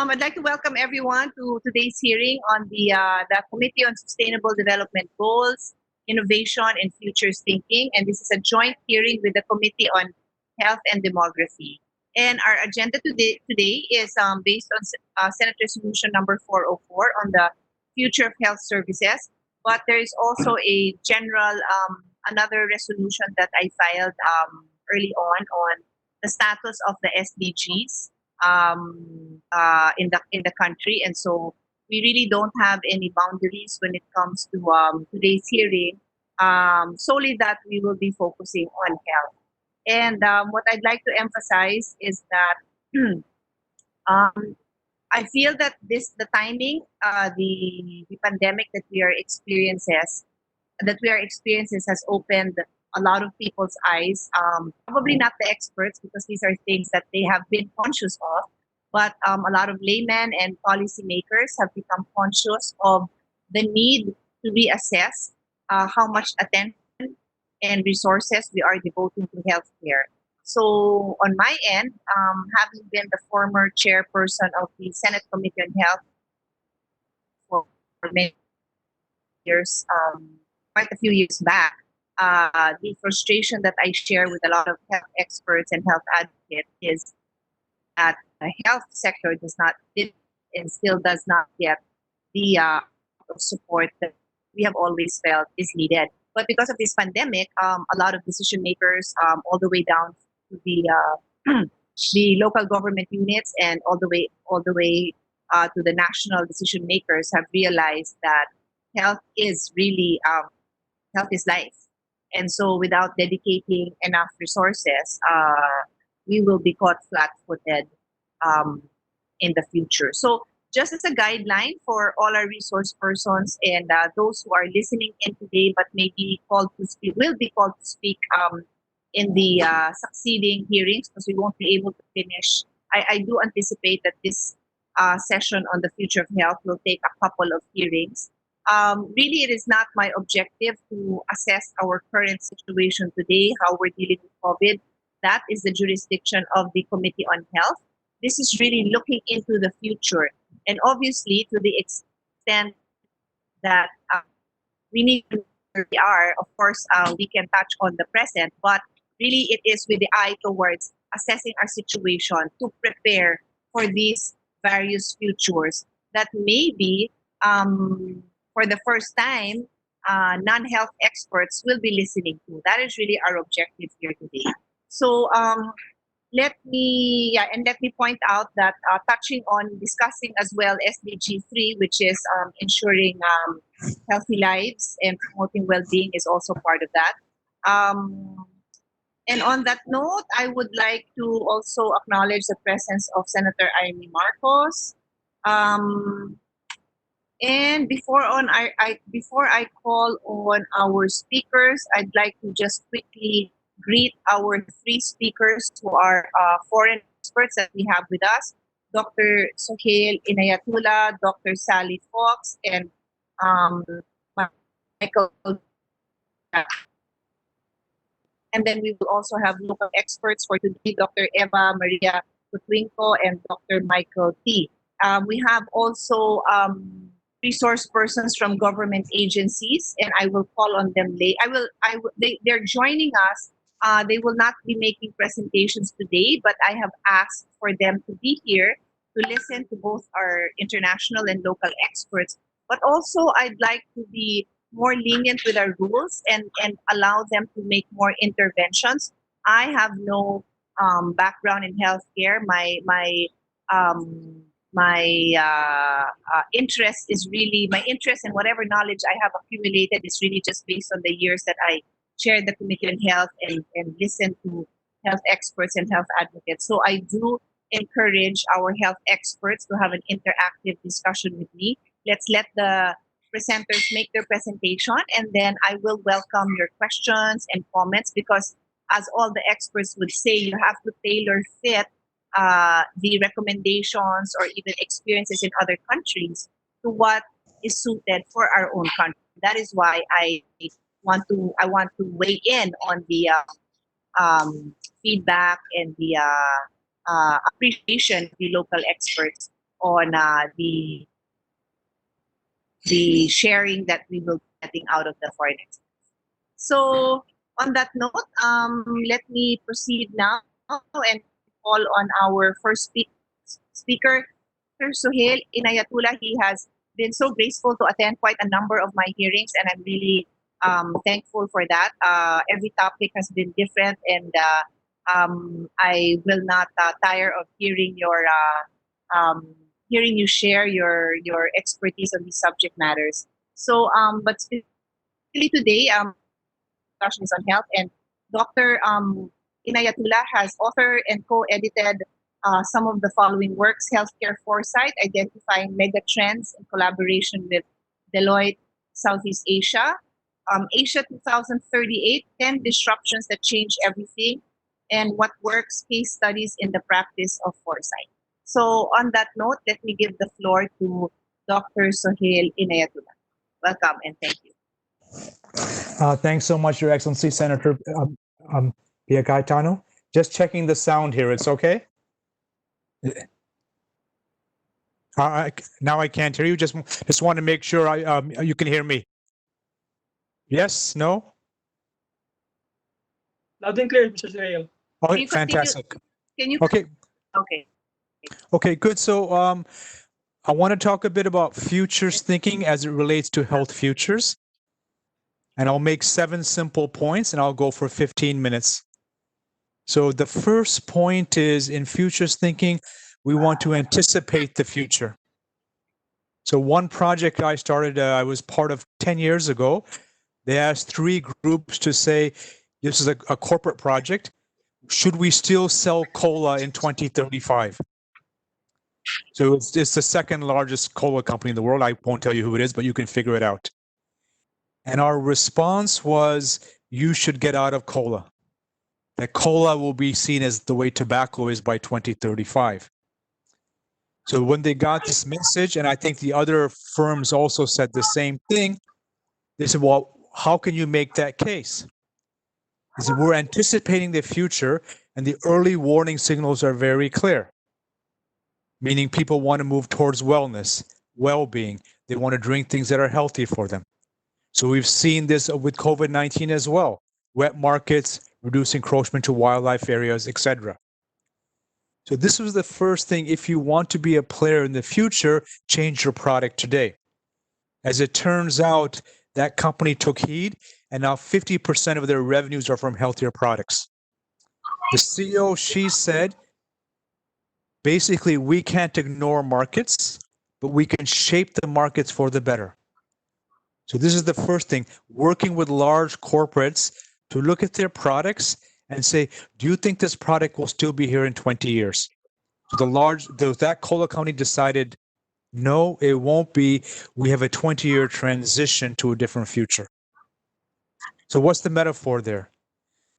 I'd like to welcome everyone to today's hearing on the Committee on Sustainable Development Goals, Innovation, and Futures Thinking. And this is a joint hearing with the Committee on Health and Demography. And our agenda today is based on Senate Resolution number 404 on the future of health services. But there is also a general, another resolution that I filed early on the status of the SDGs in the country, and so we really don't have any boundaries when it comes to today's hearing. Solely that we will be focusing on health, and what I'd like to emphasize is that um, I feel that the timing, the pandemic that we are experiencing has opened a lot of people's eyes. Probably not the experts because these are things that they have been conscious of, but a lot of laymen and policymakers have become conscious of the need to reassess how much attention and resources we are devoting to healthcare. So, on my end, having been the former chairperson of the Senate Committee on Health for many years, quite a few years back, the frustration that I share with a lot of health experts and health advocates is that the health sector does not did and still does not get the support that we have always felt is needed. But because of this pandemic, a lot of decision makers, all the way down to the local government units and all the way to the national decision makers, have realized that health is really health is life. And so, without dedicating enough resources, we will be caught flat footed um, in the future. So, just as a guideline for all our resource persons and those who are listening in today but may be called to speak, will be called to speak in the succeeding hearings because we won't be able to finish. I do anticipate that this session on the future of health will take a couple of hearings. Really, it is not my objective to assess our current situation today, how we're dealing with COVID. That is the jurisdiction of the Committee on Health. This is really looking into the future. And obviously, to the extent that we need to know where we are, of course, we can touch on the present, but really it is with the eye towards assessing our situation to prepare for these various futures that maybe for the first time, non-health experts will be listening to. That is really our objective here today. So let me point out that touching on discussing as well SDG 3, which is ensuring healthy lives and promoting well-being, is also part of that. Um, and on that note, I would like to also acknowledge the presence of Senator Amy Marcos. Um, and before I call on our speakers, I'd like to just quickly greet our three speakers who are foreign experts that we have with us: Dr. Sohail Inayatullah, Dr. Sally Fox, and um, Michael. And then we will also have local experts for today: Dr. Eva Maria Kutwinko and Dr. Michael T. We have also resource persons from government agencies, and I will call on them late. They're joining us. They will not be making presentations today, but I have asked for them to be here to listen to both our international and local experts. But also, I'd like to be more lenient with our rules and allow them to make more interventions. I have no background in healthcare. Um, my interest is really my interest and whatever knowledge I have accumulated is really just based on the years that I chaired the Committee on Health and listened to health experts and health advocates. So I do encourage our health experts to have an interactive discussion with me. Let's let the presenters make their presentation, and then I will welcome your questions and comments because, as all the experts would say, you have to tailor fit the recommendations or even experiences in other countries to what is suited for our own country. That is why I want to weigh in on the feedback and appreciation of the local experts on the sharing that we will be getting out of the foreign experts. So on that note, let me proceed now and call on our first speaker, Dr. Suhail Inayatullah. He has been so graceful to attend quite a number of my hearings, and I'm really thankful for that. Every topic has been different, and I will not tire of hearing you share your expertise on these subject matters. So, but specifically today, discussion is on health, and Dr. Inayatullah has authored and co-edited some of the following works: Healthcare Foresight, Identifying Mega Trends in collaboration with Deloitte Southeast Asia, Asia 2038, 10 Disruptions That Change Everything, and What Works, Case Studies in the Practice of Foresight. So on that note, let me give the floor to Dr. Suhail Inayatullah. Welcome and thank you. Thanks so much, Your Excellency, Senator Pia Cayetano. Just checking the sound here. It's okay? Now I can't hear you. Just want to make sure you can hear me. Yes? No? Loud and clear, Mr. Suhail. Okay, fantastic. Can you? Okay. Okay. Okay, good. So I want to talk a bit about futures thinking as it relates to health futures. And I'll make 7 simple points and I'll go for 15 minutes. So the first point is, in futures thinking, we want to anticipate the future. So one project I started, I was part of 10 years ago. They asked 3 groups to say, this is a corporate project. Should we still sell cola in 2035? So it's the second largest cola company in the world. I won't tell you who it is, but you can figure it out. And our response was, you should get out of cola. That cola will be seen as the way tobacco is by 2035. So when they got this message, and I think the other firms also said the same thing, they said, well, how can you make that case? They said, we're anticipating the future, and the early warning signals are very clear. Meaning people want to move towards wellness, well-being. They want to drink things that are healthy for them. So we've seen this with COVID-19 as well. Wet markets, reduce encroachment to wildlife areas, etc. So this was the first thing. If you want to be a player in the future, change your product today. As it turns out, that company took heed, and now 50% of their revenues are from healthier products. The CEO, she said, basically, we can't ignore markets, but we can shape the markets for the better. So this is the first thing, working with large corporates to look at their products and say, do you think this product will still be here in 20 years? So that cola company decided, no, it won't be. We have a 20-year transition to a different future. So what's the metaphor there?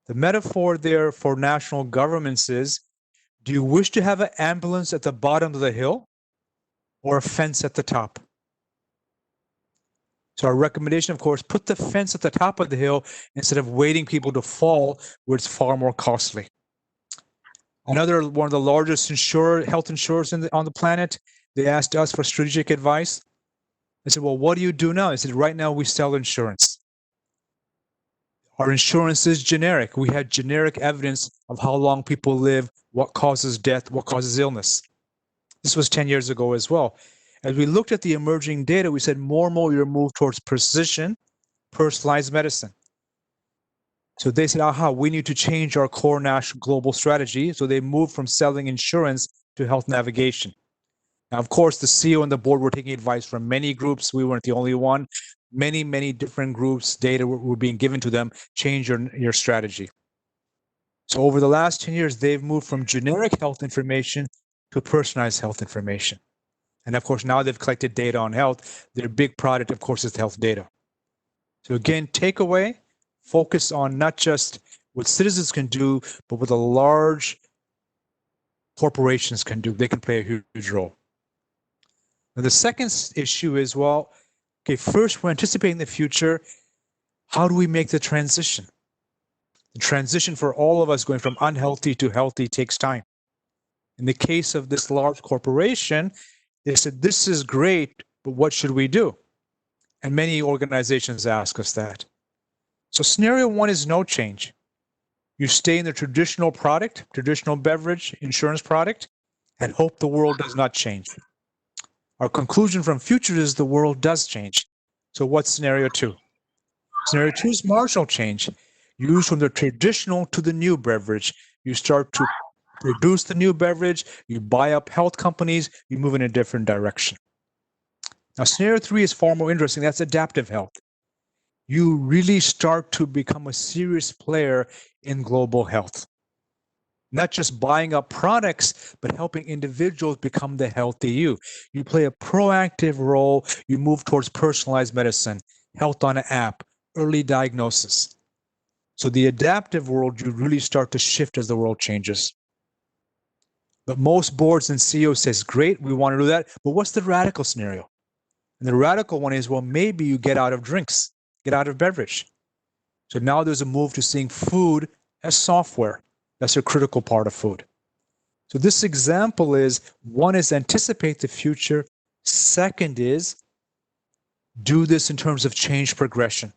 The metaphor there for national governments is, do you wish to have an ambulance at the bottom of the hill or a fence at the top? So our recommendation, of course, put the fence at the top of the hill instead of waiting people to fall, where it's far more costly. Another one of the largest health insurers on the planet, they asked us for strategic advice. I said, well, what do you do now? I said, right now we sell insurance. Our insurance is generic. We had generic evidence of how long people live, what causes death, what causes illness. This was 10 years ago as well. As we looked at the emerging data, we said more and more you're moved towards precision, personalized medicine. So they said, aha, we need to change our core national global strategy. So they moved from selling insurance to health navigation. Now, of course, the CEO and the board were taking advice from many groups. We weren't the only one. Many, many different groups, data were being given to them, change your strategy. So over the last 10 years, they've moved from generic health information to personalized health information. And of course, now they've collected data on health. Their big product, of course, is health data. So again, takeaway, focus on not just what citizens can do, but what the large corporations can do. They can play a huge role. Now, the second issue is, well, okay, first, we're anticipating the future. How do we make the transition? The transition for all of us going from unhealthy to healthy takes time. In the case of this large corporation, they said, this is great, but what should we do? And many organizations ask us that. So scenario one is no change. You stay in the traditional product, traditional beverage, insurance product, and hope the world does not change. Our conclusion from futures is the world does change. So what's scenario two? Scenario two is marginal change. You move from the traditional to the new beverage. You start to produce the new beverage, you buy up health companies, you move in a different direction. Now, scenario three is far more interesting. That's adaptive health. You really start to become a serious player in global health. Not just buying up products, but helping individuals become the healthy you. You play a proactive role. You move towards personalized medicine, health on an app, early diagnosis. So the adaptive world, you really start to shift as the world changes. But most boards and CEOs says, great, we want to do that. But what's the radical scenario? And the radical one is, well, maybe you get out of drinks, get out of beverage. So now there's a move to seeing food as software. That's a critical part of food. So this example is, one is anticipate the future. Second is do this in terms of change progression.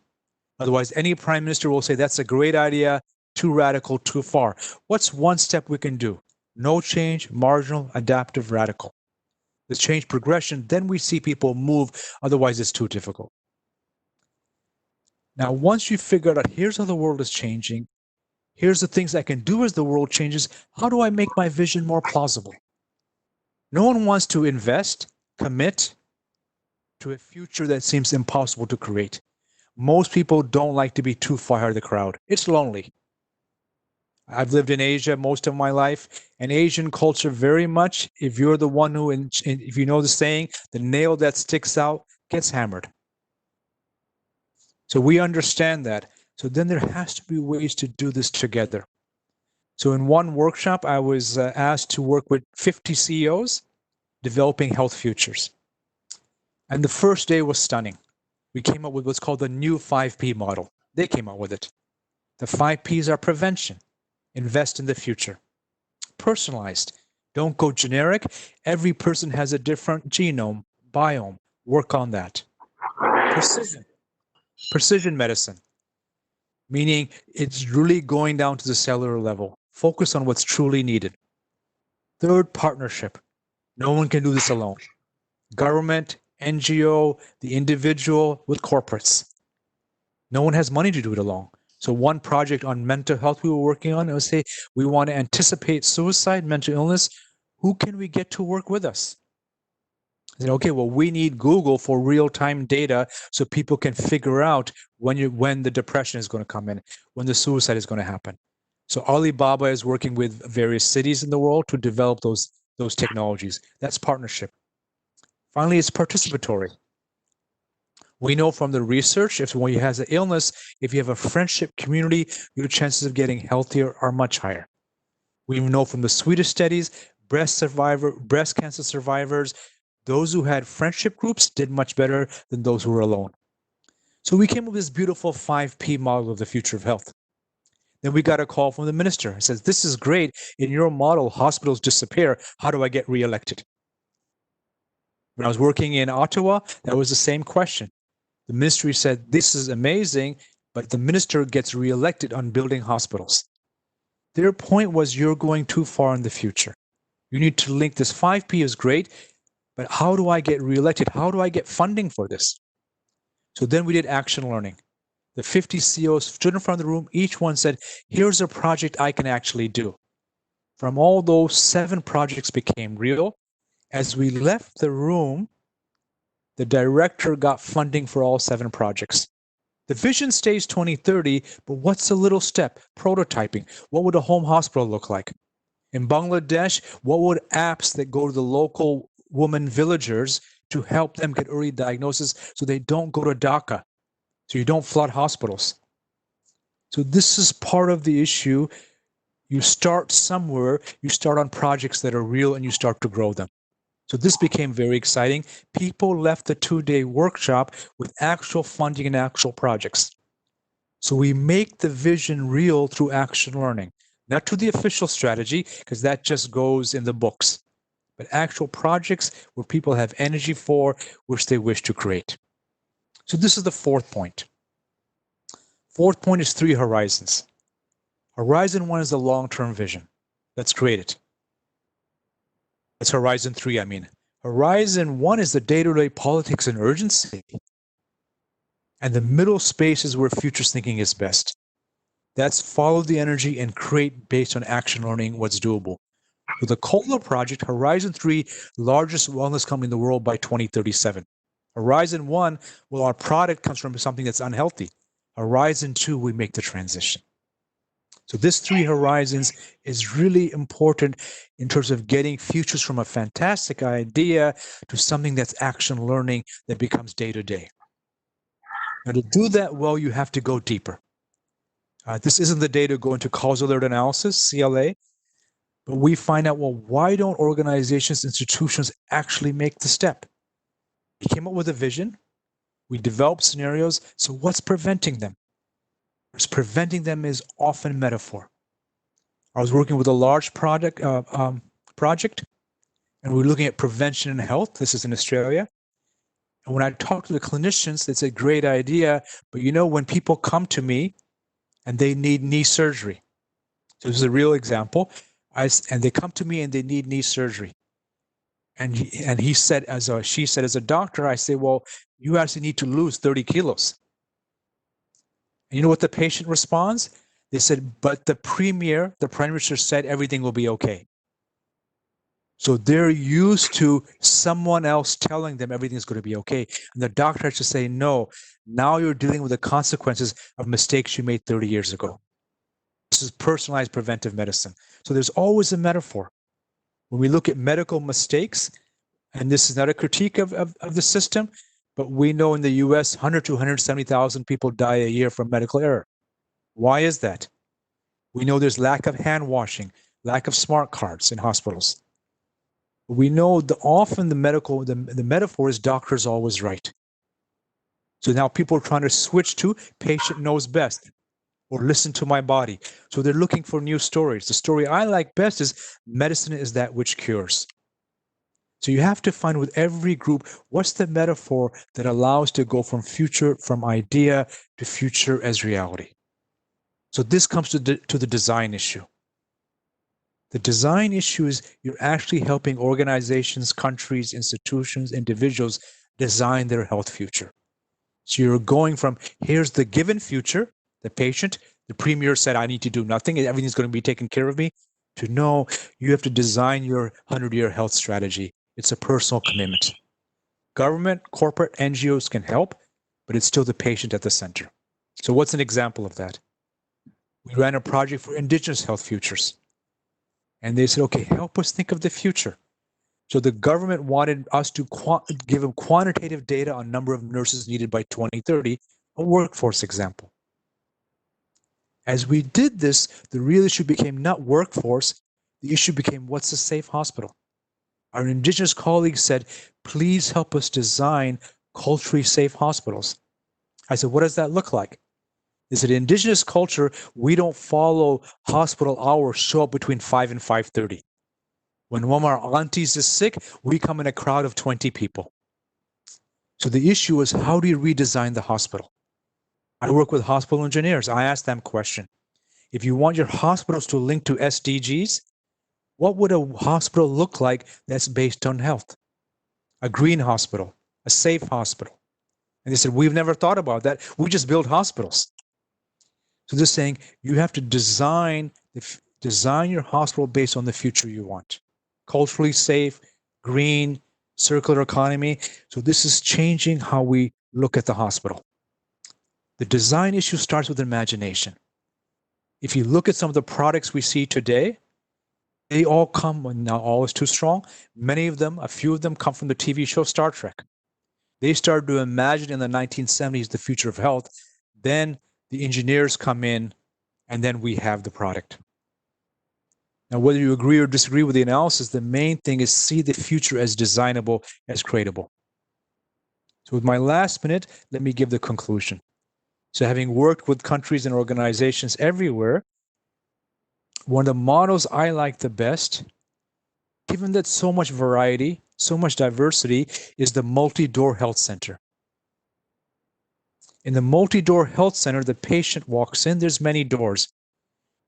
Otherwise, any prime minister will say, that's a great idea, too radical, too far. What's one step we can do? No change, marginal, adaptive, radical. This change progression, then we see people move. Otherwise, it's too difficult. Now, once you figure out, here's how the world is changing, here's the things I can do as the world changes, how do I make my vision more plausible? No one wants to invest, commit to a future that seems impossible to create. Most people don't like to be too far ahead of the crowd. It's lonely. I've lived in Asia most of my life, and Asian culture very much, if you're the one who, if you know the saying, the nail that sticks out gets hammered. So we understand that. So then there has to be ways to do this together. So in one workshop, I was asked to work with 50 CEOs developing health futures. And the first day was stunning. We came up with what's called the new 5P model. They came up with it. The 5Ps are prevention, invest in the future, personalized, don't go generic. Every person has a different genome, biome, work on that. Precision medicine, meaning it's really going down to the cellular level. Focus on what's truly needed. Third, partnership. No one can do this alone. Government, NGO, the individual with corporates. No one has money to do it alone. So one project on mental health we were working on, I would say, we want to anticipate suicide, mental illness. Who can we get to work with us? I said, okay, well, we need Google for real-time data so people can figure out when the depression is going to come in, when the suicide is going to happen. So Alibaba is working with various cities in the world to develop those technologies. That's partnership. Finally, it's participatory. We know from the research, if when you have an illness, if you have a friendship community, your chances of getting healthier are much higher. We know from the Swedish studies, breast cancer survivors, those who had friendship groups did much better than those who were alone. So we came up with this beautiful 5P model of the future of health. Then we got a call from the minister. He says, this is great. In your model, hospitals disappear. How do I get reelected? When I was working in Ottawa, that was the same question. The ministry said, this is amazing, but the minister gets reelected on building hospitals. Their point was, you're going too far in the future. You need to link this 5P is great, but how do I get reelected? How do I get funding for this? So then we did action learning. The 50 CEOs stood in front of the room. Each one said, here's a project I can actually do. From all those, 7 projects became real. As we left the room, the director got funding for all 7 projects. The vision stays 2030, but what's a little step? Prototyping. What would a home hospital look like? In Bangladesh, what would apps that go to the local women villagers to help them get early diagnosis so they don't go to Dhaka, so you don't flood hospitals? So this is part of the issue. You start somewhere, you start on projects that are real, and you start to grow them. So this became very exciting. People left the 2-day workshop with actual funding and actual projects. So we make the vision real through action learning. not to the official strategy, because that just goes in the books, but actual projects where people have energy for, which they wish to create. So this is the fourth point. Fourth point is 3 horizons. Horizon 1 is the long-term vision. Let's create it. That's Horizon 3, I mean. Horizon 1 is the day-to-day politics and urgency. And the middle space is where futures thinking is best. That's follow the energy and create based on action learning what's doable. With the Kohler project, Horizon 3, largest wellness company in the world by 2037. Horizon 1, well, our product comes from something that's unhealthy. Horizon 2, we make the transition. So this 3 horizons is really important in terms of getting futures from a fantastic idea to something that's action learning that becomes day to day. Now, to do that well, you have to go deeper. This isn't the day to go into causal alert analysis, CLA, but we find out, well, why don't organizations, institutions actually make the step? We came up with a vision. We developed scenarios. So what's preventing them? What's preventing them is often metaphor. I was working with a large project, and we were looking at prevention and health. This is in Australia. And when I talked to the clinicians, they said, great idea. But you know, when people come to me and they need knee surgery, so this is a real example, and they come to me and they need knee surgery. And she said, as a doctor, I say, well, you actually need to lose 30 kilos. And you know what the patient responds? They said, but the Prime Minister said everything will be okay. So they're used to someone else telling them everything's going to be okay. And the doctor has to say, no, now you're dealing with the consequences of mistakes you made 30 years ago. This is personalized preventive medicine. So there's always a metaphor. When we look at medical mistakes, and this is not a critique of the system, but we know in the US, 100 to 170,000 people die a year from medical error. Why is that? We know there's lack of hand washing, lack of smart cards in hospitals. We know that often the metaphor is doctor's always right. So now people are trying to switch to patient knows best or listen to my body. So they're looking for new stories. The story I like best is medicine is that which cures. So you have to find with every group, what's the metaphor that allows to go from idea to future as reality. So this comes to the design issue. The design issue is you're actually helping organizations, countries, institutions, individuals design their health future. So you're going from here's the given future, the patient, the premier said, I need to do nothing, everything's going to be taken care of me, to no, you have to design your 100-year health strategy. It's a personal commitment. Government, corporate, NGOs can help, but it's still the patient at the center. So what's an example of that? We ran a project for indigenous health futures. And they said, okay, help us think of the future. So the government wanted us to give them quantitative data on number of nurses needed by 2030, a workforce example. As we did this, the real issue became not workforce, the issue became what's a safe hospital? Our indigenous colleagues said, please help us design culturally safe hospitals. I said, what does that look like? They said, indigenous culture, we don't follow hospital hours, show up between 5 and 5:30. When one of our aunties is sick, we come in a crowd of 20 people. So the issue is, how do you redesign the hospital? I work with hospital engineers. I ask them a question. If you want your hospitals to link to SDGs, what would a hospital look like that's based on health? A green hospital, a safe hospital. And they said, we've never thought about that. We just build hospitals. So they're saying you have to design your hospital based on the future you want. Culturally safe, green, circular economy. So this is changing how we look at the hospital. The design issue starts with imagination. If you look at some of the products we see today, they all come, now all is too strong, many of them, a few of them come from the TV show Star Trek. They started to imagine in the 1970s the future of health. Then the engineers come in, and then we have the product. Now, whether you agree or disagree with the analysis, the main thing is see the future as designable, as creatable. So with my last minute, let me give the conclusion. So having worked with countries and organizations everywhere, One of the models I like the best, given that so much variety, so much diversity, is the multi-door health center. In the multi-door health center, the patient walks in, there's many doors.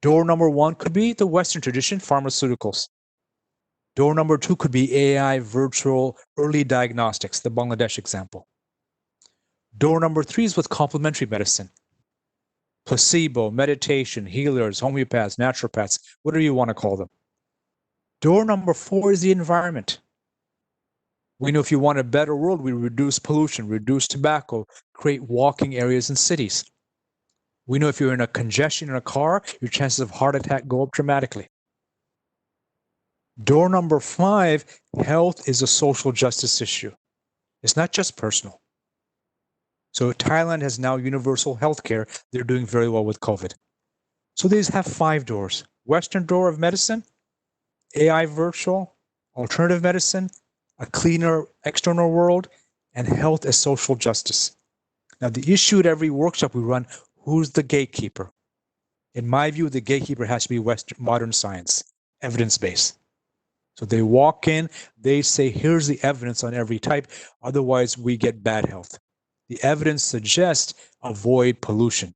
Door number one could be the Western tradition, pharmaceuticals. Door number two could be AI, virtual, early diagnostics, the Bangladesh example. Door number three is with complementary medicine. Placebo, meditation, healers, homeopaths, naturopaths, whatever you want to call them. Door number four is the environment. We know if you want a better world, we reduce pollution, reduce tobacco, create walking areas in cities. We know if you're in a congestion in a car, your chances of heart attack go up dramatically. Door number five, health is a social justice issue. It's not just personal. So Thailand has now universal healthcare. They're doing very well with COVID. So these have 5 doors. Western door of medicine, AI virtual, alternative medicine, a cleaner external world, and health as social justice. Now, the issue at every workshop we run, who's the gatekeeper? In my view, the gatekeeper has to be Western modern science, evidence-based. So they walk in, they say, here's the evidence on every type, otherwise we get bad health. The evidence suggests avoid pollution.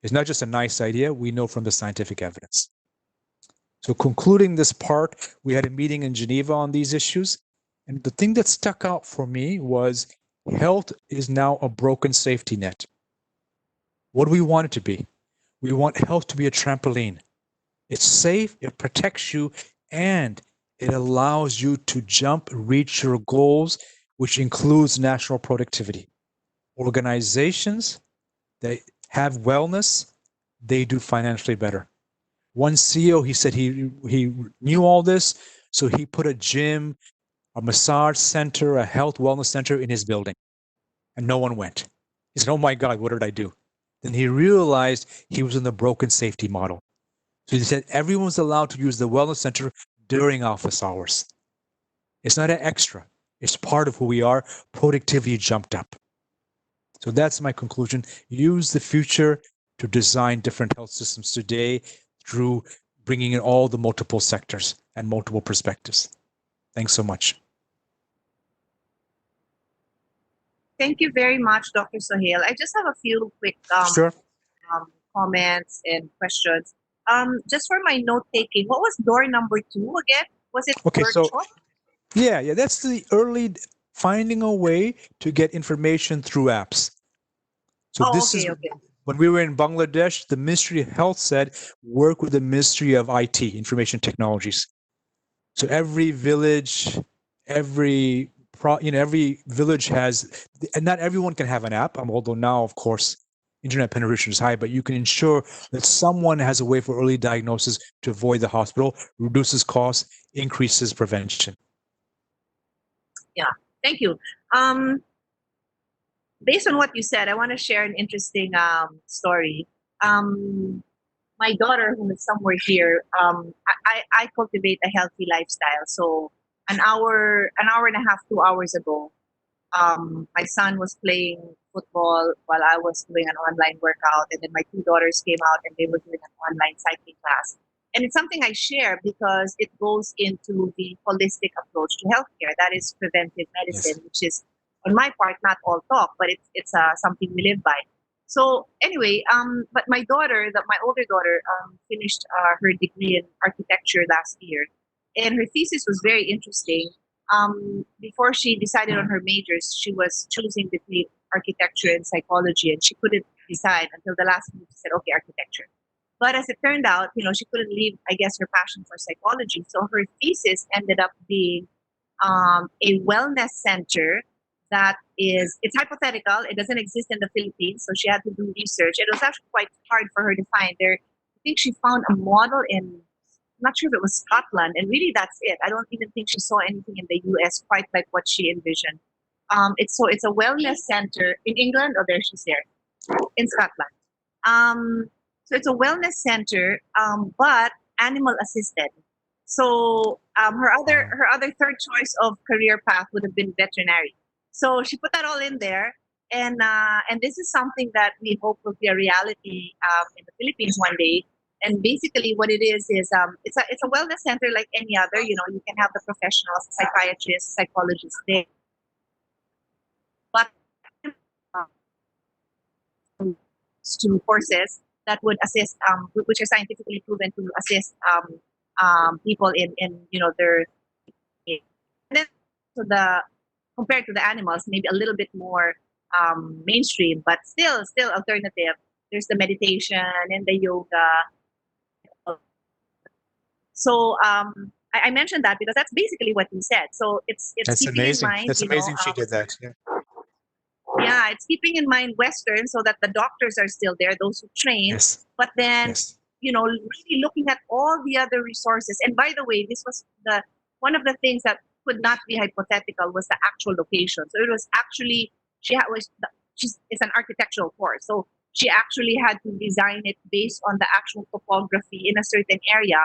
It's not just a nice idea, we know from the scientific evidence. So concluding this part, we had a meeting in Geneva on these issues, and the thing that stuck out for me was health is now a broken safety net. What do we want it to be? We want health to be a trampoline. It's safe, it protects you, and it allows you to jump, reach your goals, which includes national productivity. Organizations that have wellness, they do financially better. One CEO, he said he knew all this, so he put a gym, a massage center, a health wellness center in his building, and no one went. He said, oh my God, what did I do? Then he realized he was in the broken safety model. So he said everyone's allowed to use the wellness center during office hours. It's not an extra. It's part of who we are. Productivity jumped up. So that's my conclusion. Use the future to design different health systems today through bringing in all the multiple sectors and multiple perspectives. Thanks so much. Thank you very much, Dr. Sohail. I just have a few quick Sure. comments and questions. Just for my note taking, what was door number 2 again? Was it Okay, virtual? so yeah, that's the early finding a way to get information through apps. So this is when we were in Bangladesh, the Ministry of Health said work with the Ministry of IT, Information Technologies. So every village, every village has, and not everyone can have an app. Although now, of course, internet penetration is high, but you can ensure that someone has a way for early diagnosis to avoid the hospital, reduces costs, increases prevention. Yeah, thank you. Based on what you said, I want to share an interesting story. My daughter, who is somewhere here, I cultivate a healthy lifestyle. So an hour and a half, 2 hours ago, my son was playing football while I was doing an online workout, and then my 2 daughters came out and they were doing an online cycling class. And it's something I share because it goes into the holistic approach to healthcare. That is preventive medicine, which is, on my part, not all talk, but it's something we live by. So anyway, but my older daughter, finished her degree in architecture last year, and her thesis was very interesting. Before she decided on her majors, she was choosing between architecture and psychology, and she couldn't decide until the last minute. She said, "Okay, architecture." But as it turned out, she couldn't leave, I guess, her passion for psychology. So her thesis ended up being a wellness center that it's hypothetical. It doesn't exist in the Philippines. So she had to do research. It was actually quite hard for her to find there. I think she found a model I'm not sure if it was Scotland, and really that's it. I don't even think she saw anything in the US quite like what she envisioned. It's a wellness center in England. Oh, there she's there, in Scotland. So it's a wellness center, but animal assisted. So her other third choice of career path would have been veterinary. So she put that all in there, and this is something that we hope will be a reality in the Philippines one day. And basically, what it is it's a wellness center like any other. You know, you can have the professionals, psychiatrists, psychologists there, but to courses that would assist, which are scientifically proven to assist people in their, and then so the compared to the animals, maybe a little bit more mainstream, but still alternative. There's the meditation and the yoga. So I mentioned that because that's basically what you said. So it's That's keeping in amazing. mind, That's amazing she did that. Yeah. yeah, it's keeping in mind Western so that the doctors are still there, those who train, Yes. but then Yes. really looking at all the other resources. And by the way, this was the one of the things that could not be hypothetical was the actual location. So it was actually it's an architectural course, so she actually had to design it based on the actual topography in a certain area.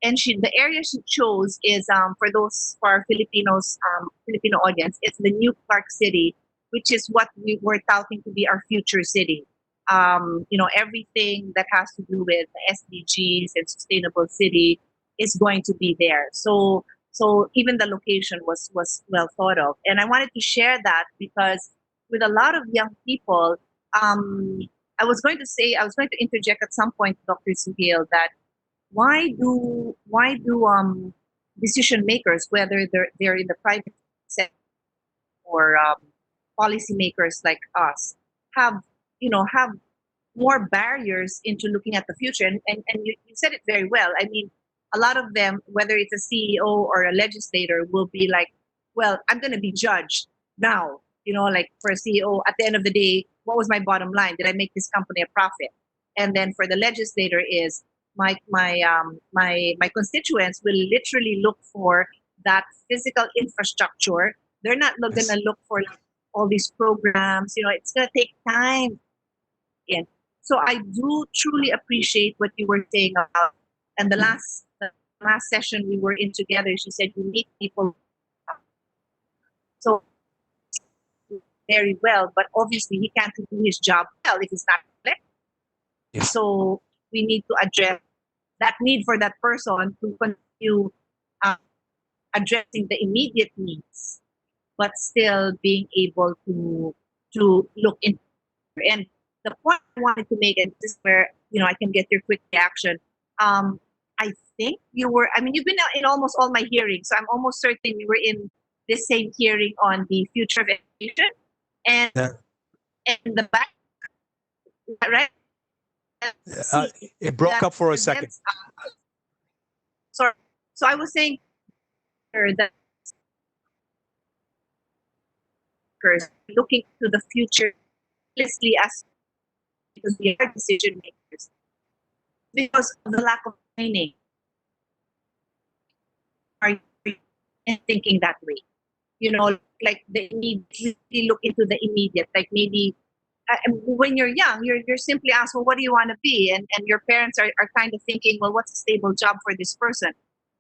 And the area she chose is for our Filipinos, Filipino audience, it's the New Clark City, which is what we were touting to be our future city. Everything that has to do with the SDGs and sustainable city is going to be there. So even the location was well thought of, and I wanted to share that because with a lot of young people, um, I was going to interject at some point, Dr. Suhail, that why do decision makers, whether they're in the private sector or policymakers like us, have have more barriers into looking at the future. And you said it very well. I mean, a lot of them, whether it's a CEO or a legislator, will be like, well, I'm going to be judged now. Like for a CEO, at the end of the day, what was my bottom line? Did I make this company a profit? And then for the legislator is my constituents will literally look for that physical infrastructure. They're not going to look for like, all these programs. It's going to take time. In. So I do truly appreciate what you were saying about, and the last session we were in together, she said you meet people so very well, but obviously he can't do his job well if he's not elected. Yes. So we need to address that need for that person to continue uh, addressing the immediate needs, but still being able to look into. And the point I wanted to make, and this is where I can get your quick reaction. I think you were. I mean, you've been in almost all my hearings, so I'm almost certain you were in this same hearing on the future of education, and Yeah. and the back, right? It broke up for a second. Sorry. So I was saying that looking to the future honestly as because we are decision makers because of the lack of training are you thinking that way, like they immediately look into the immediate, like maybe when you're young you're simply asked, well, what do you want to be, and your parents are kind of thinking, well, what's a stable job for this person.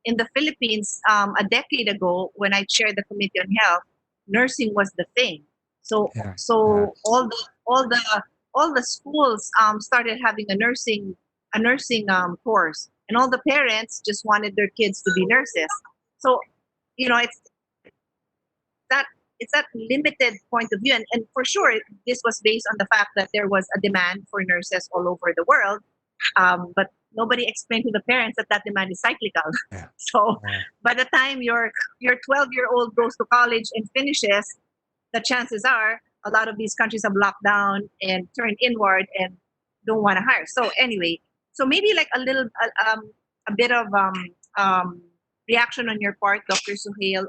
In the Philippines, a decade ago when I chaired the Committee on Health, nursing was the thing. So Yeah. so all the schools started having a nursing course, and all the parents just wanted their kids to be nurses. So it's that limited point of view, and for sure this was based on the fact that there was a demand for nurses all over the world, but nobody explained to the parents that demand is cyclical. Yeah. So by the time your 12-year-old goes to college and finishes, the chances are a lot of these countries have locked down and turned inward and don't want to hire. So anyway, so maybe like a bit of reaction on your part, Dr. Suhail,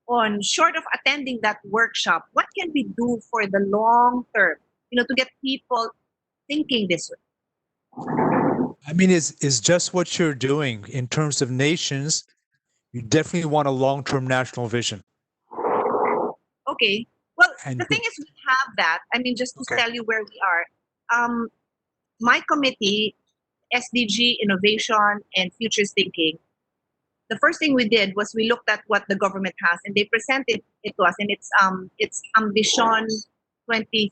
on short of attending that workshop, what can we do for the long term, to get people thinking this way? I mean, is just what you're doing in terms of nations. You definitely want a long-term national vision. Okay. Well, And the thing is, we have that. I mean, just to tell you where we are. My committee, SDG, Innovation, and Futures Thinking, the first thing we did was we looked at what the government has, and they presented it to us, and it's Ambition 2030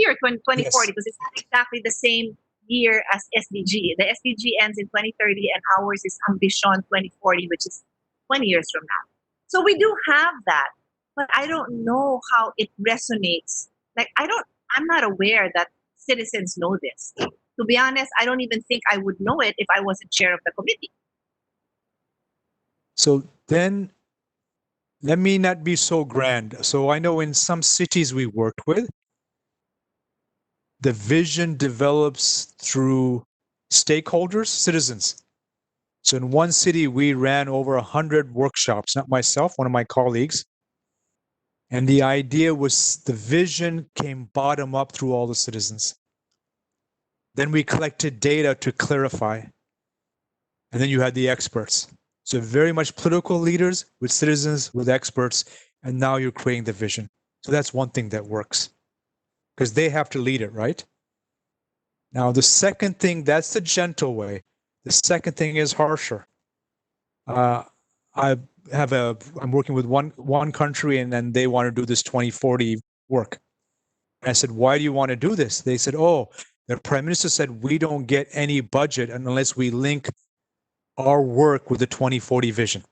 or 2040, Yes. because it's not exactly the same year as SDG. The SDG ends in 2030 and ours is Ambition 2040, which is 20 years from now. So we do have that, but I don't know how it resonates. Like, I'm not aware that citizens know this. To be honest, I don't even think I would know it if I wasn't chair of the committee. So then let me not be so grand. So I know in some cities we worked with, the vision develops through stakeholders, citizens. So in one city, we ran over 100 workshops, not myself, one of my colleagues. And the idea was the vision came bottom up through all the citizens. Then we collected data to clarify. And then you had the experts. So very much political leaders with citizens, with experts, and now you're creating the vision. So that's one thing that works because they have to lead it, right? Now, the second thing, that's the gentle way. The second thing is harsher. I'm working with one country and then they want to do this 2040 work. And I said, why do you want to do this? They said, oh, the prime minister said, we don't get any budget unless we link our work with the 2040 vision.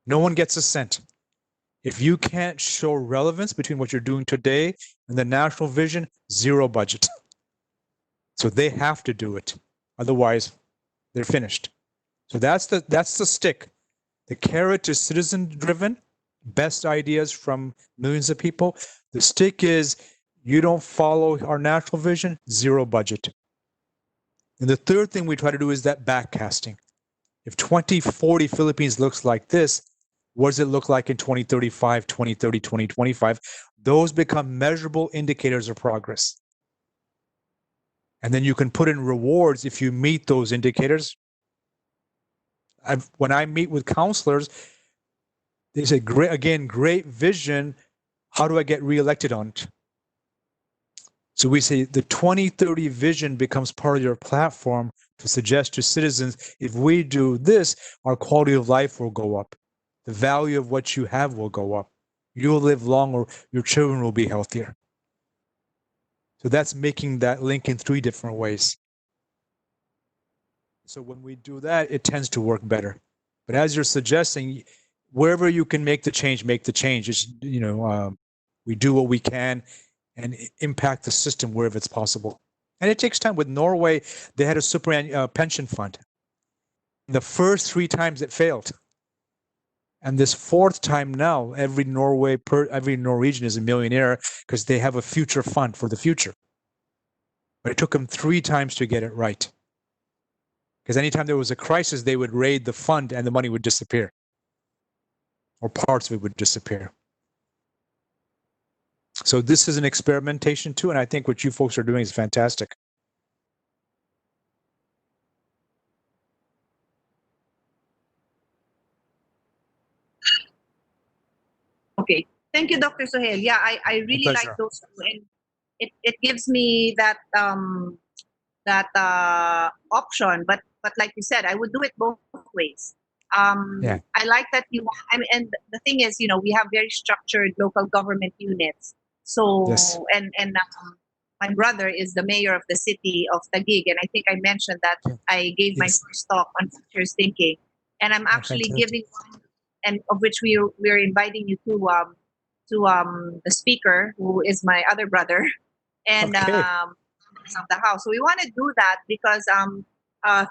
No one gets a cent. If you can't show relevance between what you're doing today and the national vision, zero budget. So they have to do it. Otherwise, they're finished. So that's the stick. The carrot is citizen driven, best ideas from millions of people. The stick is you don't follow our national vision, zero budget. And the third thing we try to do is that backcasting. If 2040 Philippines looks like this, what does it look like in 2035, 2030, 2025? Those become measurable indicators of progress. And then you can put in rewards if you meet those indicators. When I meet with counselors, they say, great vision. How do I get reelected on it? So we say the 2030 vision becomes part of your platform to suggest to citizens, if we do this, our quality of life will go up. The value of what you have will go up. You'll live longer, your children will be healthier. So that's making that link in 3 different ways. So when we do that, it tends to work better. But as you're suggesting, wherever you can make the change, make the change. It's, we do what we can and impact the system wherever it's possible. And it takes time. With Norway, they had a super pension fund. The first 3 times it failed. And this 4th time now, every Norwegian is a millionaire because they have a future fund for the future. But it took them 3 times to get it right. Because anytime there was a crisis, they would raid the fund and the money would disappear. Or parts of it would disappear. So this is an experimentation too, and I think what you folks are doing is fantastic. Okay. Thank you, Dr. Sohail. Yeah, I really like those two. And it gives me that option. But like you said, I would do it both ways. I like that and the thing is, we have very structured local government units. So yes. and my brother is the mayor of the city of Taguig, and I think I mentioned that I gave my first talk on futures thinking, and I'm actually giving one, and of which we're inviting you to the speaker, who is my other brother, and of the house. So we want to do that because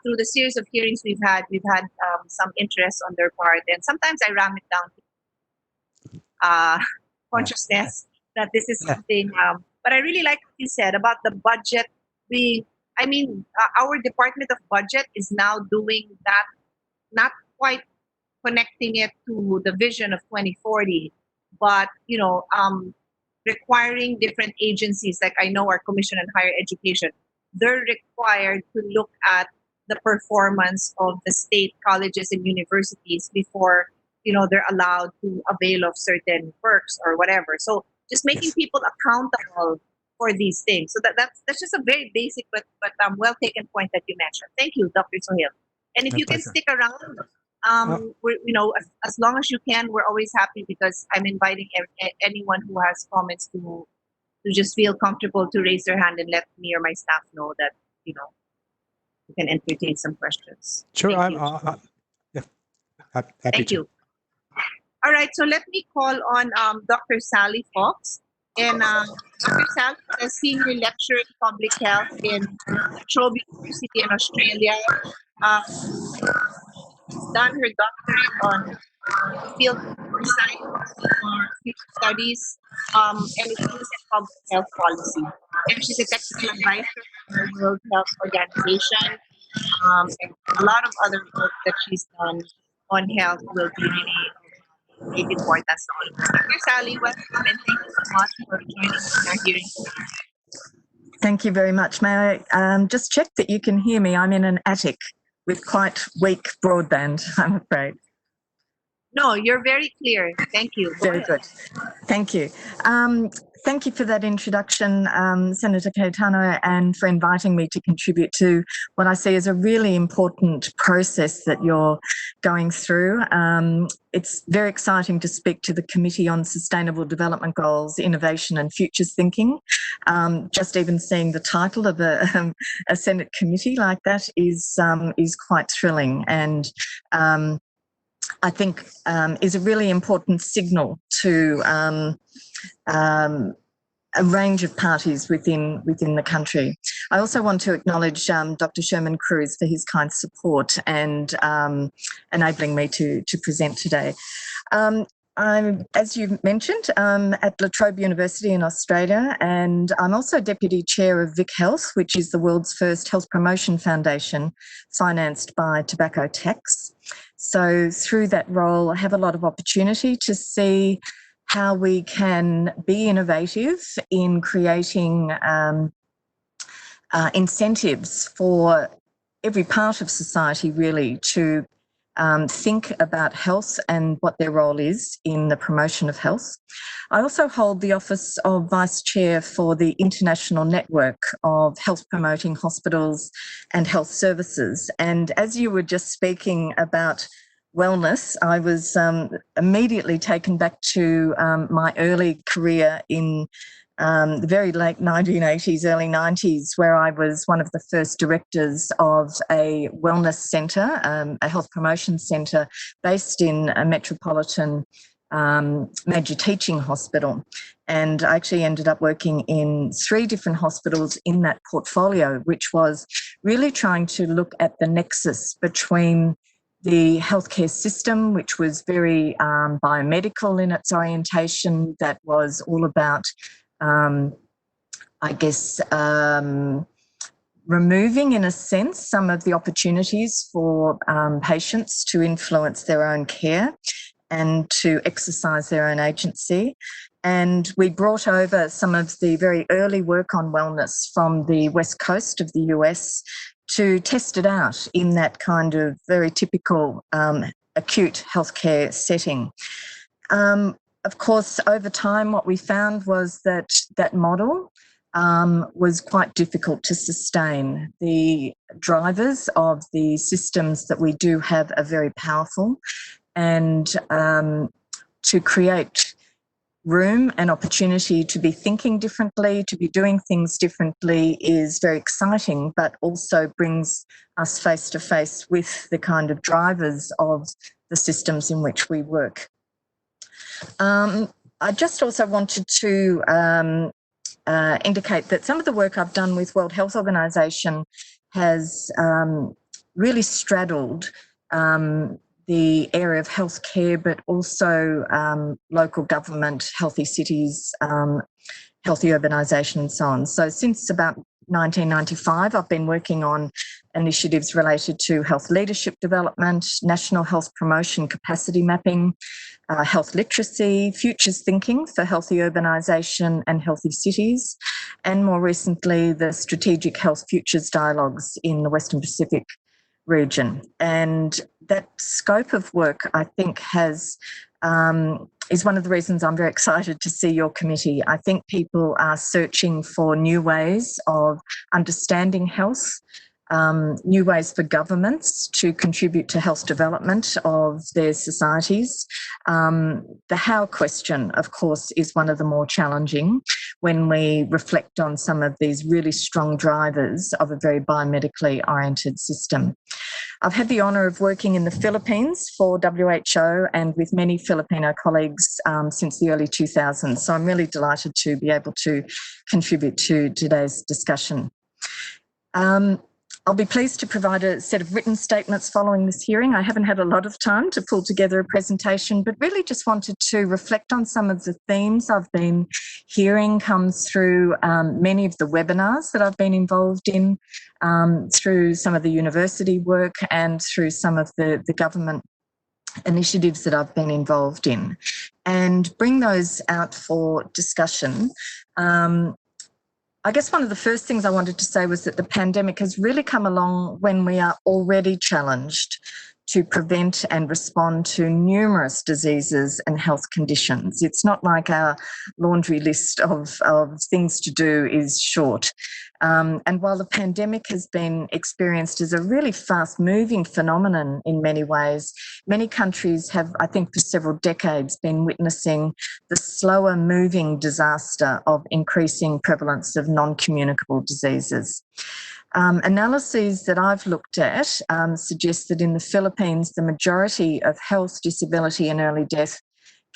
through the series of hearings we've had some interest on their part, and sometimes I ram it down to consciousness that this is something. But I really like what you said about the budget being. I mean, our Department of Budget is now doing that, not quite connecting it to the vision of 2040, but requiring different agencies, like I know our Commission on Higher Education, they're required to look at the performance of the state colleges and universities before they're allowed to avail of certain perks or whatever. So just making people accountable for these things. So that's just a very basic but well taken point that you mentioned. Thank you, Dr. Sohail. And if you can stick around, we're, as long as you can, we're always happy, because I'm inviting anyone who has comments to just feel comfortable to raise their hand and let me or my staff know that we can entertain some questions. Sure. Thank you. Yeah, happy Thank to. you. All right, so let me call on Dr. Sally Fox. And Dr. Sally is a senior lecturer in public health in La Trobe University in Australia. She's done her doctorate on field science or field studies and it's used in public health policy. And she's a technical advisor for the World Health Organization. And a lot of other work that she's done on health will be really great importance. So, Dr. Sally, welcome and thank you so much for joining us in our hearing. Thank you very much. May I just check that you can hear me? I'm in an attic with quite weak broadband, I'm afraid. No, you're very clear. Thank you. Go Very ahead. good. Thank you. Thank you for that introduction, Senator Cayetano, and for inviting me to contribute to what I see as a really important process that you're going through. It's very exciting to speak to the Committee on Sustainable Development Goals, Innovation and Futures Thinking. Just even seeing the title of a Senate committee like that is quite thrilling, and I think is a really important signal to a range of parties within the country. I also want to acknowledge Dr. Sherman Cruz for his kind support and enabling me to present today. I'm, as you mentioned, at La Trobe University in Australia, and I'm also Deputy Chair of Vic Health, which is the world's first health promotion foundation financed by tobacco tax. So through that role, I have a lot of opportunity to see how we can be innovative in creating incentives for every part of society really to think about health and what their role is in the promotion of health. I also hold the office of Vice Chair for the International Network of Health Promoting Hospitals and Health Services. And as you were just speaking about wellness, I was immediately taken back to my early career in the very late 1980s, early 90s, where I was one of the first directors of a wellness centre, a health promotion centre based in a metropolitan major teaching hospital. And I actually ended up working in 3 different hospitals in that portfolio, which was really trying to look at the nexus between the healthcare system, which was very biomedical in its orientation, that was all about removing, in a sense, some of the opportunities for patients to influence their own care and to exercise their own agency. And we brought over some of the very early work on wellness from the West Coast of the US to test it out in that kind of very typical acute healthcare setting. Of course, over time, what we found was that that model was quite difficult to sustain. The drivers of the systems that we do have are very powerful, and to create room and opportunity to be thinking differently, to be doing things differently is very exciting, but also brings us face to face with the kind of drivers of the systems in which we work. I just also wanted to indicate that some of the work I've done with World Health Organization has really straddled the area of healthcare, but also local government, healthy cities, healthy urbanisation and so on. So since about 1995, I've been working on initiatives related to health leadership development, national health promotion capacity mapping, health literacy, futures thinking for healthy urbanisation and healthy cities, and more recently, the strategic health futures dialogues in the Western Pacific region. And that scope of work, I think, has is one of the reasons I'm very excited to see your committee. I think people are searching for new ways of understanding health, new ways for governments to contribute to health development of their societies. The how question, of course, is one of the more challenging. when we reflect on some of these really strong drivers of a very biomedically oriented system. I've had the honour of working in the Philippines for WHO and with many Filipino colleagues since the early 2000s. So I'm really delighted to be able to contribute to today's discussion. I'll be pleased to provide a set of written statements following this hearing. I haven't had a lot of time to pull together a presentation, but really just wanted to reflect on some of the themes I've been hearing comes through many of the webinars that I've been involved in, through some of the university work and through some of the government initiatives that I've been involved in, and bring those out for discussion. I guess one of the first things I wanted to say was that the pandemic has really come along when we are already challenged to prevent and respond to numerous diseases and health conditions. It's not like our laundry list of things to do is short. And while the pandemic has been experienced as a really fast-moving phenomenon in many ways, many countries have, I think, for several decades been witnessing the slower-moving disaster of increasing prevalence of non-communicable diseases. Analyses that I've looked at suggest that in the Philippines, the majority of health, disability and early death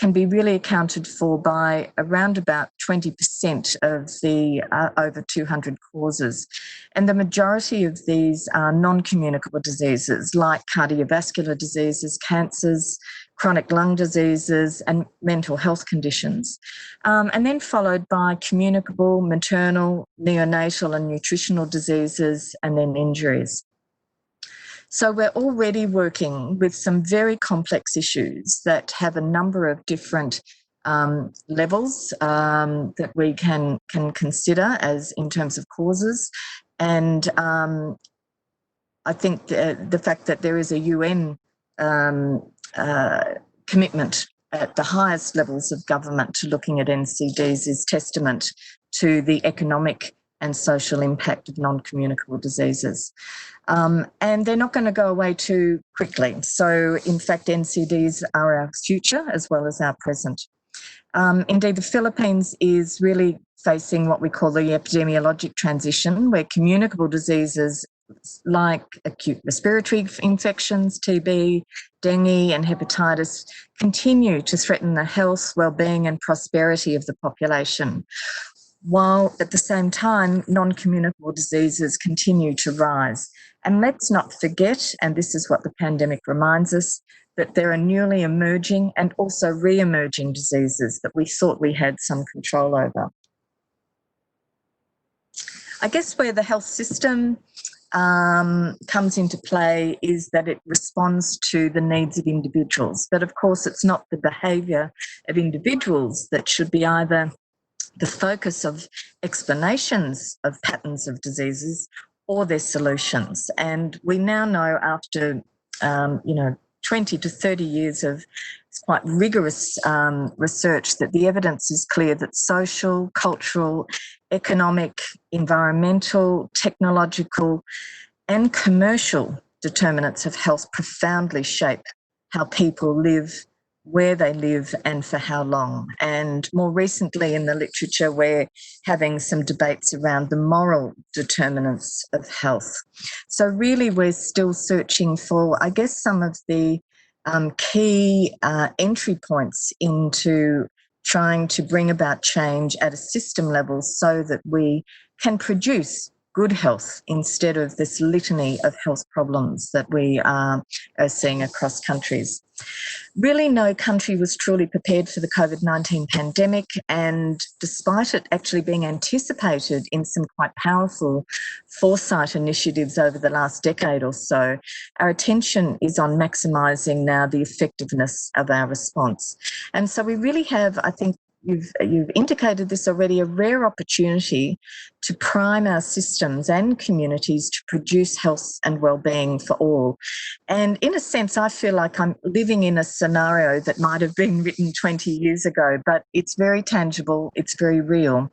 can be really accounted for by around about 20% of the over 200 causes. And the majority of these are non-communicable diseases like cardiovascular diseases, cancers, chronic lung diseases and mental health conditions. And then followed by communicable, maternal, neonatal and nutritional diseases and then injuries. So we're already working with some very complex issues that have a number of different levels that we can consider as in terms of causes. And I think the fact that there is a UN commitment at the highest levels of government to looking at NCDs is testament to the economic and social impact of non-communicable diseases. And they're not going to go away too quickly. So, in fact, NCDs are our future as well as our present. Indeed, the Philippines is really facing what we call the epidemiologic transition, where communicable diseases like acute respiratory infections, TB, dengue and hepatitis continue to threaten the health, well-being and prosperity of the population, while at the same time non-communicable diseases continue to rise. And let's not forget, and this is what the pandemic reminds us, that there are newly emerging and also re-emerging diseases that we thought we had some control over. I guess where the health system comes into play is that it responds to the needs of individuals. But of course, it's not the behaviour of individuals that should be either the focus of explanations of patterns of diseases or their solutions. And we now know after, 20 to 30 years of quite rigorous research that the evidence is clear that social, cultural, economic, environmental, technological and commercial determinants of health profoundly shape how people live, where they live and for how long. And more recently in the literature, we're having some debates around the moral determinants of health. So really we're still searching for, I guess, some of the key entry points into trying to bring about change at a system level so that we can produce good health instead of this litany of health problems that we are seeing across countries. Really, no country was truly prepared for the COVID-19 pandemic, and despite it actually being anticipated in some quite powerful foresight initiatives over the last decade or so, our attention is on maximising now the effectiveness of our response. And so we really have, I think, You've indicated this already, a rare opportunity to prime our systems and communities to produce health and well-being for all. And in a sense, I feel like I'm living in a scenario that might have been written 20 years ago, but it's very tangible, it's very real.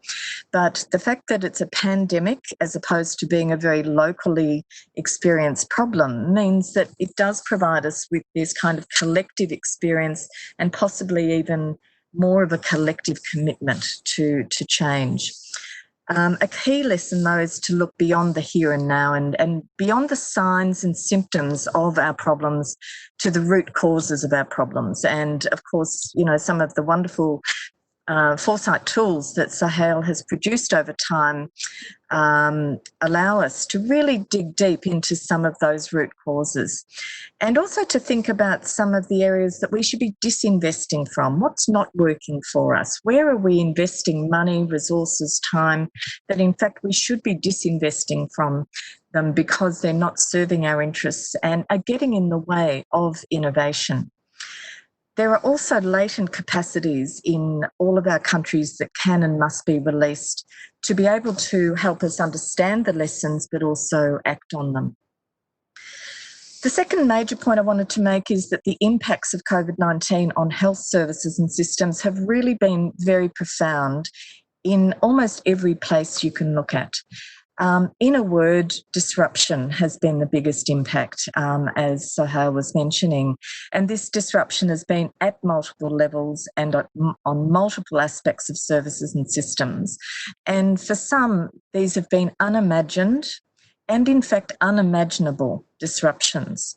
But the fact that it's a pandemic as opposed to being a very locally experienced problem means that it does provide us with this kind of collective experience and possibly even more of a collective commitment to change. A key lesson, though, is to look beyond the here and now and beyond the signs and symptoms of our problems to the root causes of our problems. And, of course, you know, some of the wonderful foresight tools that Sahel has produced over time allow us to really dig deep into some of those root causes, and also to think about some of the areas that we should be disinvesting from. What's not working for us? Where are we investing money, resources, time that in fact we should be disinvesting from them because they're not serving our interests and are getting in the way of innovation? There are also latent capacities in all of our countries that can and must be released to be able to help us understand the lessons but also act on them. The second major point I wanted to make is that the impacts of COVID-19 on health services and systems have really been very profound in almost every place you can look at. In a word, disruption has been the biggest impact, as Sahel was mentioning. And this disruption has been at multiple levels and on multiple aspects of services and systems. And for some, these have been unimagined and, in fact, unimaginable disruptions.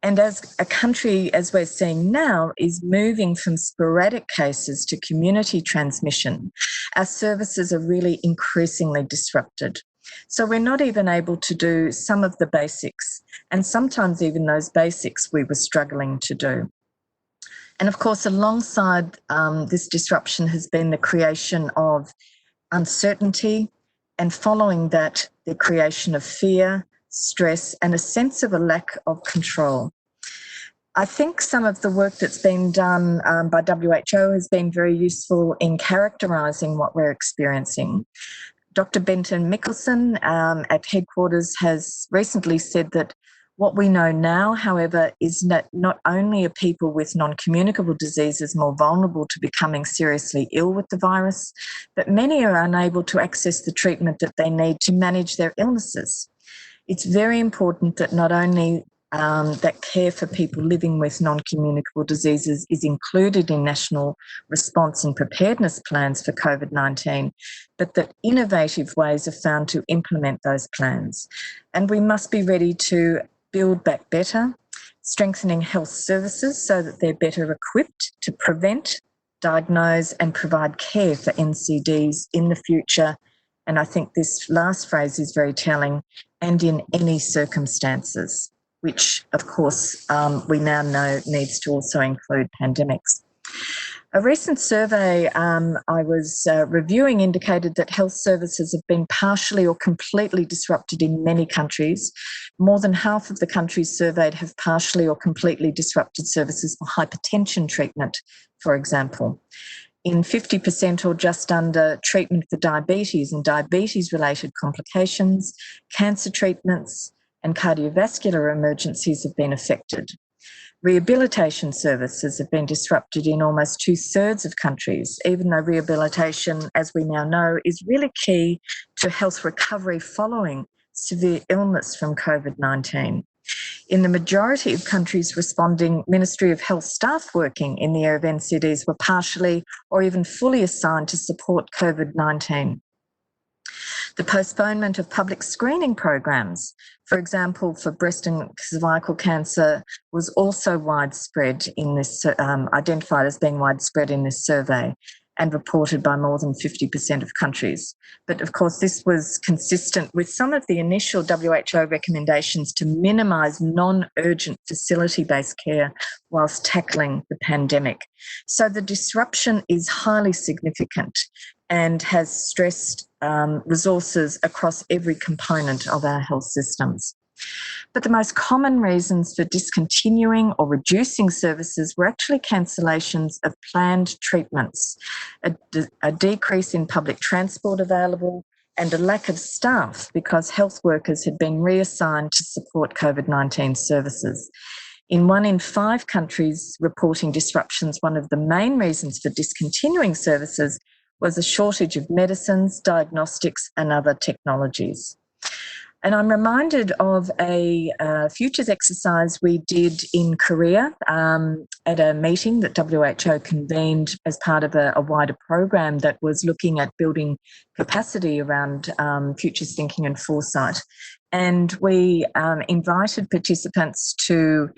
And as a country, as we're seeing now, is moving from sporadic cases to community transmission, our services are really increasingly disrupted. So we're not even able to do some of the basics, and sometimes even those basics we were struggling to do. And of course, alongside this disruption has been the creation of uncertainty, and following that, the creation of fear, stress, and a sense of a lack of control. I think some of the work that's been done by WHO has been very useful in characterising what we're experiencing. Dr. Benton Mikkelsen at headquarters has recently said that what we know now, however, is that not only are people with non-communicable diseases more vulnerable to becoming seriously ill with the virus, but many are unable to access the treatment that they need to manage their illnesses. It's very important that not only that care for people living with non-communicable diseases is included in national response and preparedness plans for COVID-19, but that innovative ways are found to implement those plans. And we must be ready to build back better, strengthening health services so that they're better equipped to prevent, diagnose and provide care for NCDs in the future. And I think this last phrase is very telling, and in any circumstances, which of course we now know needs to also include pandemics. A recent survey I was reviewing indicated that health services have been partially or completely disrupted in many countries. More than half of the countries surveyed have partially or completely disrupted services for hypertension treatment, for example. In 50% or just under, treatment for diabetes and diabetes-related complications, cancer treatments and cardiovascular emergencies have been affected. Rehabilitation services have been disrupted in almost 2/3 of countries, even though rehabilitation, as we now know, is really key to health recovery following severe illness from COVID-19. In the majority of countries responding, Ministry of Health staff working in the area of NCDs were partially or even fully assigned to support COVID-19. The postponement of public screening programs, for example, for breast and cervical cancer, was also widespread in this, identified as being widespread in this survey and reported by more than 50% of countries. But of course, this was consistent with some of the initial WHO recommendations to minimise non-urgent facility-based care whilst tackling the pandemic. So the disruption is highly significant and has stressed resources across every component of our health systems. But the most common reasons for discontinuing or reducing services were actually cancellations of planned treatments, a decrease in public transport available, and a lack of staff because health workers had been reassigned to support COVID-19 services. In 1 in 5 countries reporting disruptions, one of the main reasons for discontinuing services was a shortage of medicines, diagnostics, and other technologies. And I'm reminded of a futures exercise we did in Korea at a meeting that WHO convened as part of a wider program that was looking at building capacity around futures thinking and foresight. And we invited participants to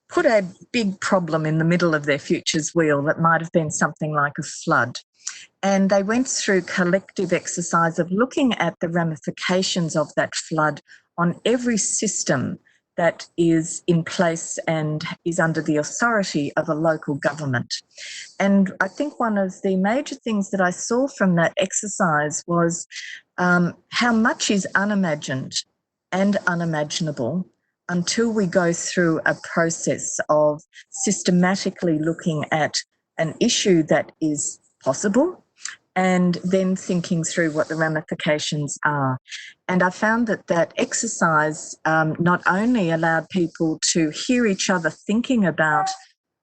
put a big problem in the middle of their futures wheel that might have been something like a flood. And they went through collective exercise of looking at the ramifications of that flood on every system that is in place and is under the authority of a local government. And I think one of the major things that I saw from that exercise was how much is unimagined and unimaginable until we go through a process of systematically looking at an issue that is possible and then thinking through what the ramifications are. And I found that that exercise not only allowed people to hear each other thinking about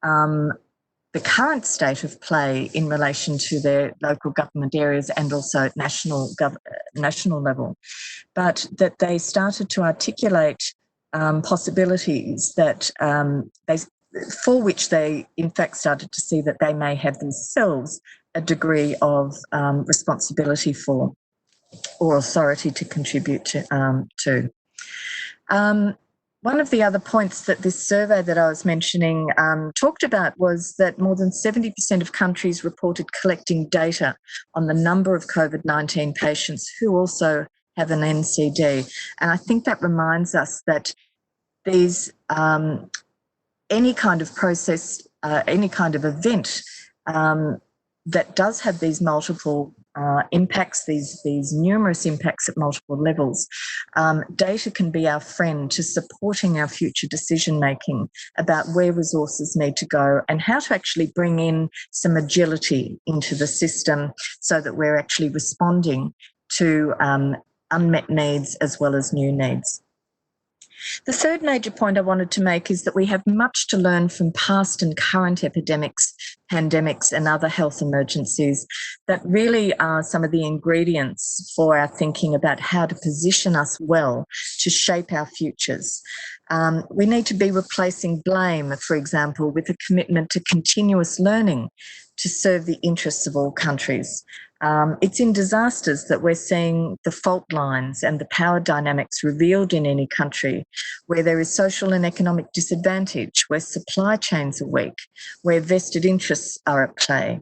the current state of play in relation to their local government areas and also at national level, but that they started to articulate possibilities that for which they in fact started to see that they may have themselves a degree of responsibility for or authority to contribute to. One of the other points that this survey that I was mentioning talked about was that more than 70% of countries reported collecting data on the number of COVID-19 patients who also have an NCD. And I think that reminds us that these any kind of process, any kind of event that does have these multiple impacts, these numerous impacts at multiple levels, data can be our friend to supporting our future decision making about where resources need to go and how to actually bring in some agility into the system so that we're actually responding to unmet needs as well as new needs. The third major point I wanted to make is that we have much to learn from past and current epidemics, pandemics, and other health emergencies that really are some of the ingredients for our thinking about how to position us well to shape our futures. We need to be replacing blame, for example, with a commitment to continuous learning to serve the interests of all countries. It's in disasters that we're seeing the fault lines and the power dynamics revealed in any country, where there is social and economic disadvantage, where supply chains are weak, where vested interests are at play.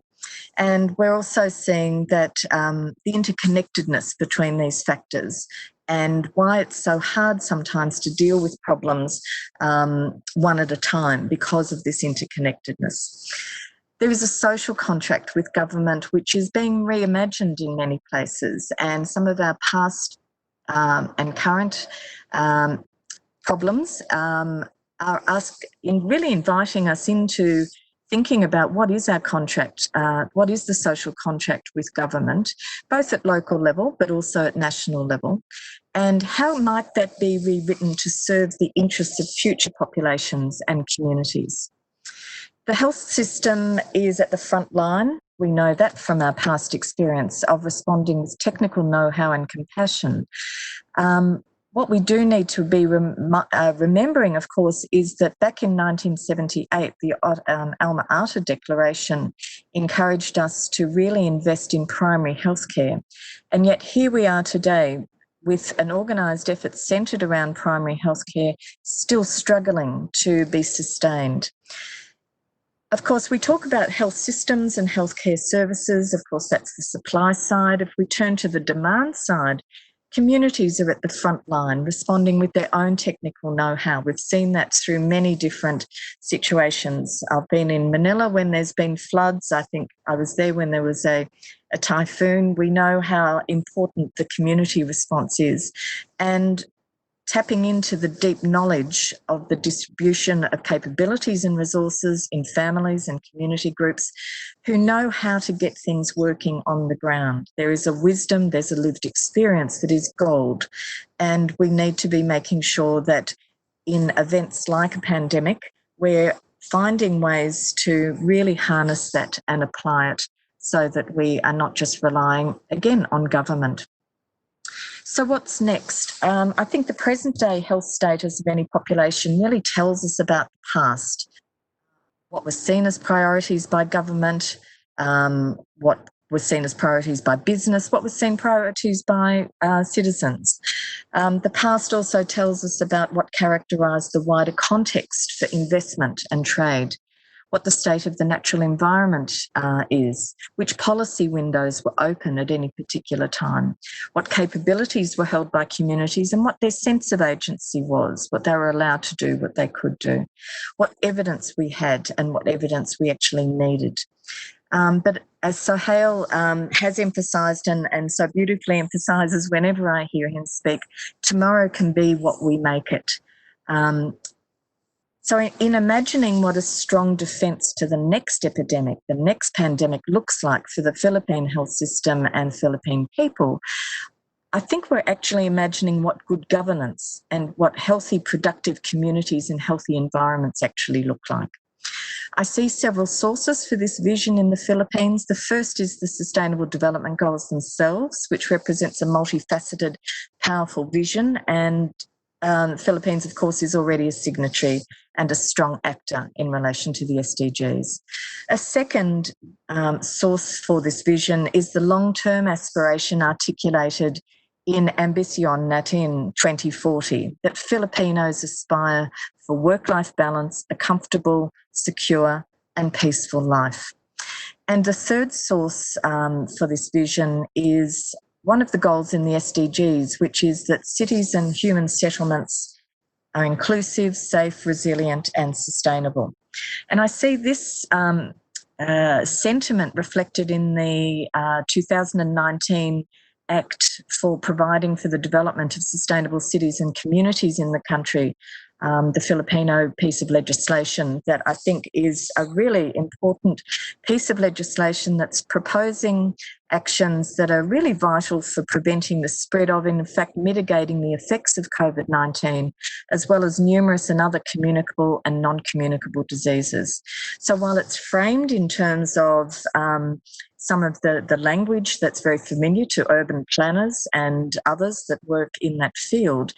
And we're also seeing that the interconnectedness between these factors and why it's so hard sometimes to deal with problems one at a time because of this interconnectedness. There is a social contract with government which is being reimagined in many places, and some of our past and current problems are really inviting us into thinking about what is our contract, what is the social contract with government, both at local level but also at national level, and how might that be rewritten to serve the interests of future populations and communities. The health system is at the front line. We know that from our past experience of responding with technical know-how and compassion. What we do need to be remembering, of course, is that back in 1978, the Alma-Ata Declaration encouraged us to really invest in primary healthcare. And yet here we are today with an organised effort centred around primary healthcare still struggling to be sustained. Of course, we talk about health systems and healthcare services. Of course, that's the supply side. If we turn to the demand side, communities are at the front line, responding with their own technical know-how. We've seen that through many different situations. I've been in Manila when there's been floods. I think I was there when there was a typhoon. We know how important the community response is. And tapping into the deep knowledge of the distribution of capabilities and resources in families and community groups who know how to get things working on the ground. There is a wisdom, there's a lived experience that is gold, and we need to be making sure that in events like a pandemic, we're finding ways to really harness that and apply it so that we are not just relying, again, on government. So what's next? I think the present day health status of any population really tells us about the past, what was seen as priorities by government, what was seen as priorities by business, what was seen priorities by citizens. The past also tells us about what characterised the wider context for investment and trade, what the state of the natural environment is, which policy windows were open at any particular time, what capabilities were held by communities and what their sense of agency was, what they were allowed to do, what they could do, what evidence we had and what evidence we actually needed. But as Sohail has emphasised and so beautifully emphasises whenever I hear him speak, tomorrow can be what we make it. So in imagining what a strong defence to the next epidemic, the next pandemic looks like for the Philippine health system and Philippine people, I think we're actually imagining what good governance and what healthy, productive communities and healthy environments actually look like. I see several sources for this vision in the Philippines. The first is the Sustainable Development Goals themselves, which represents a multifaceted, powerful vision, and the Philippines, of course, is already a signatory and a strong actor in relation to the SDGs. A second source for this vision is the long-term aspiration articulated in Ambición Natin 2040, that Filipinos aspire for work-life balance, a comfortable, secure and peaceful life. And the third source for this vision is one of the goals in the SDGs, which is that cities and human settlements are inclusive, safe, resilient and sustainable. And I see this sentiment reflected in the 2019 Act for providing for the development of sustainable cities and communities in the country, the Filipino piece of legislation that I think is a really important piece of legislation that's proposing actions that are really vital for preventing the spread of, and in fact, mitigating the effects of COVID-19, as well as numerous and other communicable and non-communicable diseases. So while it's framed in terms of some of the language that's very familiar to urban planners and others that work in that field,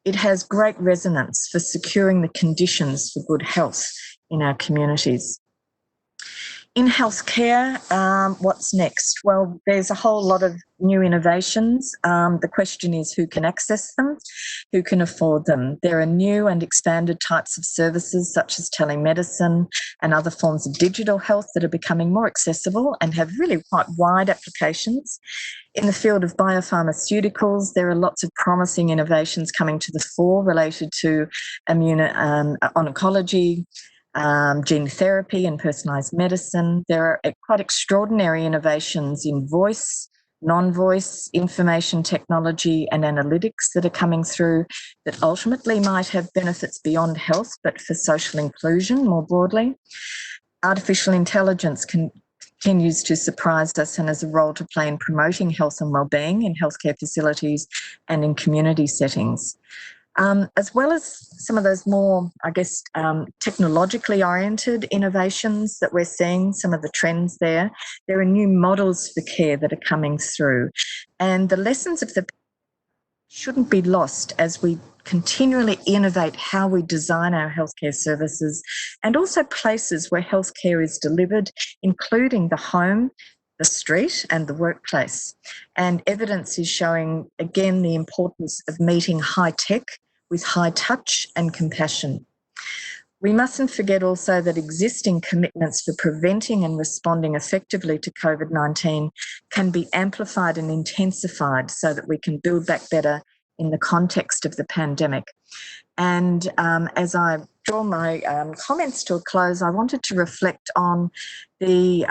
it has great resonance for securing the conditions for good health in our communities. In healthcare, what's next? Well, there's a whole lot of new innovations. The question is who can access them, who can afford them. There are new and expanded types of services such as telemedicine and other forms of digital health that are becoming more accessible and have really quite wide applications. In the field of biopharmaceuticals, there are lots of promising innovations coming to the fore related to oncology, gene therapy and personalised medicine. There are quite extraordinary innovations in voice, non-voice, information technology and analytics that are coming through that ultimately might have benefits beyond health, but for social inclusion more broadly. Artificial intelligence continues to surprise us and has a role to play in promoting health and wellbeing in healthcare facilities and in community settings. As well as some of those more, I guess, technologically oriented innovations that we're seeing, some of the trends there are new models for care that are coming through. And the lessons of the shouldn't be lost as we continually innovate how we design our healthcare services and also places where healthcare is delivered, including the home, the street and the workplace. And evidence is showing, again, the importance of meeting high tech with high touch and compassion. We mustn't forget also that existing commitments for preventing and responding effectively to COVID-19 can be amplified and intensified so that we can build back better in the context of the pandemic. And as I draw my comments to a close, I wanted to reflect on the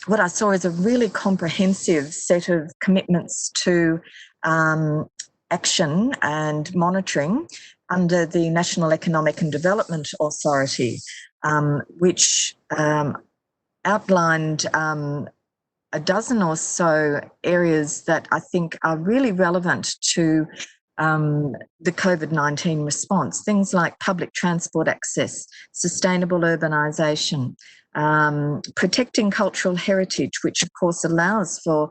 what I saw as a really comprehensive set of commitments to action and monitoring under the National Economic and Development Authority, which outlined a dozen or so areas that I think are really relevant to the COVID-19 response. Things like public transport access, sustainable urbanisation, protecting cultural heritage, which of course allows for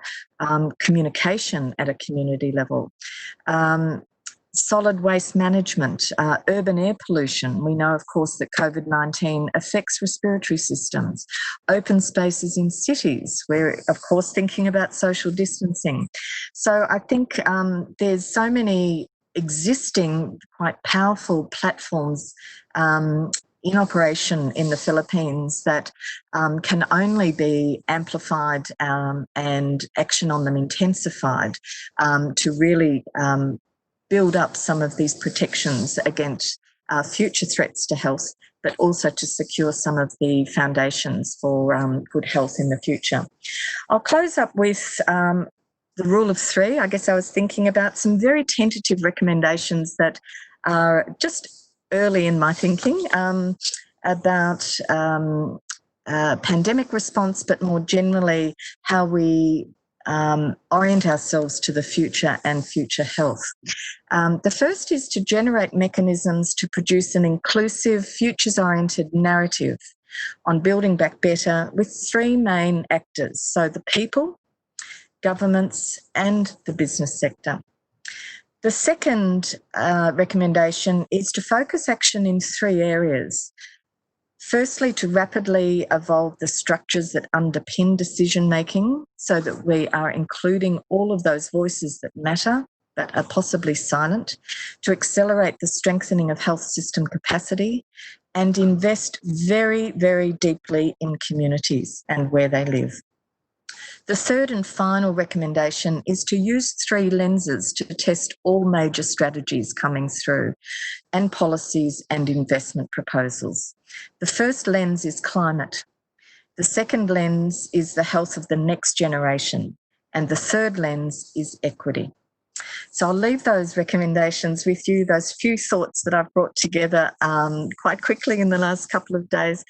communication at a community level, solid waste management, urban air pollution. We know, of course, that COVID-19 affects respiratory systems, open spaces in cities. We're, of course, thinking about social distancing. So I think there's so many existing quite powerful platforms in operation in the Philippines that can only be amplified and action on them intensified to really build up some of these protections against future threats to health, but also to secure some of the foundations for good health in the future. I'll close up with the rule of three. I guess I was thinking about some very tentative recommendations that are just early in my thinking about pandemic response, but more generally how we orient ourselves to the future and future health. The first is to generate mechanisms to produce an inclusive, futures-oriented narrative on building back better with three main actors, so the people, governments, and the business sector. The second recommendation is to focus action in three areas. Firstly, to rapidly evolve the structures that underpin decision-making so that we are including all of those voices that matter, that are possibly silent, to accelerate the strengthening of health system capacity and invest very, very deeply in communities and where they live. The third and final recommendation is to use three lenses to test all major strategies coming through and policies and investment proposals. The first lens is climate. The second lens is the health of the next generation. And the third lens is equity. So I'll leave those recommendations with you, those few thoughts that I've brought together quite quickly in the last couple of days.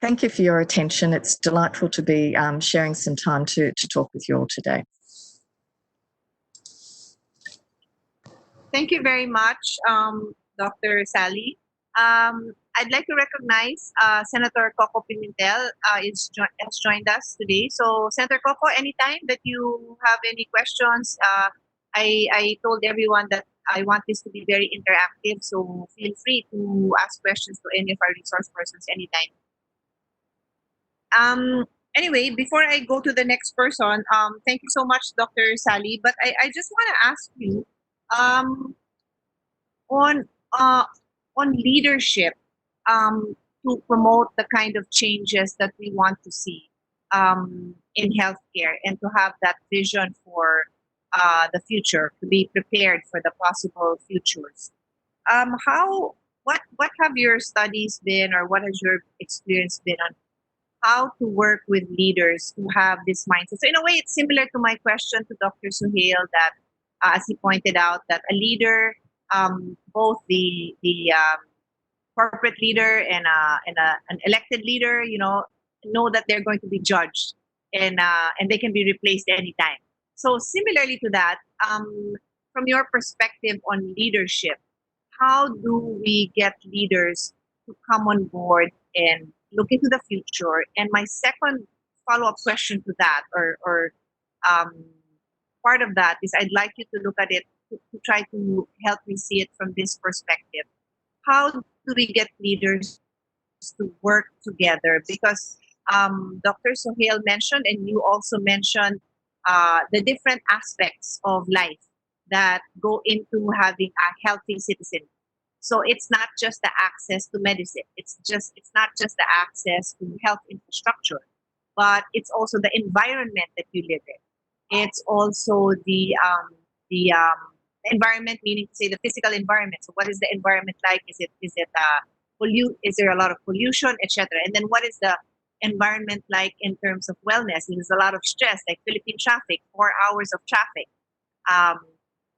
Thank you for your attention. It's delightful to be sharing some time to talk with you all today. Thank you very much, Dr. Sally. I'd like to recognize Senator Coco Pimentel has joined us today. So, Senator Coco, anytime that you have any questions, I told everyone that I want this to be very interactive, so feel free to ask questions to any of our resource persons anytime. Anyway, before I go to the next person, thank you so much, Dr. Sally. But I just want to ask you on leadership to promote the kind of changes that we want to see in healthcare and to have that vision for the future, to be prepared for the possible futures. What have your studies been, or what has your experience been on how to work with leaders who have this mindset? So in a way, it's similar to my question to Dr. Suhail that, as he pointed out, that a leader, both the corporate leader and an elected leader, know that they're going to be judged and they can be replaced anytime. So similarly to that, from your perspective on leadership, how do we get leaders to come on board and look into the future? And my second follow-up question to that, or part of that, is I'd like you to look at it to try to help me see it from this perspective. How do we get leaders to work together? Because Dr. Suhail mentioned, and you also mentioned, the different aspects of life that go into having a healthy citizen. So it's not just the access to medicine. It's not just the access to health infrastructure, but it's also the environment that you live in. It's also the environment, meaning to say the physical environment. So what is the environment like? Is there a lot of pollution, etc.? And then what is the environment like in terms of wellness? There's a lot of stress, like Philippine traffic, 4 hours of traffic.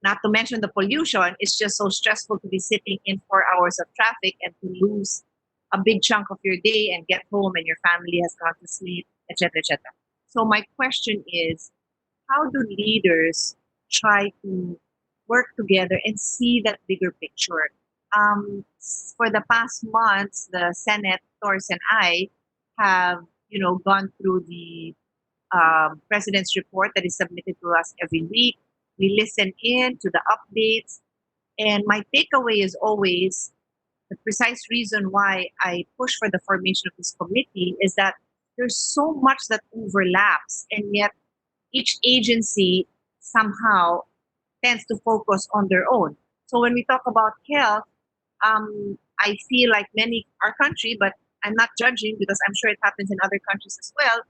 Not to mention the pollution. It's just so stressful to be sitting in 4 hours of traffic and to lose a big chunk of your day and get home and your family has gone to sleep, etc., etc. So my question is, how do leaders try to work together and see that bigger picture? For the past months, the senators and I have gone through the president's report that is submitted to us every week. We listen in to the updates. And my takeaway is always the precise reason why I push for the formation of this committee is that there's so much that overlaps, and yet each agency somehow tends to focus on their own. So when we talk about health, I feel like our country, but I'm not judging because I'm sure it happens in other countries as well,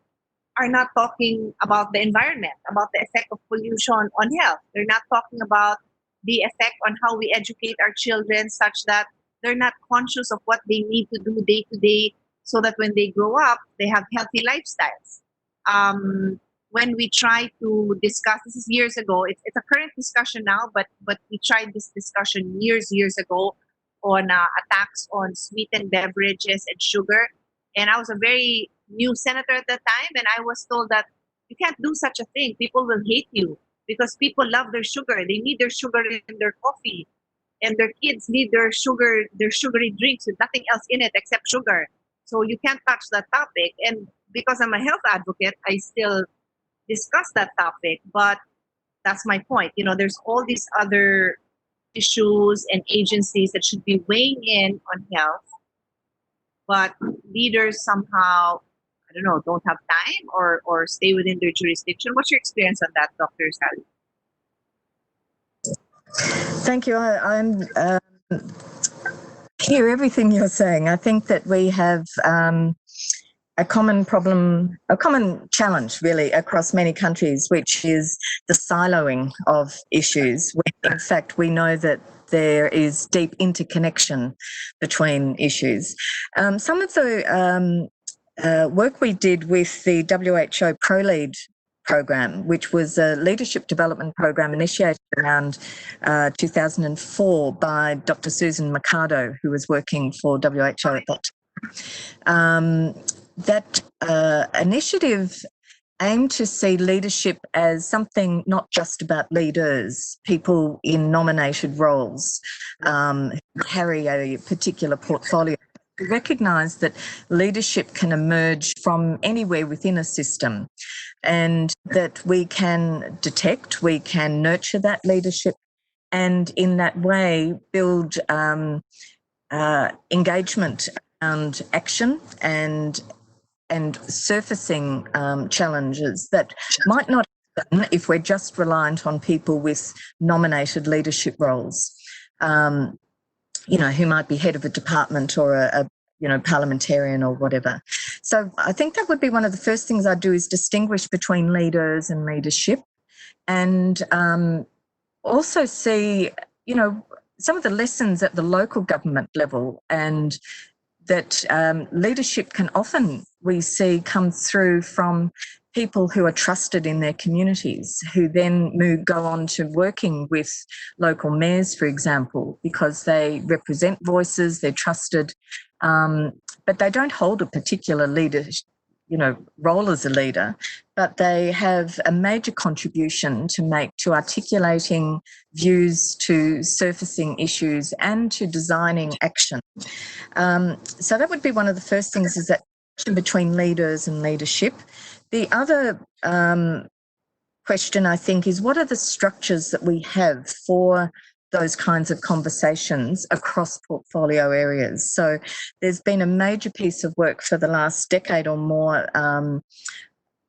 are not talking about the environment, about the effect of pollution on health. They're not talking about the effect on how we educate our children such that they're not conscious of what they need to do day to day so that when they grow up, they have healthy lifestyles. When we try to discuss, this is years ago, it's a current discussion now, but we tried this discussion years ago on attacks on sweetened beverages and sugar. And I was a very new senator at that time, and I was told that you can't do such a thing. People will hate you because people love their sugar. They need their sugar in their coffee, and their kids need their sugary drinks with nothing else in it except sugar. So you can't touch that topic. And because I'm a health advocate, I still discuss that topic. But that's my point. There's all these other issues and agencies that should be weighing in on health, but leaders somehow, I don't know, don't have time or stay within their jurisdiction. What's your experience on that, Dr. Sally? Thank you. I'm hear everything you're saying. I think that we have a common problem, a common challenge really across many countries, which is the siloing of issues. When in fact, we know that there is deep interconnection between issues. Some of the work we did with the WHO ProLead program, which was a leadership development program initiated around 2004 by Dr. Susan Mercado, who was working for WHO at that time. That initiative aimed to see leadership as something not just about leaders, people in nominated roles who carry a particular portfolio. We recognise that leadership can emerge from anywhere within a system, and that we can detect, we can nurture that leadership, and in that way build engagement around action and surfacing challenges that might not happen if we're just reliant on people with nominated leadership roles. Who might be head of a department or a parliamentarian or whatever. So I think that would be one of the first things I'd do, is distinguish between leaders and leadership, and also see, some of the lessons at the local government level, and that leadership can often, we see, come through from people who are trusted in their communities, who then go on to working with local mayors, for example, because they represent voices, they're trusted, but they don't hold a particular role as a leader, but they have a major contribution to make to articulating views, to surfacing issues, and to designing action. So that would be one of the first things, is that between leaders and leadership. The other question, I think, is what are the structures that we have for those kinds of conversations across portfolio areas? So there's been a major piece of work for the last decade or more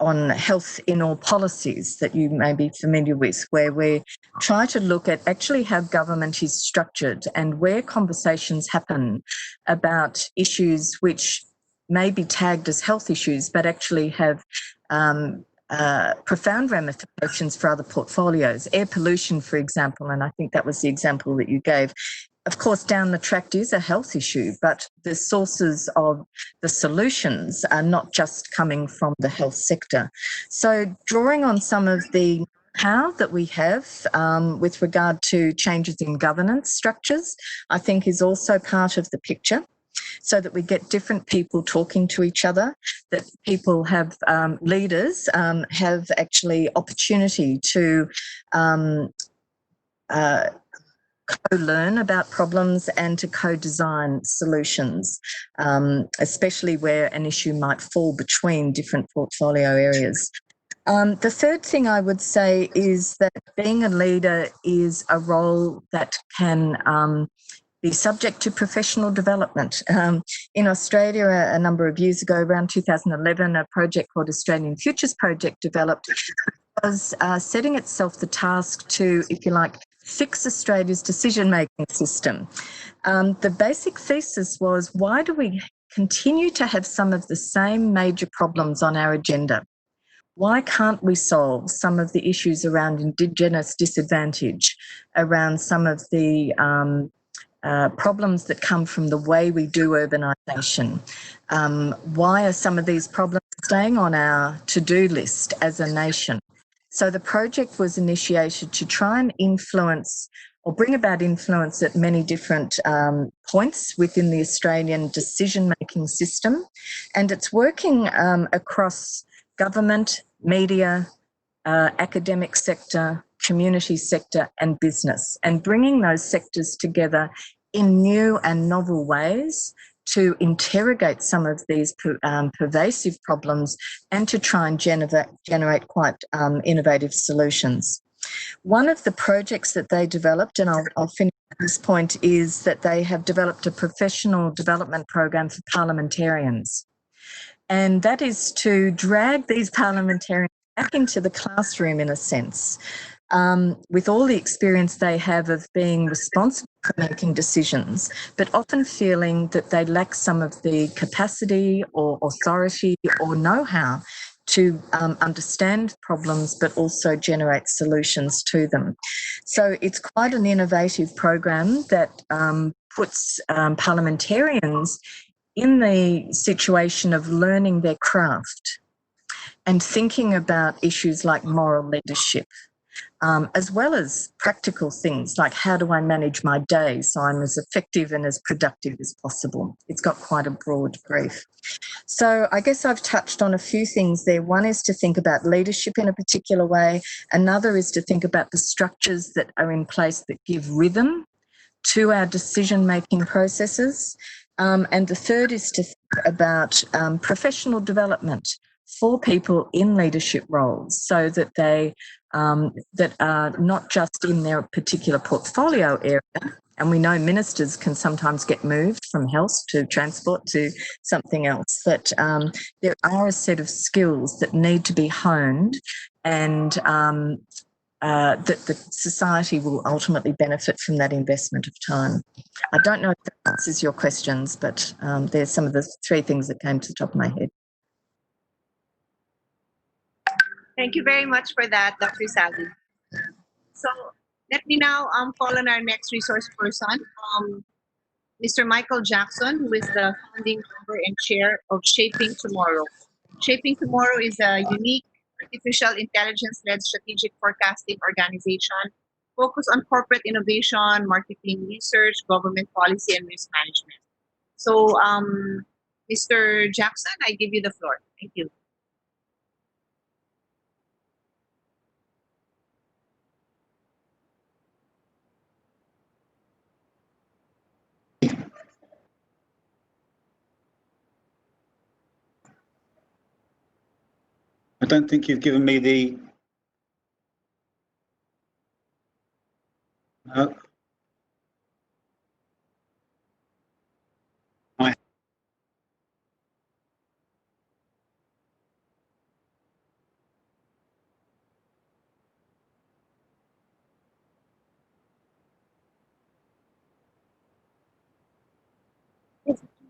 on health in all policies that you may be familiar with, where we try to look at actually how government is structured and where conversations happen about issues which may be tagged as health issues, but actually have profound ramifications for other portfolios. Air pollution, for example, and I think that was the example that you gave. Of course, down the track is a health issue, but the sources of the solutions are not just coming from the health sector. So drawing on some of the how that we have with regard to changes in governance structures, I think is also part of the picture, so that we get different people talking to each other, that people have, leaders have actually opportunity to co-learn about problems and to co-design solutions, especially where an issue might fall between different portfolio areas. The third thing I would say is that being a leader is a role that can be subject to professional development. In Australia, a number of years ago, around 2011, a project called Australian Futures Project developed, was setting itself the task to, if you like, fix Australia's decision-making system. The basic thesis was, why do we continue to have some of the same major problems on our agenda? Why can't we solve some of the issues around Indigenous disadvantage, around some of the problems that come from the way we do urbanisation? Why are some of these problems staying on our to-do list as a nation? So the project was initiated to try and influence or bring about influence at many different points within the Australian decision-making system. And it's working across government, media, academic sector, community sector and business, and bringing those sectors together in new and novel ways to interrogate some of these pervasive problems and to try and generate quite innovative solutions. One of the projects that they developed, and I'll finish at this point, is that they have developed a professional development program for parliamentarians. And that is to drag these parliamentarians back into the classroom, in a sense, with all the experience they have of being responsible for making decisions, but often feeling that they lack some of the capacity or authority or know-how to understand problems, but also generate solutions to them. So it's quite an innovative program that puts parliamentarians in the situation of learning their craft and thinking about issues like moral leadership, as well as practical things like, how do I manage my day so I'm as effective and as productive as possible? It's got quite a broad brief. So I guess I've touched on a few things there. One is to think about leadership in a particular way. Another is to think about the structures that are in place that give rhythm to our decision-making processes. And the third is to think about professional development for people in leadership roles, so that they that are not just in their particular portfolio area. And we know ministers can sometimes get moved from health to transport to something else, but there are a set of skills that need to be honed, and that the society will ultimately benefit from that investment of time. I don't know if that answers your questions, but there's some of the three things that came to the top of my head. Thank you very much for that, Dr. Sally. So let me now call on our next resource person, Mr. Michael Jackson, who is the founding member and chair of Shaping Tomorrow. Shaping Tomorrow is a unique artificial intelligence-led strategic forecasting organization focused on corporate innovation, marketing research, government policy, and risk management. So, Mr. Jackson, I give you the floor. Thank you. I don't think you've given me the...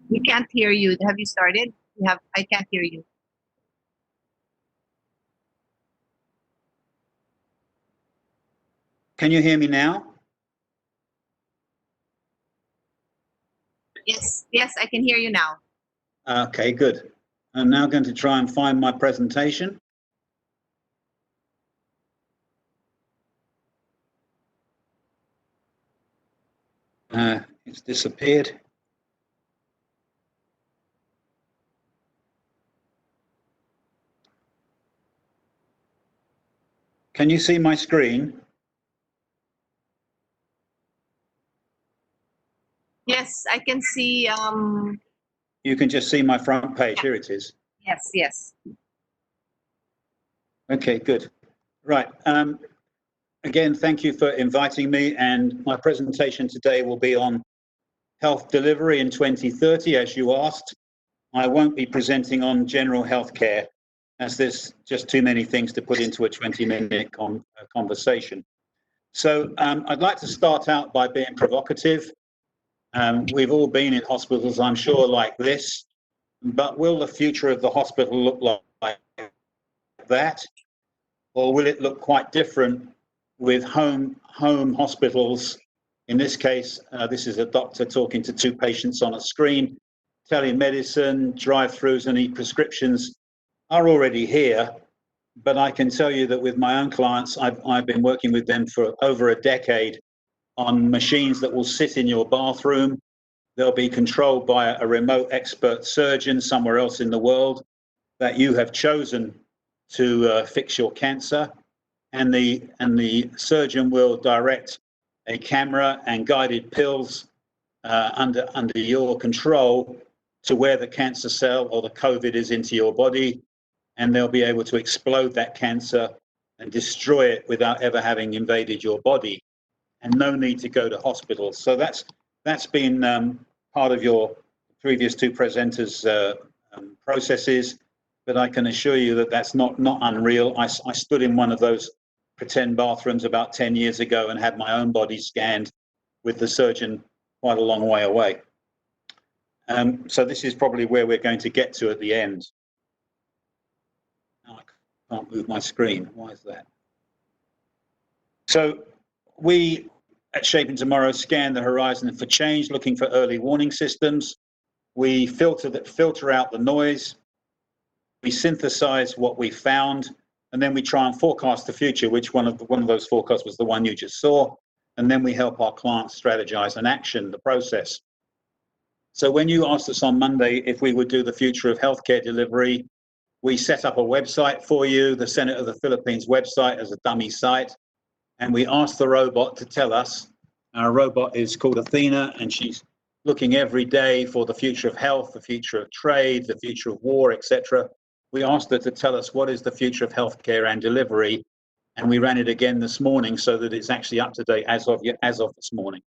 We can't hear you. Have you started? I can't hear you. Can you hear me now? Yes, I can hear you now. Okay, good. I'm now going to try and find my presentation. It's disappeared. Can you see my screen? Yes, I can see. You can just see my front page. Here it is. Yes. Okay, good. Right. Again, thank you for inviting me. And my presentation today will be on health delivery in 2030, as you asked. I won't be presenting on general healthcare, as there's just too many things to put into a 20-minute conversation. So I'd like to start out by being provocative. We've all been in hospitals, I'm sure, like this, but will the future of the hospital look like that? Or will it look quite different with home hospitals? In this case, this is a doctor talking to two patients on a screen. Telemedicine, drive-throughs and e-prescriptions are already here, but I can tell you that with my own clients, I've been working with them for over a decade on machines that will sit in your bathroom. They'll be controlled by a remote expert surgeon somewhere else in the world that you have chosen to fix your cancer, and the surgeon will direct a camera and guided pills under your control to where the cancer cell or the COVID is into your body, and they'll be able to explode that cancer and destroy it without ever having invaded your body, and no need to go to hospital. So that's been part of your previous two presenters' processes, but I can assure you that that's not unreal. I stood in one of those pretend bathrooms about 10 years ago and had my own body scanned with the surgeon quite a long way away. So this is probably where we're going to get to at the end. Now I can't move my screen. Why is that? So we at Shaping Tomorrow scan the horizon for change, looking for early warning systems. We filter out the noise. We synthesize what we found, and then we try and forecast the future, which one of those forecasts was the one you just saw. And then we help our clients strategize and action the process. So when you asked us on Monday if we would do the future of healthcare delivery, we set up a website for you, the Senate of the Philippines website, as a dummy site. And we asked the robot to tell us. Our robot is called Athena, and she's looking every day for the future of health, the future of trade, the future of war, etc. We asked her to tell us what is the future of healthcare and delivery, and we ran it again this morning so that it's actually up to date as of this morning.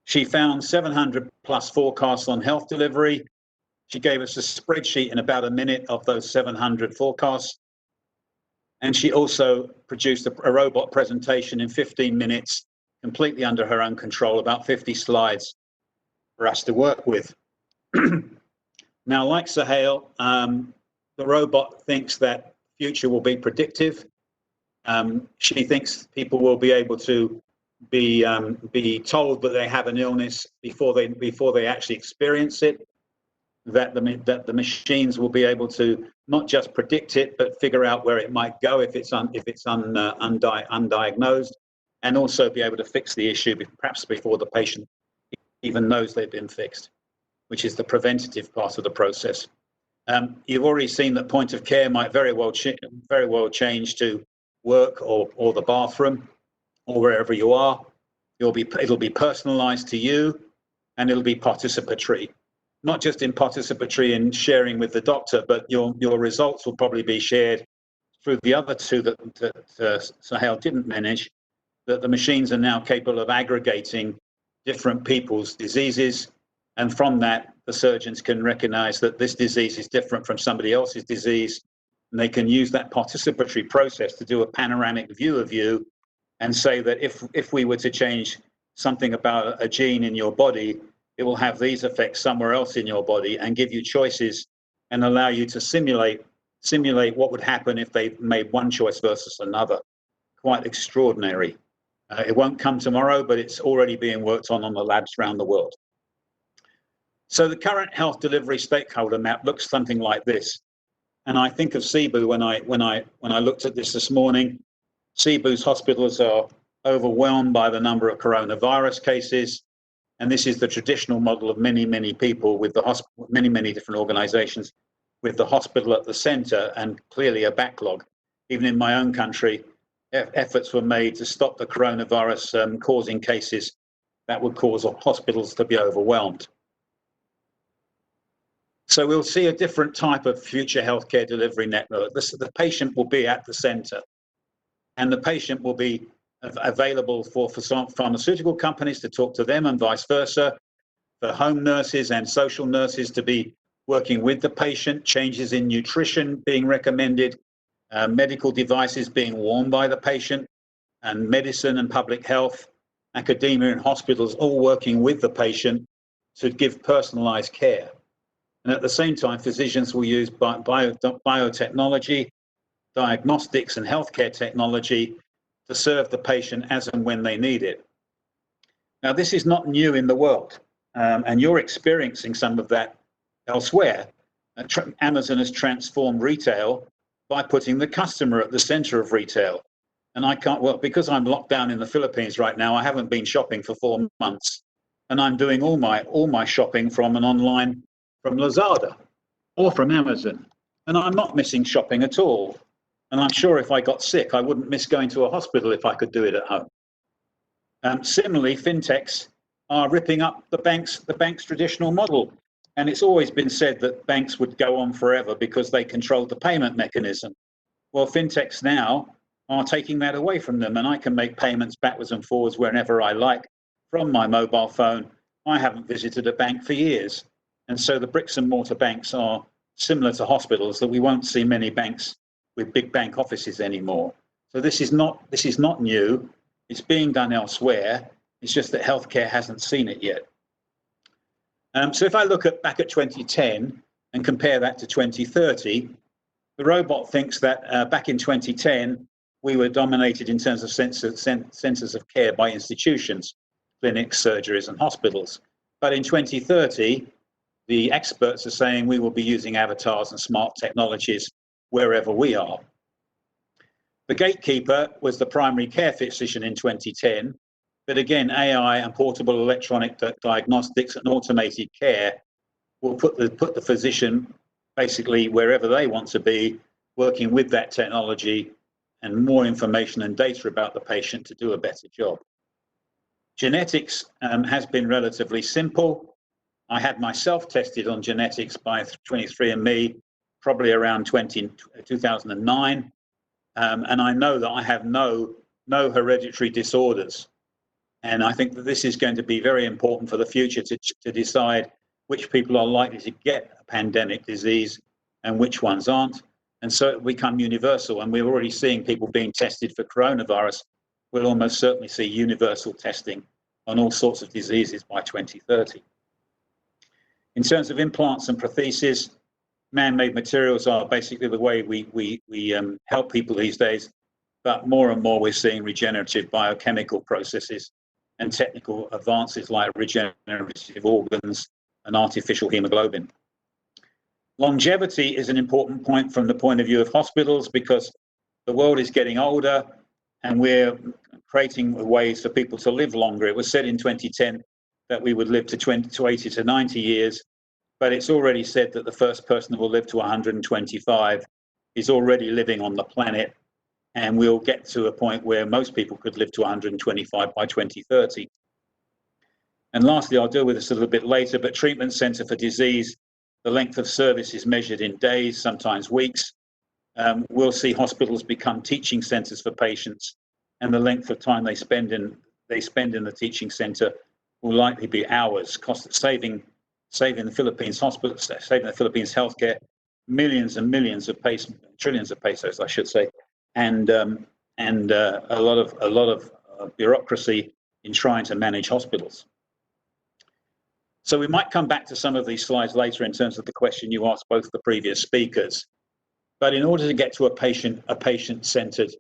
She found 700 plus forecasts on health delivery. She gave us a spreadsheet in about a minute of those 700 forecasts. And she also produced a robot presentation in 15 minutes, completely under her own control, about 50 slides for us to work with. Now, like Sahel, the robot thinks that future will be predictive. She thinks people will be able to be told that they have an illness before they actually experience it. That the machines will be able to not just predict it, but figure out where it might go if it's undiagnosed, and also be able to fix the issue perhaps before the patient even knows they've been fixed, which is the preventative part of the process. You've already seen that point of care might very well change to work or the bathroom or wherever you are. It'll be personalized to you, and it'll be participatory. Not just participatory in sharing with the doctor, but your results will probably be shared through the other two that Sahel didn't manage, that the machines are now capable of aggregating different people's diseases, and from that, the surgeons can recognize that this disease is different from somebody else's disease, and they can use that participatory process to do a panoramic view of you and say that if we were to change something about a gene in your body, it will have these effects somewhere else in your body, and give you choices and allow you to simulate what would happen if they made one choice versus another. Quite extraordinary. It won't come tomorrow, but it's already being worked on the labs around the world. So the current health delivery stakeholder map looks something like this. And I think of Cebu when I looked at this morning. Cebu's hospitals are overwhelmed by the number of coronavirus cases. And this is the traditional model of many people with the hospital, many different organizations with the hospital at the center, and clearly a backlog. Even in my own country, efforts were made to stop the coronavirus causing cases that would cause hospitals to be overwhelmed. So we'll see a different type of future healthcare delivery network. The patient will be at the center, and the patient will be available for some pharmaceutical companies to talk to them and vice versa, for home nurses and social nurses to be working with the patient, changes in nutrition being recommended, medical devices being worn by the patient, and medicine and public health, academia and hospitals all working with the patient to give personalized care. And at the same time, physicians will use biotechnology, diagnostics and healthcare technology to serve the patient as and when they need it. Now, this is not new in the world, and you're experiencing some of that elsewhere. Amazon has transformed retail by putting the customer at the center of retail. And I can't, well, because I'm locked down in the Philippines right now, I haven't been shopping for 4 months, and I'm doing all my shopping from Lazada or from Amazon, and I'm not missing shopping at all. And I'm sure if I got sick, I wouldn't miss going to a hospital if I could do it at home. Similarly, fintechs are ripping up the bank's traditional model. And it's always been said that banks would go on forever because they controlled the payment mechanism. Well, fintechs now are taking that away from them, and I can make payments backwards and forwards whenever I like from my mobile phone. I haven't visited a bank for years. And so the bricks and mortar banks are similar to hospitals, that we won't see many banks with big bank offices anymore. So this is not new. It's being done elsewhere. It's just that healthcare hasn't seen it yet. So if I look back at 2010 and compare that to 2030, the robot thinks that back in 2010, we were dominated in terms of centers of care by institutions, clinics, surgeries, and hospitals. But in 2030, the experts are saying we will be using avatars and smart technologies wherever we are. The gatekeeper was the primary care physician in 2010, but again, AI and portable electronic diagnostics and automated care will put the physician basically wherever they want to be, working with that technology and more information and data about the patient to do a better job. Genetics has been relatively simple. I had myself tested on genetics by 23andMe, probably around 2009. And I know that I have no hereditary disorders. And I think that this is going to be very important for the future to decide which people are likely to get a pandemic disease and which ones aren't. And so it will become universal. And we're already seeing people being tested for coronavirus. We'll almost certainly see universal testing on all sorts of diseases by 2030. In terms of implants and prostheses, man-made materials are basically the way we help people these days, but more and more we're seeing regenerative biochemical processes and technical advances like regenerative organs and artificial hemoglobin. Longevity is an important point from the point of view of hospitals, because the world is getting older and we're creating ways for people to live longer. It was said in 2010 that we would live to 80 to 90 years. But it's already said that the first person that will live to 125 is already living on the planet, and we'll get to a point where most people could live to 125 by 2030. And lastly, I'll deal with this a little bit later, but treatment center for disease, the length of service is measured in days, sometimes weeks. We'll see hospitals become teaching centers for patients, and the length of time they spend in the teaching center will likely be hours, saving the Philippines hospital, saving the Philippines healthcare millions and millions of pesos, trillions of pesos, I should say, and a lot of bureaucracy in trying to manage hospitals. So we might come back to some of these slides later in terms of the question you asked both the previous speakers. But in order to get to a patient-centered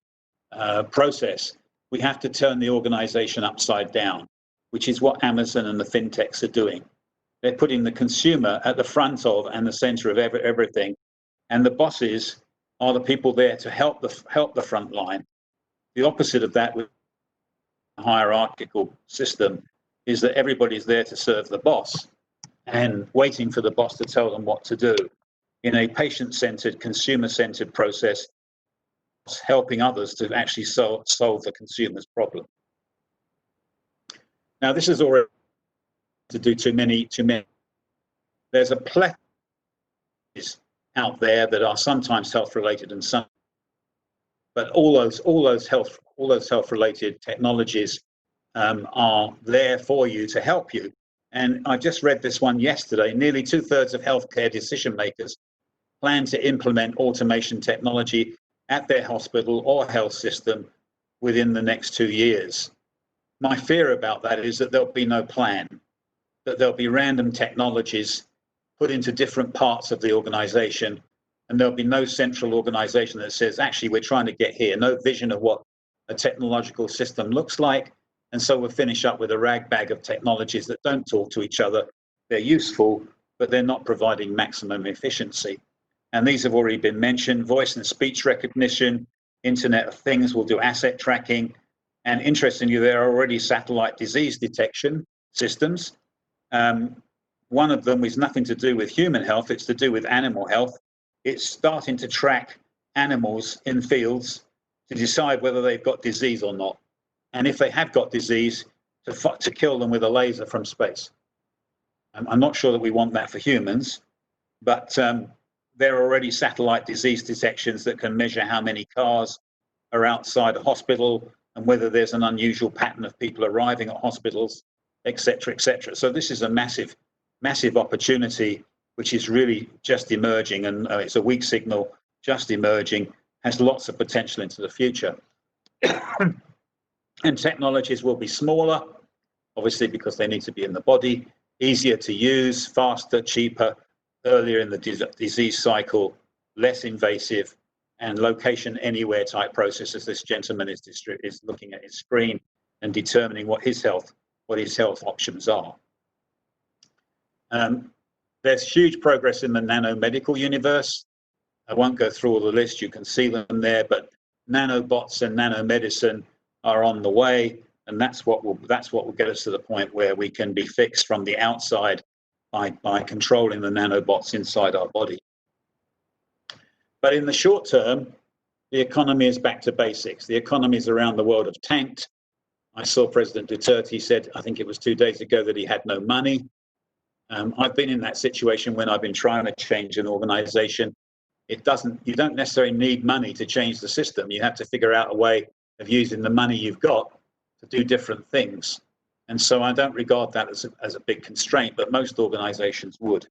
process, we have to turn the organization upside down, which is what Amazon and the fintechs are doing. They're putting the consumer at the front of and the center of everything, and the bosses are the people there to help the front line. The opposite of that with a hierarchical system is that everybody's there to serve the boss and waiting for the boss to tell them what to do. In a patient-centered, consumer-centered process, helping others to actually solve the consumer's problem. Now, this is already to do too many. There's a plethora out there that are sometimes health-related and some, but all those health-related technologies are there for you to help you. And I just read this one yesterday. Nearly 2/3 of healthcare decision makers plan to implement automation technology at their hospital or health system within the next 2 years. My fear about that is that there'll be no plan, that there'll be random technologies put into different parts of the organization, and there'll be no central organization that says, actually, we're trying to get here, no vision of what a technological system looks like. And so we'll finish up with a rag bag of technologies that don't talk to each other. They're useful, but they're not providing maximum efficiency. And these have already been mentioned: voice and speech recognition, Internet of Things will do asset tracking. And interestingly, there are already satellite disease detection systems. One of them is nothing to do with human health, it's to do with animal health. It's starting to track animals in fields to decide whether they've got disease or not. And if they have got disease, to kill them with a laser from space. I'm not sure that we want that for humans, but there are already satellite disease detections that can measure how many cars are outside a hospital and whether there's an unusual pattern of people arriving at hospitals, et cetera, et cetera. So this is a massive opportunity, which is really just emerging, and it's a weak signal, just emerging, has lots of potential into the future. And technologies will be smaller, obviously, because they need to be in the body, easier to use, faster, cheaper, earlier in the disease cycle, less invasive, and location anywhere type processes. This gentleman is looking at his screen and determining what his health options are. There's huge progress in the nanomedical universe. I won't go through all the list, you can see them there, but nanobots and nanomedicine are on the way, and that's what will get us to the point where we can be fixed from the outside by controlling the nanobots inside our body. But in the short term, the economy is back to basics. The economies around the world have tanked. I saw President Duterte said, I think it was 2 days ago, that he had no money. I've been in that situation when I've been trying to change an organization. You don't necessarily need money to change the system. You have to figure out a way of using the money you've got to do different things. And so I don't regard that as a big constraint, but most organizations would.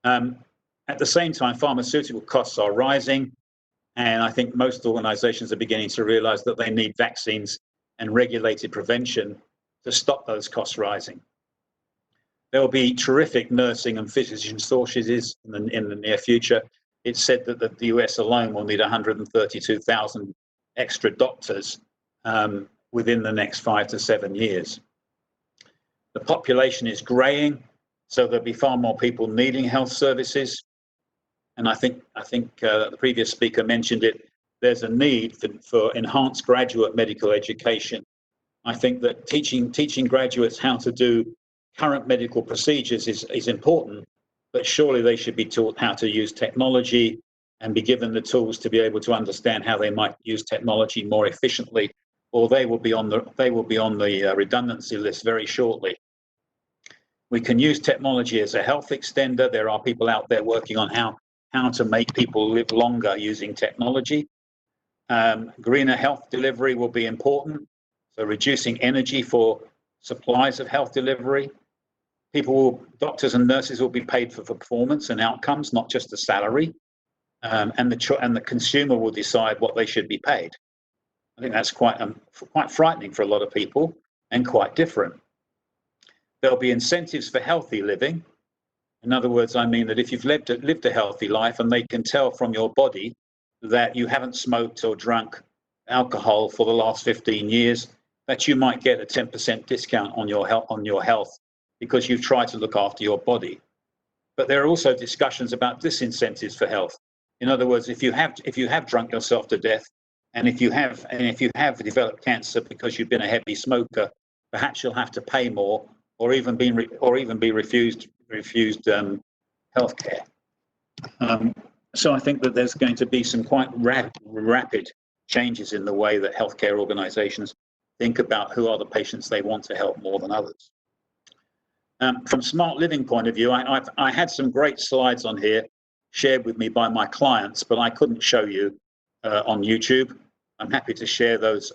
At the same time, pharmaceutical costs are rising, and I think most organizations are beginning to realize that they need vaccines and regulated prevention to stop those costs rising. There will be terrific nursing and physician shortages in the near future. It's said that the US alone will need 132,000 extra doctors within the next 5 to 7 years. The population is graying, so there'll be far more people needing health services. And I think the previous speaker mentioned it. There's a need for enhanced graduate medical education. I think that teaching graduates how to do current medical procedures is important, but surely they should be taught how to use technology and be given the tools to be able to understand how they might use technology more efficiently, or they will be on the redundancy list very shortly. We can use technology as a health extender. There are people out there working on how to make people live longer using technology. Greener health delivery will be important, so reducing energy for supplies of health delivery. Doctors and nurses will be paid for performance and outcomes, not just a salary, and the consumer will decide what they should be paid. I think that's quite frightening for a lot of people and quite different. There'll be incentives for healthy living. In other words, I mean that if you've lived a healthy life and they can tell from your body that you haven't smoked or drunk alcohol for the last 15 years, that you might get a 10% discount on your health because you've tried to look after your body. But there are also discussions about disincentives for health. In other words, if you have drunk yourself to death, and if you have developed cancer because you've been a heavy smoker, perhaps you'll have to pay more, or even be refused healthcare. So I think that there's going to be some quite rapid changes in the way that healthcare organisations think about who are the patients they want to help more than others. From smart living point of view, I had some great slides on here shared with me by my clients, but I couldn't show you on YouTube. I'm happy to share those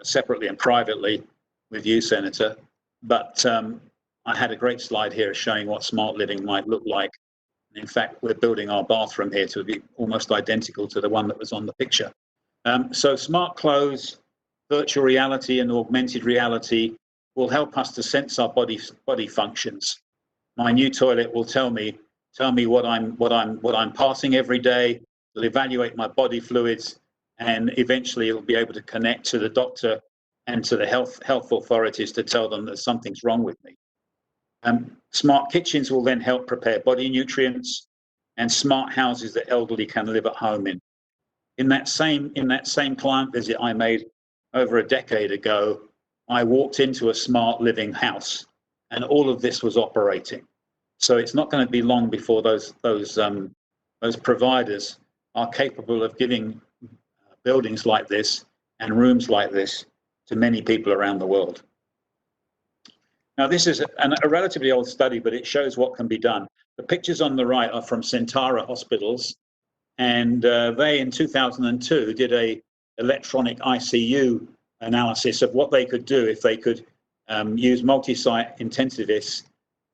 separately and privately with you, Senator. But I had a great slide here showing what smart living might look like. In fact, we're building our bathroom here to be almost identical to the one that was on the picture. So smart clothes, virtual reality and augmented reality will help us to sense our body functions. My new toilet will tell me what I'm passing every day. It'll evaluate my body fluids, and eventually it'll be able to connect to the doctor and to the health authorities to tell them that something's wrong with me. Smart kitchens will then help prepare body nutrients, and smart houses that elderly can live at home in. In that same client visit I made over a decade ago, I walked into a smart living house, and all of this was operating. So it's not going to be long before those providers are capable of giving buildings like this and rooms like this to many people around the world. Now, this is a relatively old study, but it shows what can be done. The pictures on the right are from Sentara Hospitals, and they, in 2002, did a electronic ICU analysis of what they could do if they could use multi-site intensivists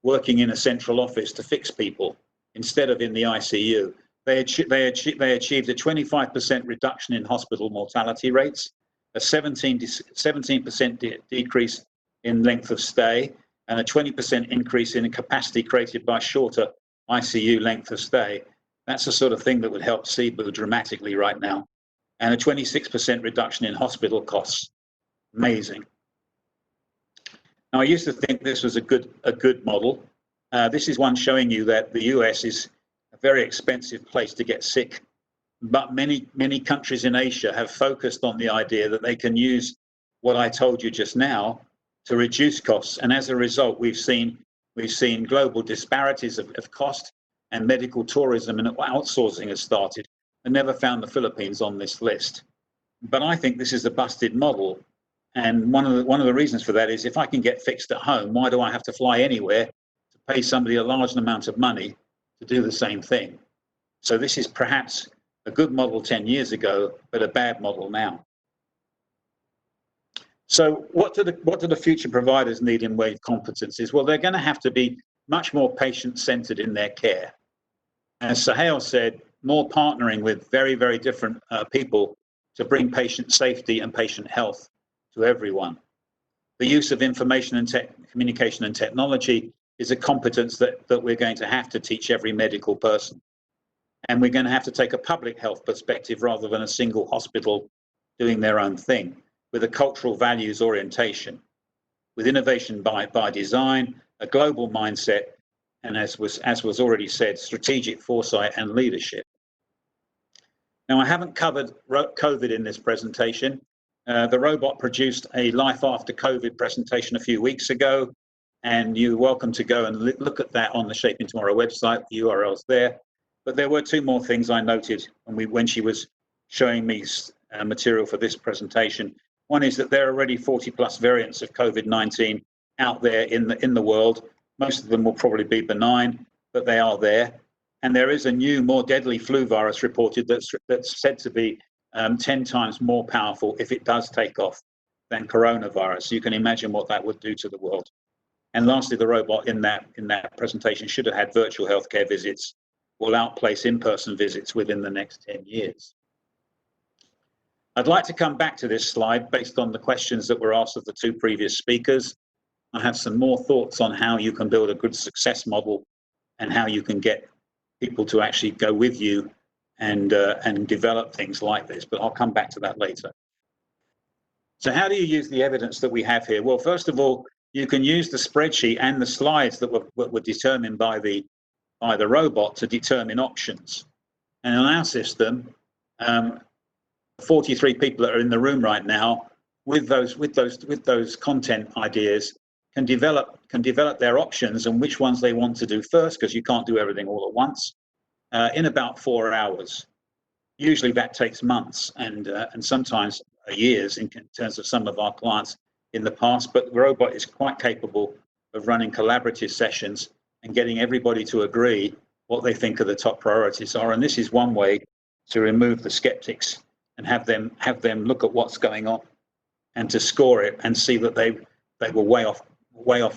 working in a central office to fix people instead of in the ICU. They achieved a 25% reduction in hospital mortality rates, a 17% decrease in length of stay, and a 20% increase in capacity created by shorter ICU length of stay. That's the sort of thing that would help Cebu dramatically right now. And a 26% reduction in hospital costs. Amazing. Now, I used to think this was a good model. This is one showing you that the US is a very expensive place to get sick, but many countries in Asia have focused on the idea that they can use what I told you just now to reduce costs, and as a result, we've seen global disparities of cost, and medical tourism and outsourcing has started. I never found the Philippines on this list, but I think this is a busted model. And one of the reasons for that is if I can get fixed at home, why do I have to fly anywhere to pay somebody a large amount of money to do the same thing? So this is perhaps a good model 10 years ago, but a bad model now. So what do the future providers need in way of competencies? Well, they're going to have to be much more patient-centered in their care. As Sahel said, more partnering with very, very different people to bring patient safety and patient health to everyone. The use of information and communication and technology is a competence that we're going to have to teach every medical person. And we're going to have to take a public health perspective rather than a single hospital doing their own thing, with a cultural values orientation, with innovation by design, a global mindset, and as was already said, strategic foresight and leadership. Now, I haven't covered COVID in this presentation. The robot produced a Life After COVID presentation a few weeks ago, and you're welcome to go and look at that on the Shaping Tomorrow website. The URL's there. But there were two more things I noted when she was showing me material for this presentation. One is that there are already 40+ variants of COVID-19 out there in the world. Most of them will probably be benign, but they are there. And there is a new, more deadly flu virus reported that's said to be 10 times more powerful if it does take off than coronavirus. You can imagine what that would do to the world. And lastly, the robot in that presentation should have had virtual healthcare visits, will outplace in-person visits within the next 10 years. I'd like to come back to this slide based on the questions that were asked of the two previous speakers. I have some more thoughts on how you can build a good success model and how you can get people to actually go with you and develop things like this, but I'll come back to that later. So how do you use the evidence that we have here? Well, first of all, you can use the spreadsheet and the slides that were determined by the robot to determine options. And in our system, 43 people that are in the room right now with those content ideas can develop their options and which ones they want to do first, because you can't do everything all at once, in about 4 hours. Usually that takes months and sometimes years in terms of some of our clients in the past, but the robot is quite capable of running collaborative sessions and getting everybody to agree what they think are the top priorities are. And this is one way to remove the skeptics and have them look at what's going on and to score it and see that they were way off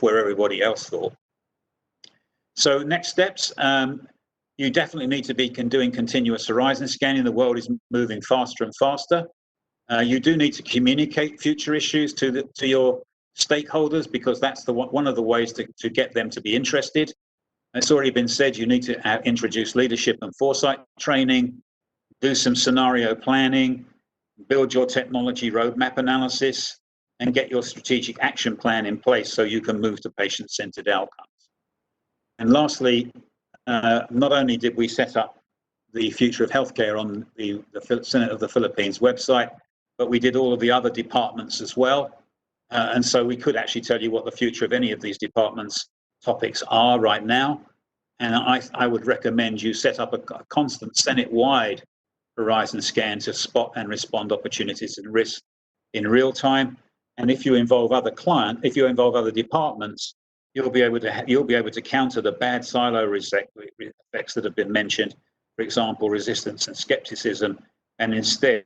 where everybody else thought. So next steps, you definitely need to be doing continuous horizon scanning. The world is moving faster and faster. You do need to communicate future issues to your stakeholders, because that's one of the ways to get them to be interested. It's already been said, you need to introduce leadership and foresight training, do some scenario planning, build your technology roadmap analysis, and get your strategic action plan in place so you can move to patient-centered outcomes. And lastly, not only did we set up the Future of Healthcare on the Senate of the Philippines website, but we did all of the other departments as well. And so we could actually tell you what the future of any of these departments' topics are right now. And I would recommend you set up a constant Senate-wide horizon scan to spot and respond opportunities and risks in real time. And if you involve other departments, you'll be able to counter the bad silo effects that have been mentioned. For example, resistance and skepticism, and instead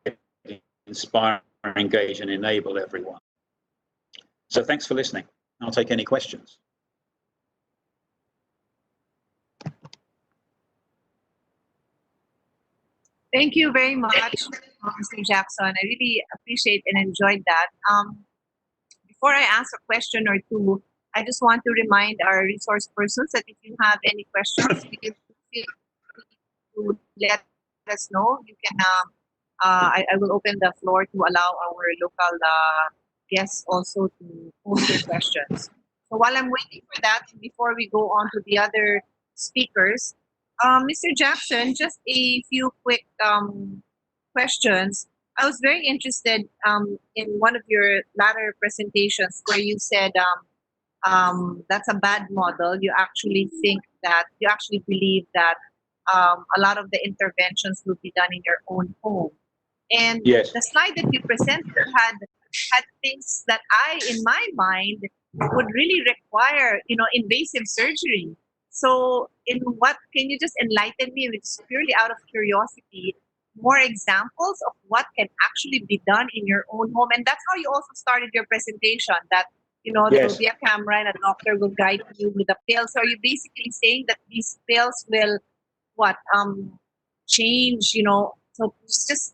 inspire, engage, and enable everyone. So thanks for listening. I'll take any questions. Thank you very much, Mr. Jackson. I really appreciate and enjoyed that. Before I ask a question or two, I just want to remind our resource persons that if you have any questions, feel free to let us know. You can. I will open the floor to allow our local guests also to pose their questions. So while I'm waiting for that, before we go on to the other speakers, Mr. Jackson, just a few quick questions. I was very interested in one of your latter presentations where you said that's a bad model. You actually believe that a lot of the interventions will be done in your own home. And yes, the slide that you presented had things that in my mind, would really require, invasive surgery. So can you just enlighten me, with purely out of curiosity, more examples of what can actually be done in your own home? And that's how you also started your presentation, that, there will be a camera and a doctor will guide you with a pill. So are you basically saying that these pills will, change, so just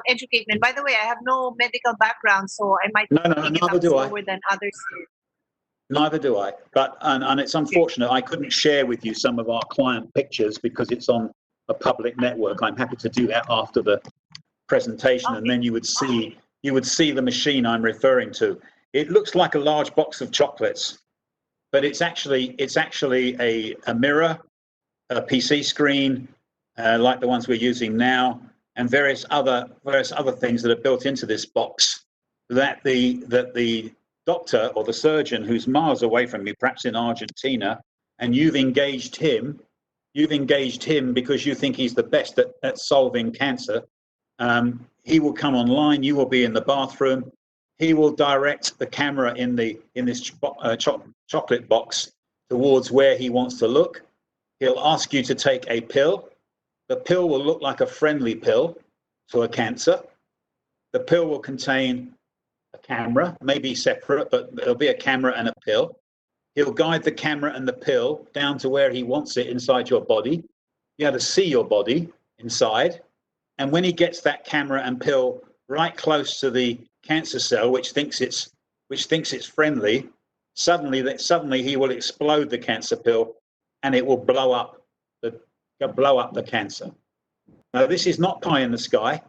educate me. And by the way, I have no medical background, so I might pick it up slower than others do. Neither do I. But and it's unfortunate I couldn't share with you some of our client pictures because it's on a public network. I'm happy to do that after the presentation, and then you would see the machine I'm referring to. It looks like a large box of chocolates, but it's actually a mirror, a PC screen, like the ones we're using now, and various other things that are built into this box that the doctor or the surgeon who's miles away from you, perhaps in Argentina, and you've engaged him because you think he's the best at solving cancer. He will come online, you will be in the bathroom, he will direct the camera in this chocolate box towards where he wants to look. He'll ask you to take a pill. The pill will look like a friendly pill to a cancer. The pill will contain a camera, maybe separate, but there'll be a camera and a pill. He'll guide the camera and the pill down to where he wants it inside your body. You have to see your body inside. And when he gets that camera and pill right close to the cancer cell, which thinks it's friendly, suddenly he will explode the cancer pill, and it will blow up the cancer. Now, this is not pie in the sky.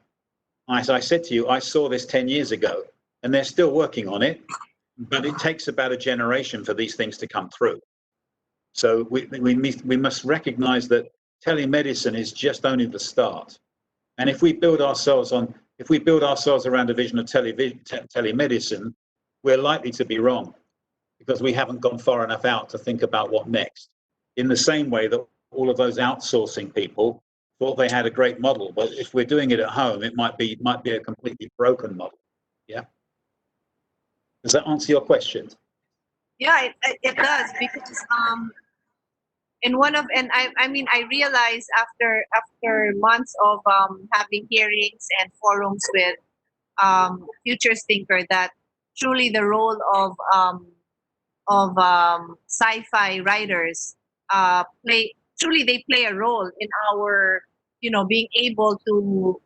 As I said to you, I saw this 10 years ago, and they're still working on it, but it takes about a generation for these things to come through. So we must recognize that telemedicine is just only the start. And if we build ourselves around a vision of telemedicine, we're likely to be wrong, because we haven't gone far enough out to think about what next. In the same way that all of those outsourcing people thought they had a great model, but if we're doing it at home, it might be a completely broken model. Yeah. Does that answer your question? Yeah, it does, because in one of and I mean, I realized after months of having hearings and forums with futures thinker, that truly the role of sci-fi writers play truly they play a role in our, being able to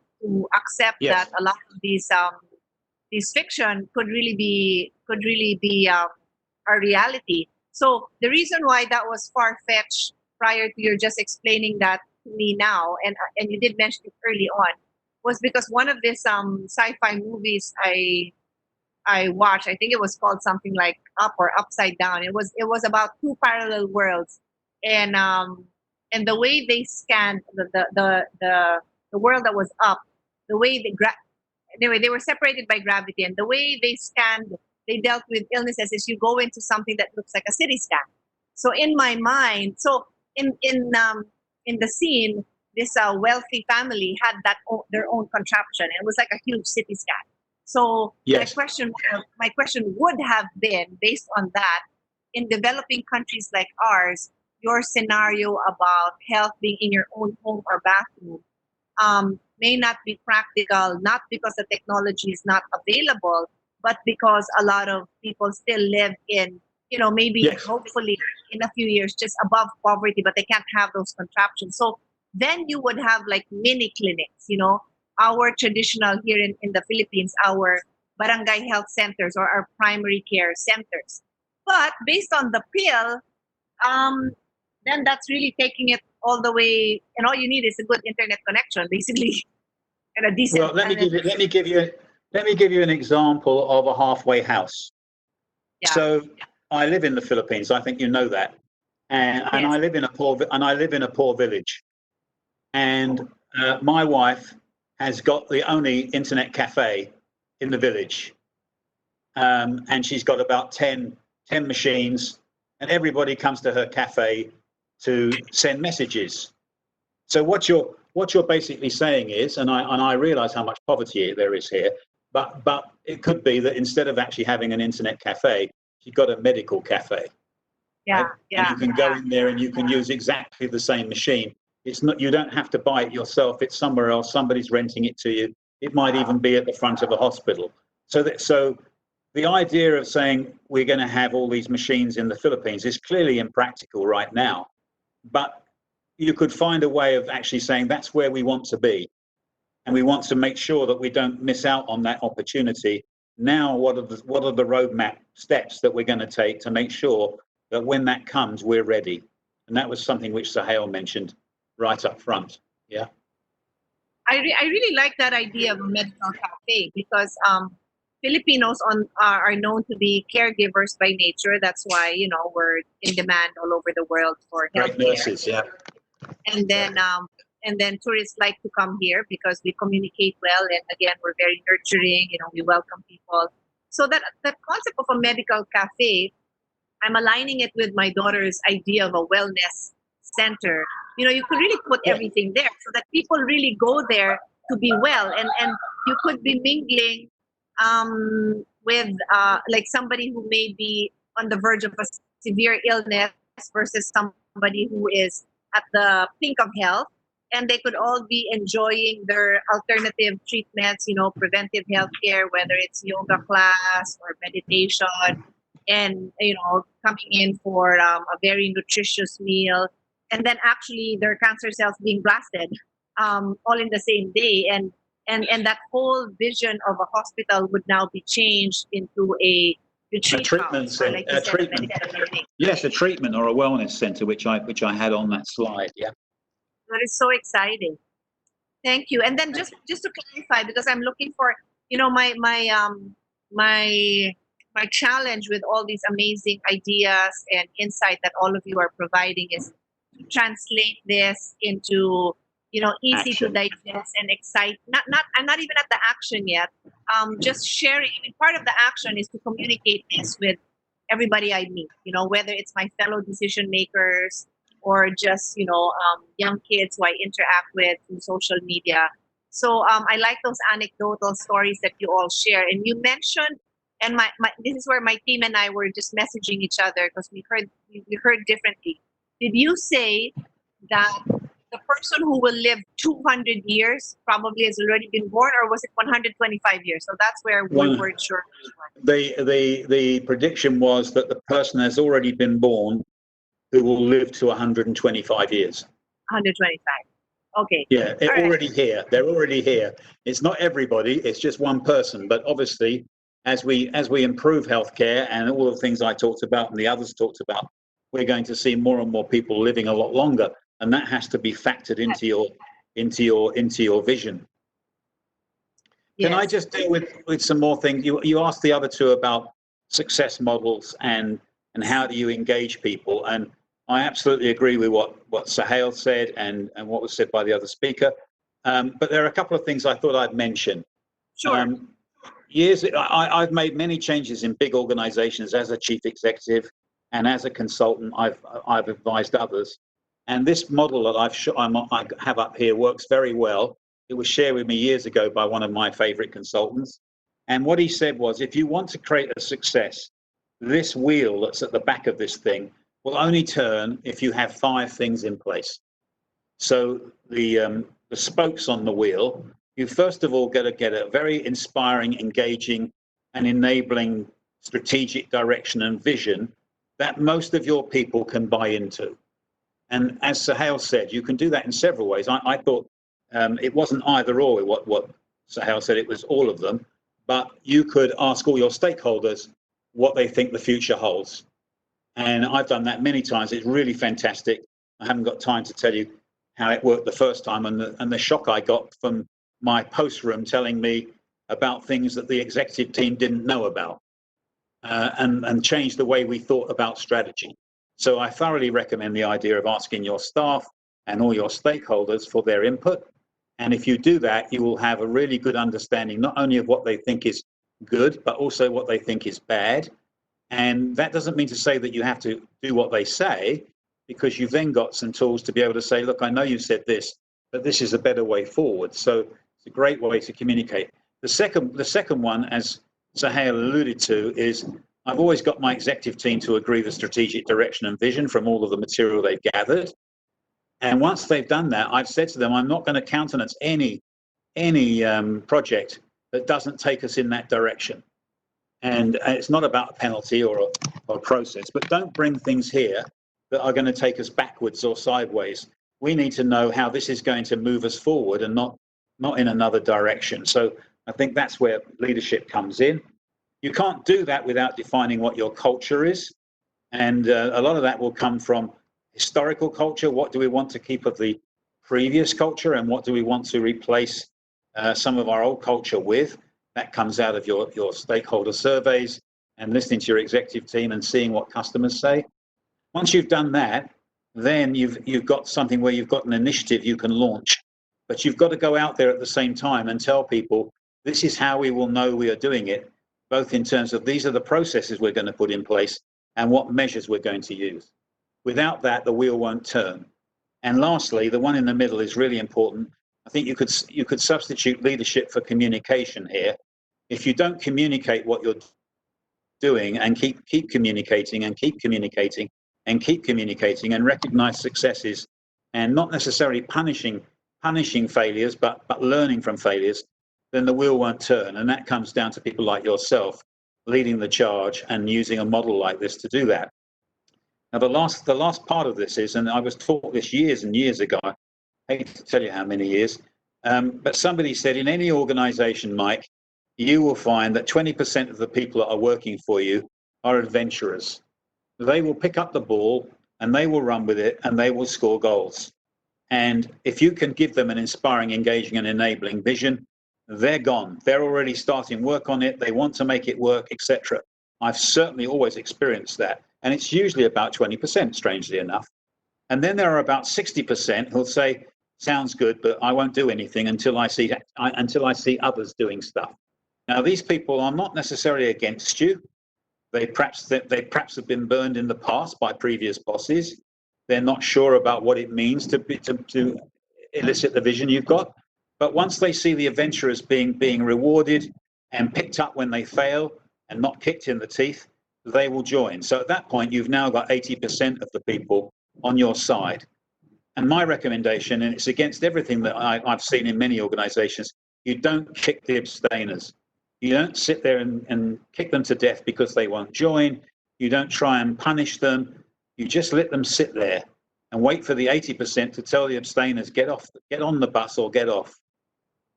accept Yes. that a lot of these fiction could really be a reality. So the reason why that was far-fetched prior to your just explaining that to me now, and you did mention it early on, was because one of these sci-fi movies I watched, I think it was called something like Up or Upside Down. It was about two parallel worlds, and the way they scanned the world that was up, the way anyway, they were separated by gravity, and the way they dealt with illnesses is you go into something that looks like a city scan. So in my mind, so in the scene, this wealthy family had their own contraption. It was like a huge city scan. So Yes. my question would have been based on that: in developing countries like ours, your scenario about health being in your own home or bathroom may not be practical, not because the technology is not available, but because a lot of people still live in, maybe Yes. hopefully in a few years just above poverty, but they can't have those contraptions. So then you would have like mini clinics, our traditional here in the Philippines, our barangay health centers or our primary care centers. But based on the pill, um, then that's really taking it all the way, and all you need is a good internet connection, basically, and a decent. Well, let me give you an example of a halfway house. Yeah. So I live in the Philippines. I think you know that, and Yes. I live in a poor village, and my wife has got the only internet cafe in the village, and she's got about 10 machines, and everybody comes to her cafe to send messages. So what you're basically saying is, and I realise how much poverty there is here, but it could be that instead of actually having an internet cafe, you've got a medical cafe. Yeah. Right? Yeah. And you can go in there and you can use exactly the same machine. It's not, you don't have to buy it yourself. It's somewhere else. Somebody's renting it to you. It might even be at the front of a hospital. So the idea of saying we're going to have all these machines in the Philippines is clearly impractical right now. But you could find a way of actually saying that's where we want to be. And we want to make sure that we don't miss out on that opportunity. Now, what are the roadmap steps that we're going to take to make sure that when that comes, we're ready? And that was something which Sahel mentioned right up front. Yeah. I really like that idea of a medical cafe, because Filipinos are known to be caregivers by nature. That's why we're in demand all over the world for Great healthcare. nurses. Yeah. And then tourists like to come here because we communicate well, and again, we're very nurturing. We welcome people. So that concept of a medical cafe, I'm aligning it with my daughter's idea of a wellness center. You could really put Yeah. everything there so that people really go there to be well, and you could be mingling with like somebody who may be on the verge of a severe illness versus somebody who is at the pink of health, and they could all be enjoying their alternative treatments, preventive health care, whether it's yoga class or meditation, and coming in for a very nutritious meal, and then actually their cancer cells being blasted all in the same day, and that whole vision of a hospital would now be changed into a retreat treatment house, or center, like you a said, treatment. medical clinic. Yes, a treatment or a wellness center, which I had on that slide. Yeah. That is so exciting. Thank you. And then just to clarify, because I'm looking for, my challenge with all these amazing ideas and insight that all of you are providing is to translate this into, easy to Action. digest and excite. I'm not even at the action yet. Just sharing. I mean, part of the action is to communicate this with everybody I meet. Whether it's my fellow decision makers or just young kids who I interact with through social media. So I like those anecdotal stories that you all share. And you mentioned, and this is where my team and I were just messaging each other because we heard differently. Did you say that the person who will live 200 years probably has already been born, or was it 125 years? So that's where we weren't sure. The prediction was that the person has already been born who will live to 125 years. 125. Okay. Yeah, they're All already here. They're already here. It's not everybody. It's just one person. But obviously, as we improve healthcare and all the things I talked about and the others talked about, we're going to see more and more people living a lot longer, and that has to be factored into your vision. Yes. Can I just deal with some more things? You asked the other two about success models and how do you engage people, and I absolutely agree with what Suhail said and what was said by the other speaker. But there are a couple of things I thought I'd mention. Sure. I've made many changes in big organizations as a chief executive and as a consultant. I've advised others, and this model that I have up here works very well. It was shared with me years ago by one of my favorite consultants, and what he said was, if you want to create a success, this wheel that's at the back of this thing will only turn if you have 5 things in place. So the spokes on the wheel, you first of all got to get a very inspiring, engaging, and enabling strategic direction and vision that most of your people can buy into. And as Suhail said, you can do that in several ways. I thought it wasn't either or what Suhail said, it was all of them. But you could ask all your stakeholders what they think the future holds. And I've done that many times. It's really fantastic. I haven't got time to tell you how it worked the first time and the shock I got from my post room telling me about things that the executive team didn't know about, and changed the way we thought about strategy. So I thoroughly recommend the idea of asking your staff and all your stakeholders for their input. And if you do that, you will have a really good understanding, not only of what they think is good, but also what they think is bad. And that doesn't mean to say that you have to do what they say, because you've then got some tools to be able to say, look, I know you said this, but this is a better way forward. So it's a great way to communicate. The second one, as Suhail alluded to, is I've always got my executive team to agree the strategic direction and vision from all of the material they've gathered. And once they've done that, I've said to them, I'm not going to countenance any project that doesn't take us in that direction. And it's not about a penalty or a process, but don't bring things here that are going to take us backwards or sideways. We need to know how this is going to move us forward and not in another direction. So I think that's where leadership comes in. You can't do that without defining what your culture is. And a lot of that will come from historical culture. What do we want to keep of the previous culture, and what do we want to replace some of our old culture with? That comes out of your stakeholder surveys and listening to your executive team and seeing what customers say. Once you've done that, then you've got something where you've got an initiative you can launch. But you've got to go out there at the same time and tell people, this is how we will know we are doing it, both in terms of these are the processes we're going to put in place and what measures we're going to use. Without that, the wheel won't turn. And lastly, the one in the middle is really important. I think you could substitute leadership for communication here. If you don't communicate what you're doing and keep communicating and keep communicating and keep communicating and recognize successes and not necessarily punishing failures, but learning from failures, then the wheel won't turn. And that comes down to people like yourself leading the charge and using a model like this to do that. Now, the last part of this is, and I was taught this years and years ago, I hate to tell you how many years, but somebody said in any organization, Mike, you will find that 20% of the people that are working for you are adventurers. They will pick up the ball and they will run with it and they will score goals. And if you can give them an inspiring, engaging and enabling vision, they're gone. They're already starting work on it. They want to make it work, etc. I've certainly always experienced that. And it's usually about 20%, strangely enough. And then there are about 60% who'll say, sounds good, but I won't do anything until I see others doing stuff. Now, these people are not necessarily against you. They perhaps have been burned in the past by previous bosses. They're not sure about what it means to elicit the vision you've got. But once they see the adventurers being rewarded and picked up when they fail and not kicked in the teeth, they will join. So at that point, you've now got 80% of the people on your side. And my recommendation, and it's against everything that I've seen in many organizations, you don't kick the abstainers. You don't sit there and kick them to death because they won't join. You don't try and punish them. You just let them sit there and wait for the 80% to tell the abstainers, get on the bus or get off.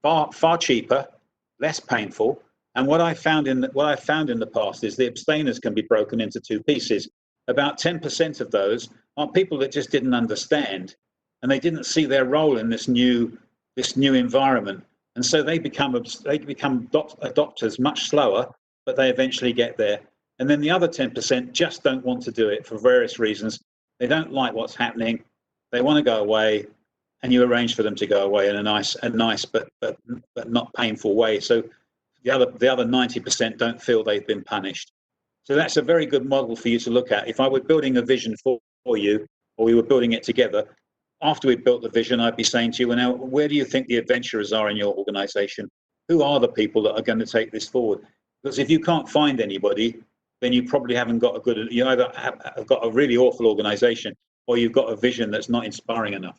Far cheaper, less painful. And what I found in the past is the abstainers can be broken into two pieces. About 10% of those are people that just didn't understand, and they didn't see their role in this new environment, and so they become adopters much slower, but they eventually get there. And then the other 10% just don't want to do it for various reasons. They don't like what's happening. They want to go away, and you arrange for them to go away in a nice but not painful way. So the other 90% don't feel they've been punished. So that's a very good model for you to look at. If I were building a vision for you, or we were building it together, after we'd built the vision, I'd be saying to you, well, now, where do you think the adventurers are in your organization? Who are the people that are going to take this forward? Because if you can't find anybody, then you probably haven't got you either have got a really awful organization, or you've got a vision that's not inspiring enough.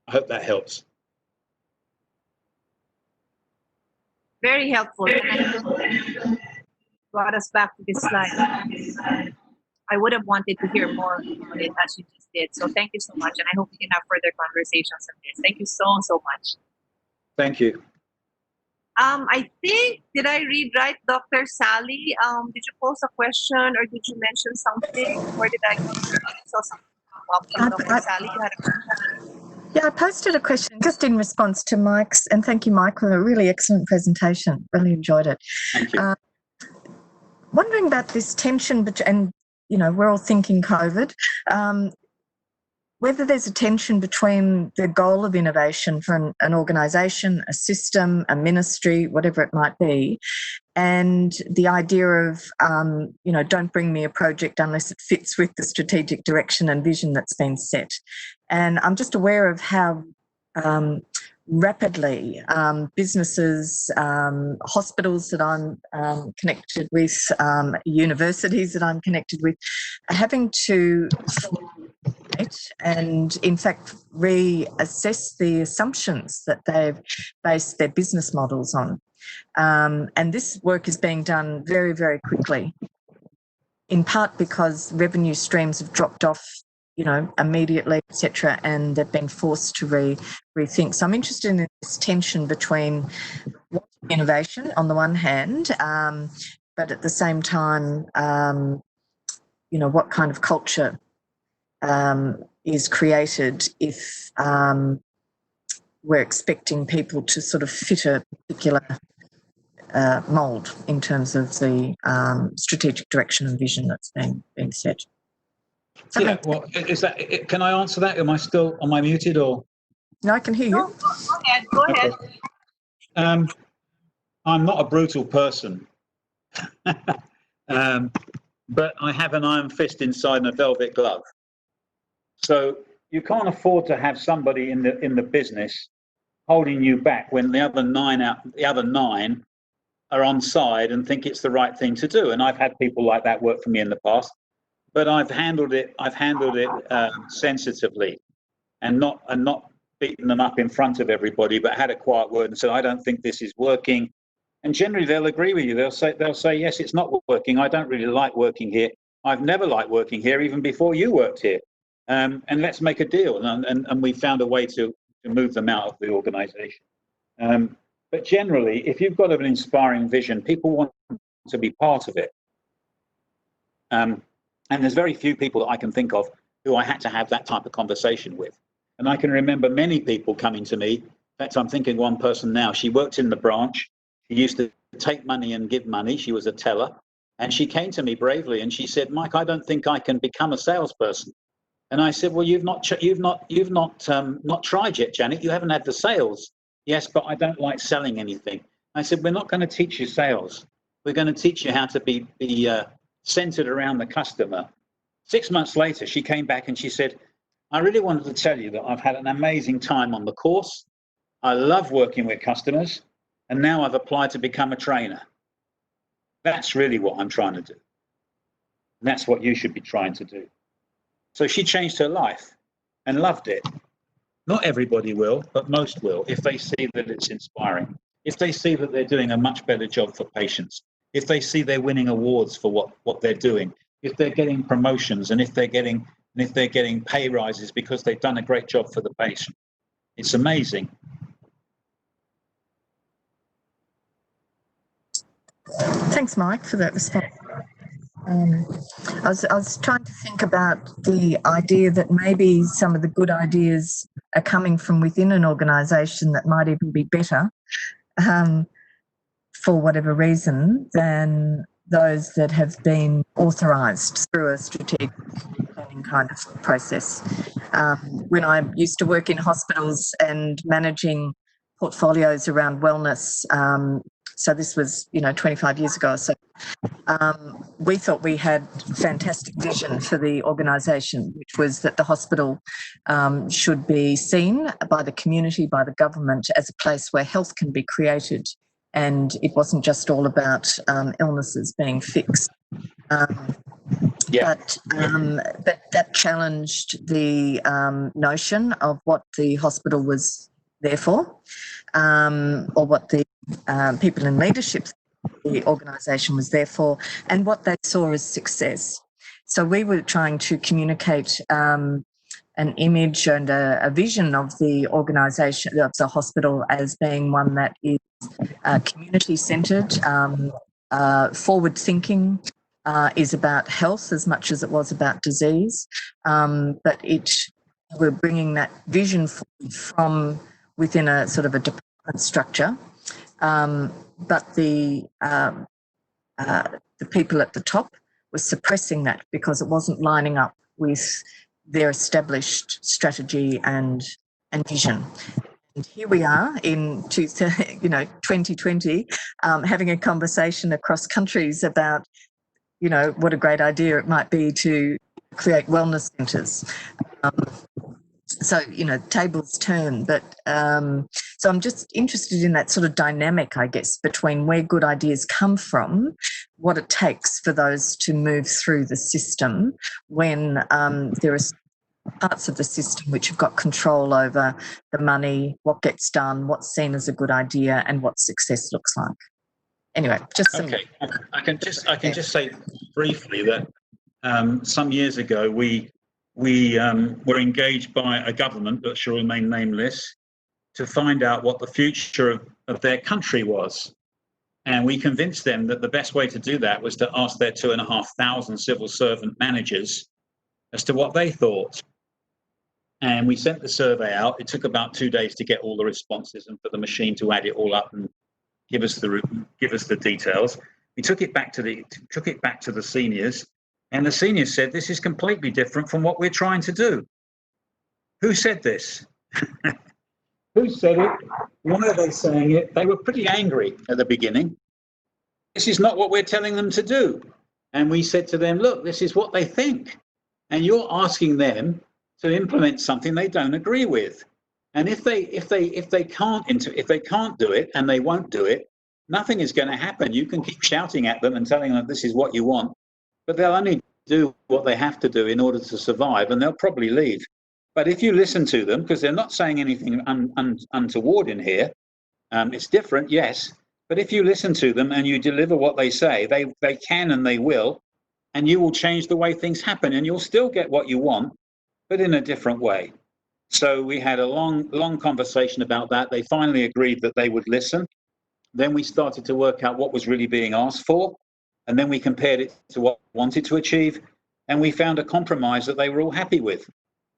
I hope that helps. Very helpful. Brought us back to this slide. I would have wanted to hear more about it as you just did. So thank you so much. And I hope we can have further conversations on this. Thank you so much. Thank you. I think, did I read right, Dr. Sally? Did you pose a question or did you mention something? Or did I saw something pop up from Dr. Sally? You had a question? Yeah, I posted a question just in response to Mike's, and thank you, Mike, for a really excellent presentation. Really enjoyed it. Thank you. Wondering about this tension, and we're all thinking COVID, whether there's a tension between the goal of innovation for an organisation, a system, a ministry, whatever it might be, and the idea of, don't bring me a project unless it fits with the strategic direction and vision that's been set. And I'm just aware of how rapidly businesses, hospitals that I'm connected with, universities that I'm connected with, are having to and in fact reassess the assumptions that they've based their business models on. And this work is being done very, very quickly, in part because revenue streams have dropped off immediately, etc., and they've been forced to rethink. So I'm interested in this tension between innovation on the one hand, but at the same time, what kind of culture is created if we're expecting people to sort of fit a particular mould in terms of the strategic direction and vision that's being set. Yeah, well, can I answer that? Am I muted or? No, I can hear you. No, go ahead. Okay. I'm not a brutal person, but I have an iron fist inside a velvet glove. So you can't afford to have somebody in the business holding you back when the other nine are on side and think it's the right thing to do. And I've had people like that work for me in the past, but I've handled it sensitively, and not beaten them up in front of everybody, but had a quiet word and said, I don't think this is working. And generally they'll agree with you. They'll say, yes, it's not working. I don't really like working here. I've never liked working here, even before you worked here. And let's make a deal. And we found a way to move them out of the organization. But generally, if you've got an inspiring vision, people want to be part of it. And there's very few people that I can think of who I had to have that type of conversation with. And I can remember many people coming to me. In fact, I'm thinking one person now, she worked in the branch. She used to take money and give money. She was a teller. And she came to me bravely and she said, Mike, I don't think I can become a salesperson. And I said, well, you've not tried yet, Janet. You haven't had the sales. Yes, but I don't like selling anything. I said, we're not going to teach you sales. We're going to teach you how to be centered around the customer. 6 months later, she came back and she said, I really wanted to tell you that I've had an amazing time on the course. I love working with customers, and now I've applied to become a trainer. That's really what I'm trying to do. And that's what you should be trying to do. So she changed her life and loved it. Not everybody will, but most will, if they see that it's inspiring, if they see that they're doing a much better job for patients, if they see they're winning awards for what they're doing, if they're getting promotions, and if they're getting pay rises because they've done a great job for the patient. It's amazing. Thanks, Mike, for that response. I was trying to think about the idea that maybe some of the good ideas are coming from within an organisation that might even be better, for whatever reason, than those that have been authorised through a strategic planning kind of process. When I used to work in hospitals and managing portfolios around wellness, so this was, 25 years ago or so, we thought we had fantastic vision for the organisation, which was that the hospital should be seen by the community, by the government, as a place where health can be created, and it wasn't just all about illnesses being fixed. Yeah. But that challenged the notion of what the hospital was there for, or what the people in leadership, the organisation was there for, and what they saw as success. So we were trying to communicate an image and a vision of the organisation, of the hospital, as being one that is community-centred, forward-thinking, is about health as much as it was about disease, but we're bringing that vision from within a sort of a department structure, but the people at the top were suppressing that because it wasn't lining up with their established strategy and vision. And here we are in 2020, having a conversation across countries about, what a great idea it might be to create wellness centres. So, tables turn, but so I'm just interested in that sort of dynamic, I guess, between where good ideas come from, what it takes for those to move through the system when there are parts of the system which have got control over the money, what gets done, what's seen as a good idea, and what success looks like. Anyway, just okay. I can just say briefly that some years ago we were engaged by a government that shall remain nameless to find out what the future of their country was. And we convinced them that the best way to do that was to ask their 2,500 civil servant managers as to what they thought. And we sent the survey out. It took about 2 days to get all the responses and for the machine to add it all up and give us the details. We took it back to the seniors. And the seniors said, this is completely different from what we're trying to do. Who said this? Who said it? Why are they saying it? They were pretty angry at the beginning. This is not what we're telling them to do. And we said to them, look, this is what they think. And you're asking them to implement something they don't agree with. And if they can't do it and they won't do it, nothing is going to happen. You can keep shouting at them and telling them this is what you want, but they'll only do what they have to do in order to survive, and they'll probably leave. But if you listen to them, because they're not saying anything untoward in here, it's different, yes, but if you listen to them and you deliver what they say, they can and they will, and you will change the way things happen, and you'll still get what you want, but in a different way. So we had a long conversation about that. They finally agreed that they would listen. Then we started to work out what was really being asked for. And then we compared it to what we wanted to achieve. And we found a compromise that they were all happy with.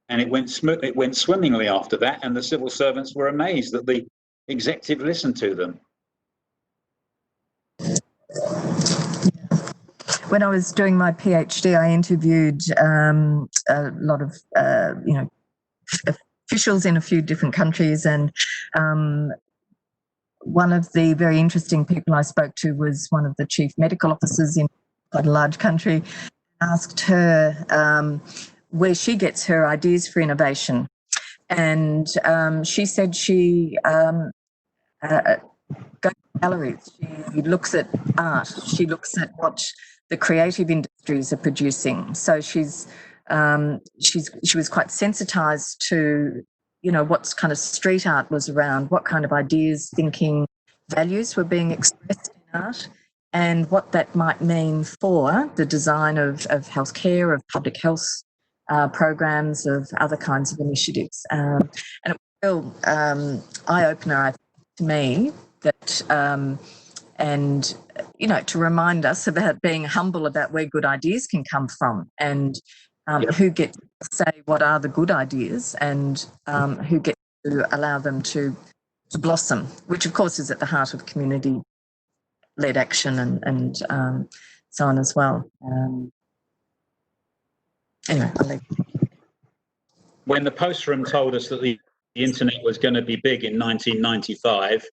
And it went swimmingly after that. And the civil servants were amazed that the executive listened to them. When I was doing my PhD, I interviewed a lot of, officials in a few different countries, and one of the very interesting people I spoke to was one of the chief medical officers in quite a large country. I asked her where she gets her ideas for innovation. And she said she goes to galleries, she looks at art, she looks at what the creative industries are producing. So she was quite sensitized to, you know, what kind of street art was around, what kind of ideas, thinking, values were being expressed in art, and what that might mean for the design of healthcare, of public health programs, of other kinds of initiatives. And it was a real eye-opener, I think, to me, that and you know, to remind us about being humble about where good ideas can come from, and who get to say what are the good ideas, and who get to allow them to blossom, which of course is at the heart of community-led action and so on as well. Anyway, I'll leave. When the post room told us that the internet was going to be big in 1995,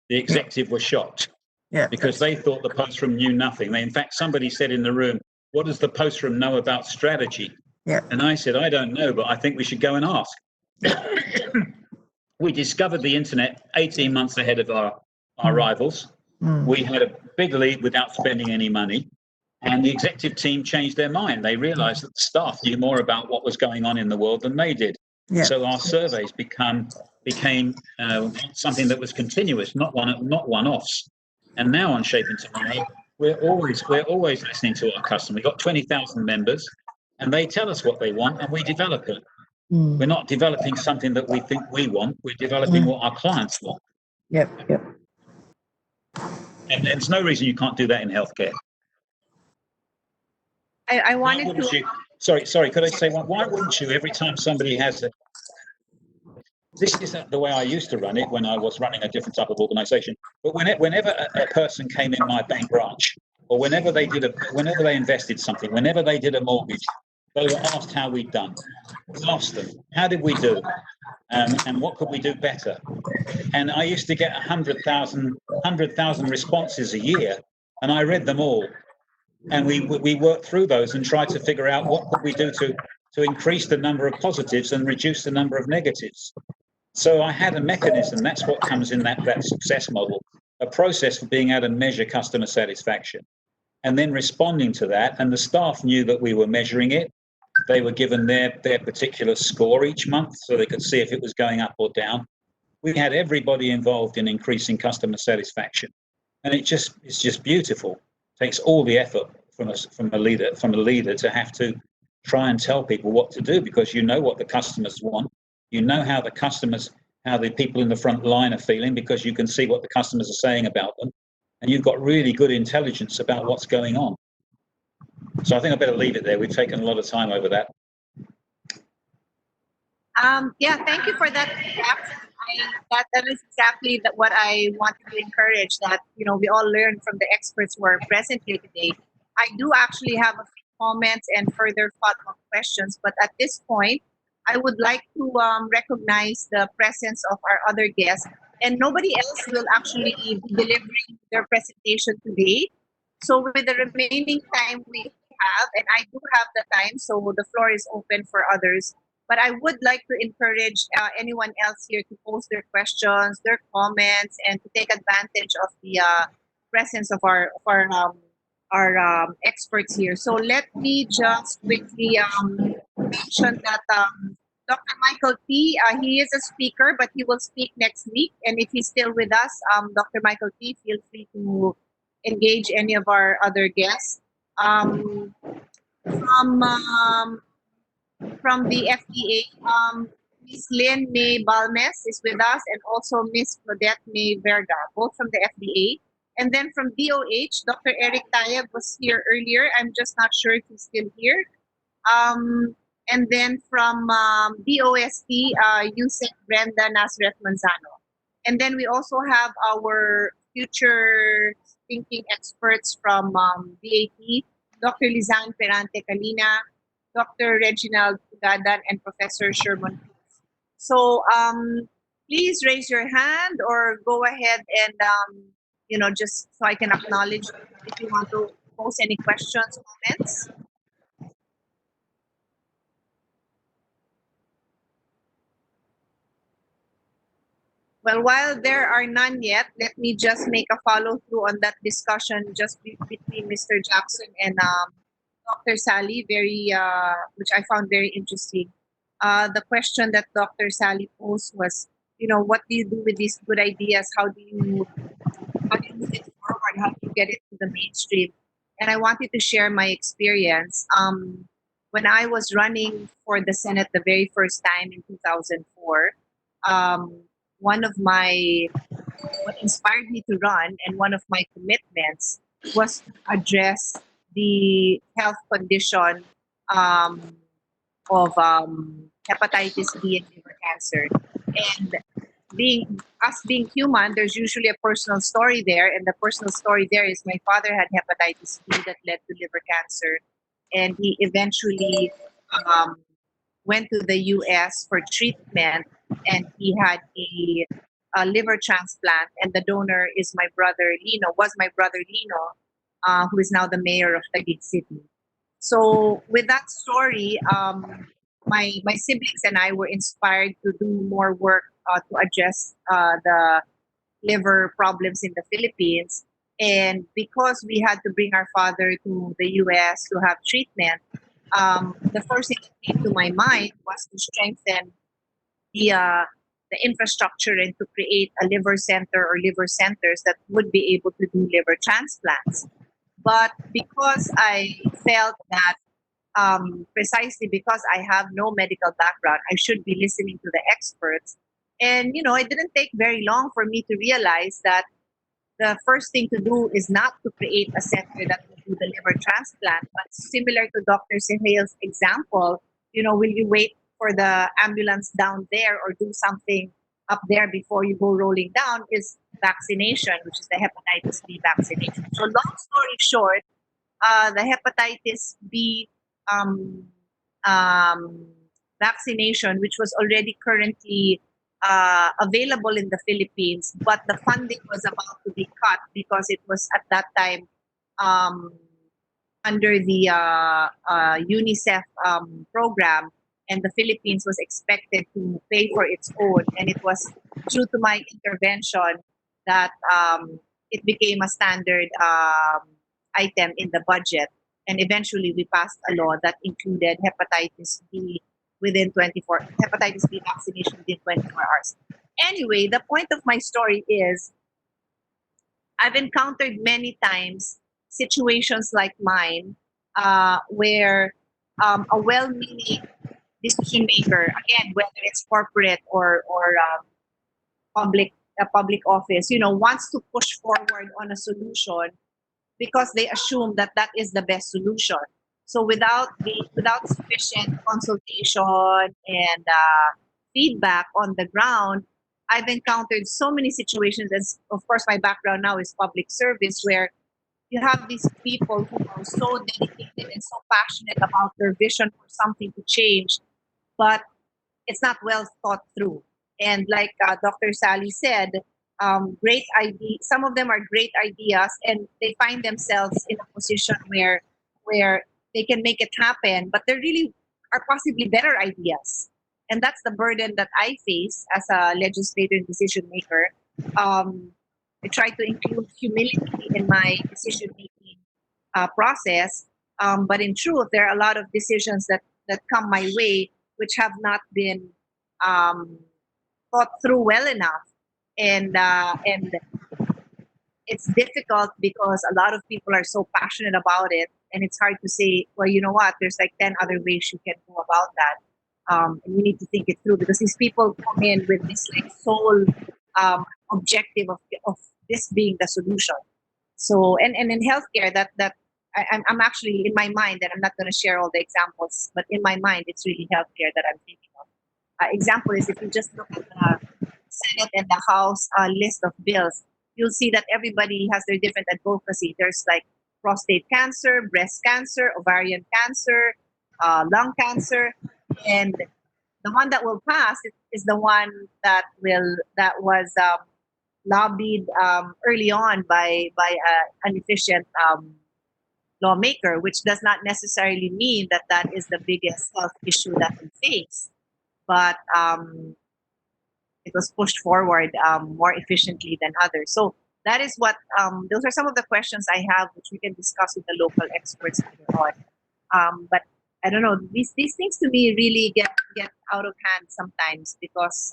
the executive was shocked. Yeah, because they thought the post room knew nothing. In fact, somebody said in the room, "What does the post room know about strategy?" Yeah. And I said, "I don't know, but I think we should go and ask." We discovered the internet 18 months ahead of our rivals. We had a big lead without spending any money. And the executive team changed their mind. They realized that the staff knew more about what was going on in the world than they did. Yeah. So our surveys became something that was continuous, not one-offs. And now on Shaping Tomorrow, we're always listening to our customer. We've got 20,000 members, and they tell us what they want, and we develop it. We're not developing something that we think we want. We're developing what our clients want. Yep. And there's no reason you can't do that in healthcare. I wanted to. Sorry. Could I say one? Why wouldn't you, every time somebody has a... This isn't the way I used to run it when I was running a different type of organisation. But whenever a person came in my bank branch, or whenever they invested something, whenever they did a mortgage, they were asked how we'd done. We asked them, how did we do? And what could we do better? And I used to get 100,000 responses a year, and I read them all. And we worked through those and tried to figure out what could we do to increase the number of positives and reduce the number of negatives. So I had a mechanism. That's what comes in that success model, a process for being able to measure customer satisfaction and then responding to that. And the staff knew that we were measuring it. They were given their particular score each month so they could see if it was going up or down. We had everybody involved in increasing customer satisfaction. And it's just beautiful. It takes all the effort from a leader to have to try and tell people what to do, because you know what the customers want. You know how the people in the front line are feeling, because you can see what the customers are saying about them, and you've got really good intelligence about what's going on. So I think I better leave it there. We've taken a lot of time over that. Yeah, thank you for that. That is exactly what I wanted to encourage, that, you know, we all learn from the experts who are present here today. I do actually have a few comments and further follow-up questions, but at this point, I would like to recognize the presence of our other guests, and nobody else will actually be delivering their presentation today. So with the remaining time we have, and I do have the time, so the floor is open for others. But I would like to encourage anyone else here to post their questions, their comments, and to take advantage of the presence of our experts here. So let me just quickly mention that Dr. Michael T, he is a speaker, but he will speak next week. And if he's still with us, Dr. Michael T, feel free to engage any of our other guests. From the FDA, Ms. Lynn May Balmes is with us, and also Ms. Claudette May Verga, both from the FDA. And then from DOH, Dr. Eric Tayeb was here earlier. I'm just not sure if he's still here. And then from DOST, Yusek Brenda Nazareth Manzano. And then we also have our future thinking experts from DAT, Dr. Lizanne Perante Kalina, Dr. Reginald Gadan, and Professor Sherman. So please raise your hand or go ahead and, just so I can acknowledge if you want to post any questions, comments. Well, while there are none yet, let me just make a follow through on that discussion just between Mr. Jackson and Dr. Sally, which I found very interesting. The question that Dr. Sally posed was, what do you do with these good ideas? How do you move it forward? How do you get it to the mainstream? And I wanted to share my experience. When I was running for the Senate the very first time in 2004, one of what inspired me to run and one of my commitments was to address the health condition um, of hepatitis B and liver cancer. And being human, there's usually a personal story there, and the personal story there is my father had hepatitis B that led to liver cancer, and he eventually um, went to the U.S. for treatment, and he had a liver transplant, and the donor is my brother Lino, who is now the mayor of Taguig City. So with that story, my siblings and I were inspired to do more work to address the liver problems in the Philippines. And because we had to bring our father to the US to have treatment, the first thing that came to my mind was to strengthen the infrastructure and to create a liver center or liver centers that would be able to do liver transplants. But because I felt that precisely because I have no medical background, I should be listening to the experts. And, it didn't take very long for me to realize that the first thing to do is not to create a center that will do the liver transplant, but similar to Dr. Sahil's example, will you wait for the ambulance down there or do something up there before you go rolling down is vaccination, which is the hepatitis B vaccination. So long story short, the hepatitis B um, um, vaccination, which was already currently available in the Philippines, but the funding was about to be cut because it was at that time um, under the UNICEF program, and the Philippines was expected to pay for its own. And it was due to my intervention that it became a standard item in the budget. And eventually we passed a law that included hepatitis B hepatitis B vaccination within 24 hours. Anyway, the point of my story is I've encountered many times situations like mine where a well-meaning decision maker, again, whether it's corporate or public office, wants to push forward on a solution because they assume that that is the best solution. So without sufficient consultation and feedback on the ground, I've encountered so many situations. As of course, my background now is public service, where you have these people who are so dedicated and so passionate about their vision for something to change, but it's not well thought through. And like Dr. Sally said, great idea. Some of them are great ideas, and they find themselves in a position where they can make it happen, but there really are possibly better ideas. And that's the burden that I face as a legislator and decision maker. I try to include humility in my decision making process, but in truth, there are a lot of decisions that come my way which have not been thought through well enough, and it's difficult because a lot of people are so passionate about it, and it's hard to say, well, you know what, there's like 10 other ways you can go about that. And you need to think it through, because these people come in with this like sole objective of this being the solution. So and in healthcare, I'm actually in my mind, and I'm not going to share all the examples, but in my mind it's really healthcare that I'm thinking of. Example is, if you just look at the Senate and the House list of bills, you'll see that everybody has their different advocacy. There's like prostate cancer, breast cancer, ovarian cancer, lung cancer, and the one that will pass is the one that was lobbied early on by an efficient lawmaker, which does not necessarily mean that that is the biggest health issue that we face. But it was pushed forward more efficiently than others. So that is what those are some of the questions I have, which we can discuss with the local experts later on. But I don't know, these things to me really get out of hand sometimes because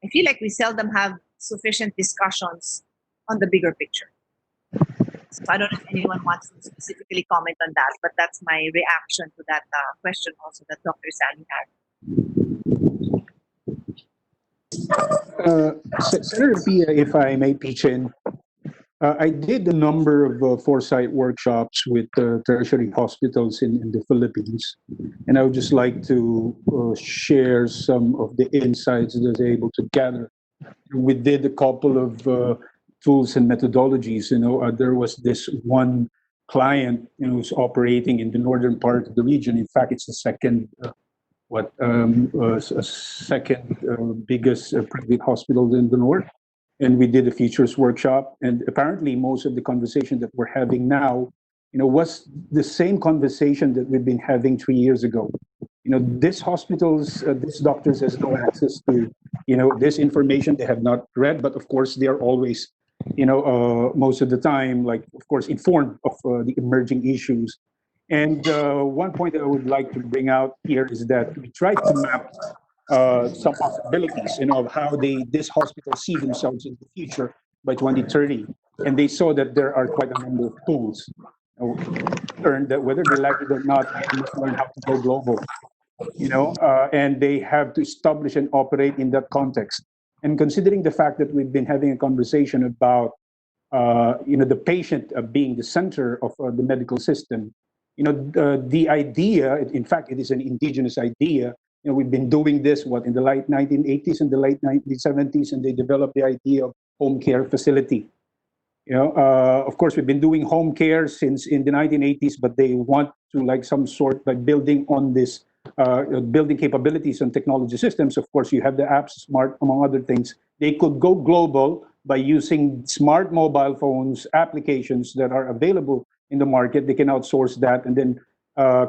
I feel like we seldom have sufficient discussions on the bigger picture. So I don't know if anyone wants to specifically comment on that, but that's my reaction to that question also that Dr. Sally had. Senator Pia, if I may pitch in, I did a number of foresight workshops with tertiary hospitals in the Philippines, and I would just like to share some of the insights that I was able to gather. We did a couple of tools and methodologies. There was this one client, who's operating in the northern part of the region. In fact, it's the second biggest private hospital in the north. And we did a features workshop. And apparently most of the conversation that we're having now, was the same conversation that we've been having 3 years ago. This hospitals, this doctors has no access to, this information they have not read, but of course they are always, most of the time, like, of course, informed of the emerging issues. And one point that I would like to bring out here is that we tried to map some possibilities, of how this hospital see themselves in the future by 2030. And they saw that there are quite a number of tools. Learned that whether they like it or not, they must learn how to go global. And they have to establish and operate in that context. And considering the fact that we've been having a conversation about, the patient being the center of the medical system, the idea, in fact, it is an indigenous idea. We've been doing this, in the late 1980s and the late 1970s, and they developed the idea of home care facility. Of course, we've been doing home care since in the 1980s, but they want to some sort by building on this, building capabilities and technology systems. Of course, you have the apps, smart, among other things. They could go global by using smart mobile phones, applications that are available in the market. They can outsource that and then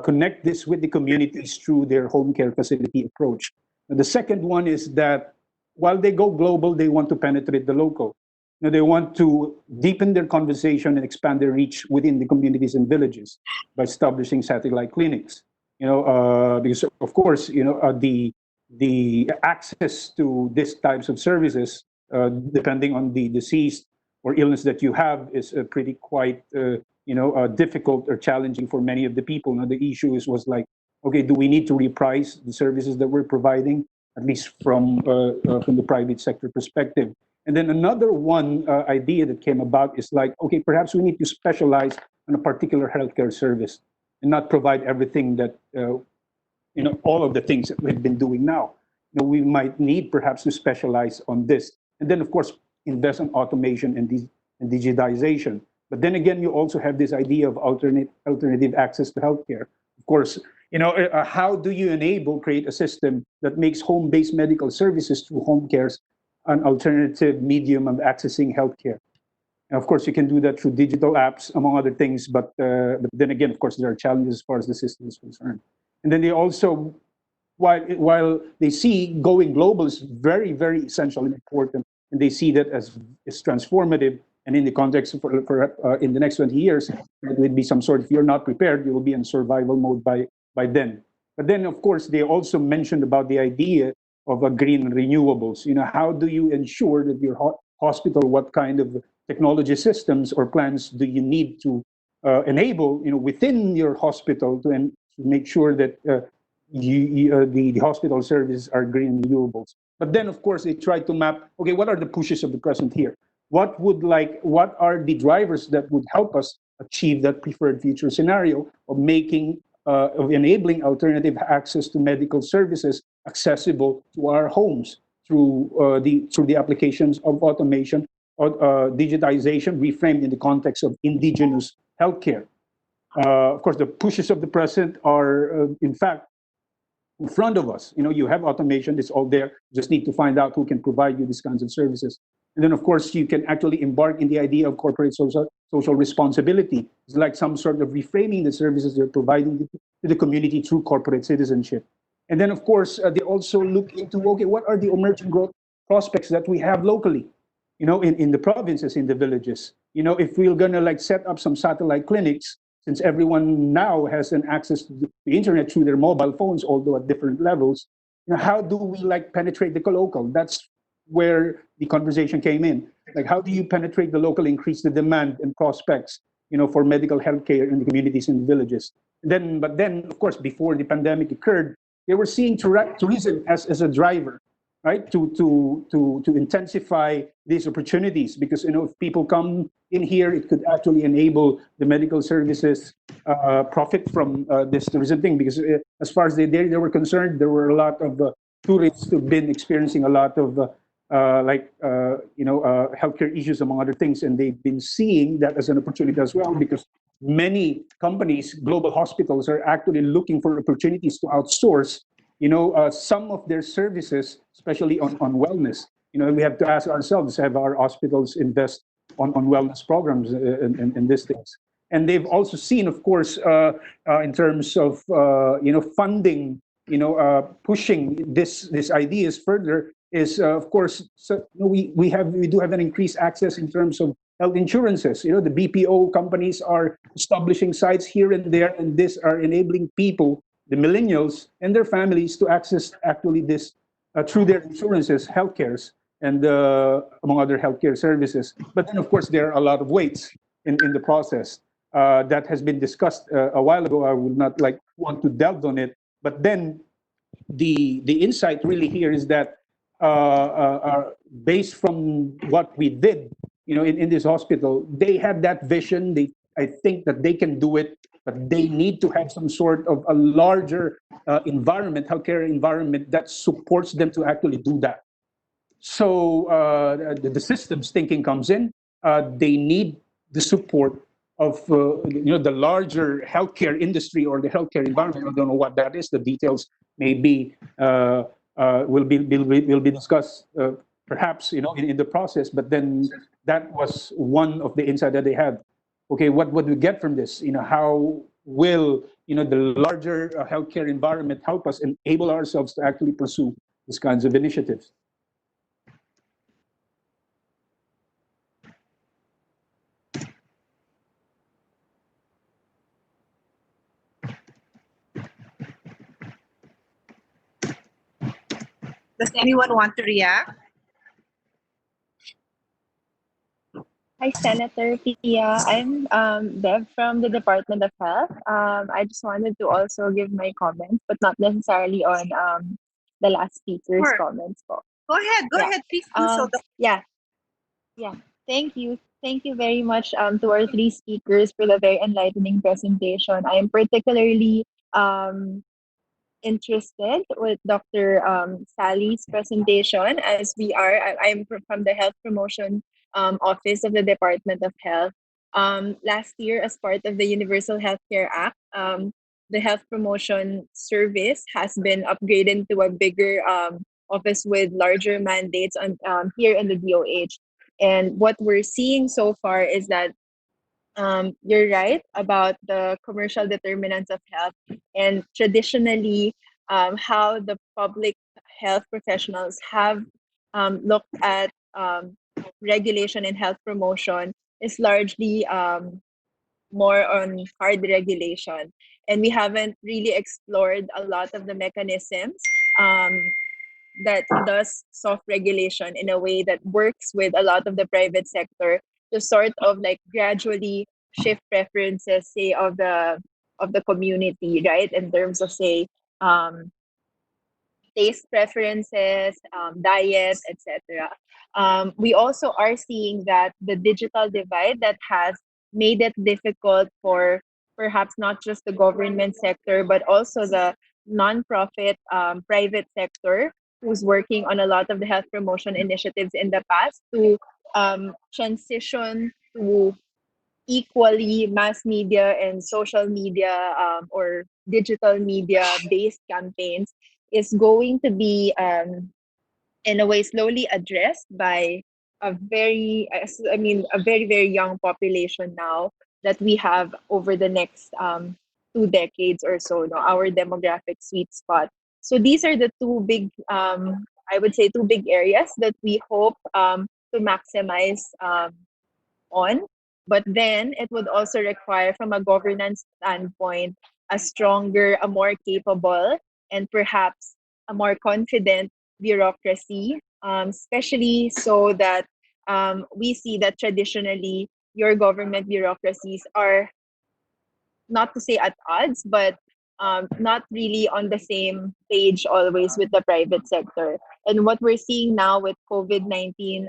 connect this with the communities through their home care facility approach. And the second one is that while they go global, they want to penetrate the local. They want to deepen their conversation and expand their reach within the communities and villages by establishing satellite clinics. Because of course, the access to these types of services, depending on the disease or illness that you have, is pretty quite difficult or challenging for many of the people. Now the issue was okay, do we need to reprice the services that we're providing, at least from the private sector perspective? And then another one idea that came about is okay, perhaps we need to specialize on a particular healthcare service and not provide everything that, all of the things that we've been doing now. We might need perhaps to specialize on this. And then, of course, invest in automation and digitization. But then again, you also have this idea of alternative access to healthcare. Of course, how do you create a system that makes home-based medical services through home cares an alternative medium of accessing healthcare? And of course, you can do that through digital apps, among other things. But then again, of course, there are challenges as far as the system is concerned. And then they also, while they see going global is very, very essential and important, and they see that as transformative. And in the context for in the next 20 years, it would be some sort, if you're not prepared, you will be in survival mode by then. But then, of course, they also mentioned about the idea of green renewables. How do you ensure that your hospital, what kind of technology systems or plans do you need to enable, within your hospital to make sure that the hospital services are green renewables. But then, of course, they try to map, okay, what are the pushes of the present here? What are the drivers that would help us achieve that preferred future scenario of of enabling alternative access to medical services accessible to our homes through the applications of automation or digitization reframed in the context of indigenous healthcare. Of course, the pushes of the present are, in fact, in front of us. You have automation, it's all there. You just need to find out who can provide you these kinds of services. And then, of course, you can actually embark in the idea of corporate social responsibility. It's like some sort of reframing the services they're providing to the community through corporate citizenship. And then, of course, they also look into, okay, what are the emerging growth prospects that we have locally, in the provinces, in the villages? If we're going to set up some satellite clinics, since everyone now has an access to the internet through their mobile phones, although at different levels, how do we penetrate the local? That's where the conversation came in. How do you penetrate the local, increase the demand and prospects, for medical healthcare in the communities and villages? But then, of course, before the pandemic occurred, they were seeing tourism as a driver, right? To intensify these opportunities, because if people come in here, it could actually enable the medical services profit from this tourism thing. Because as far as they were concerned, there were a lot of tourists who've been experiencing a lot of healthcare issues, among other things, and they've been seeing that as an opportunity as well, because many companies, global hospitals, are actually looking for opportunities to outsource some of their services, especially on wellness. We have to ask ourselves, have our hospitals invest on wellness programs and these things? And they've also seen, of course, in terms of funding, pushing these ideas further, is of course, so we do have an increased access in terms of health insurances. The BPO companies are establishing sites here and there, and this are enabling people, the millennials and their families, to access actually this through their insurances, healthcares, and among other healthcare services. But then, of course, there are a lot of waits in the process that has been discussed a while ago. I would not want to delve on it, but then the insight really here is that based from what we did, in this hospital, they had that vision. I think that they can do it, but they need to have some sort of a larger environment, healthcare environment, that supports them to actually do that. So the systems thinking comes in. They need the support of the larger healthcare industry or the healthcare environment. I don't know what that is. The details may be will be discussed perhaps in the process. But then that was one of the insight that they had. Okay, what would we get from this? How will the larger healthcare environment help us enable ourselves to actually pursue these kinds of initiatives? Does anyone want to react? Hi, Senator Pia. I'm Bev from the Department of Health. I just wanted to also give my comments, but not necessarily on the last speaker's Sure. comments. Po. Go ahead. Go Yeah. ahead. Please do so. Yeah. Thank you. Thank you very much to our three speakers for the very enlightening presentation. I am particularly interested with Dr. Sally's presentation, as I'm from the Health Promotion Office of the Department of Health. Last year, as part of the Universal Healthcare Act, the Health Promotion Service has been upgraded to a bigger office with larger mandates here in the DOH. And what we're seeing so far is that you're right about the commercial determinants of health, and traditionally how the public health professionals have looked at regulation and health promotion is largely more on hard regulation, and we haven't really explored a lot of the mechanisms that does soft regulation in a way that works with a lot of the private sector to sort of gradually shift preferences, say, of the community, right, in terms of, say, taste preferences, diet, etc. We also are seeing that the digital divide that has made it difficult for perhaps not just the government sector, but also the nonprofit private sector who's working on a lot of the health promotion initiatives in the past to transition to equally mass media and social media or digital media based campaigns is going to be in a way slowly addressed by a very very young population now that we have over the next 2 decades or so. Our demographic sweet spot So these are the two big, I would say, two big areas that we hope to maximize on. But then it would also require, from a governance standpoint, a stronger, a more capable, and perhaps a more confident bureaucracy, especially so that we see that traditionally your government bureaucracies are, not to say at odds, but not really on the same page always with the private sector. And what we're seeing now with COVID-19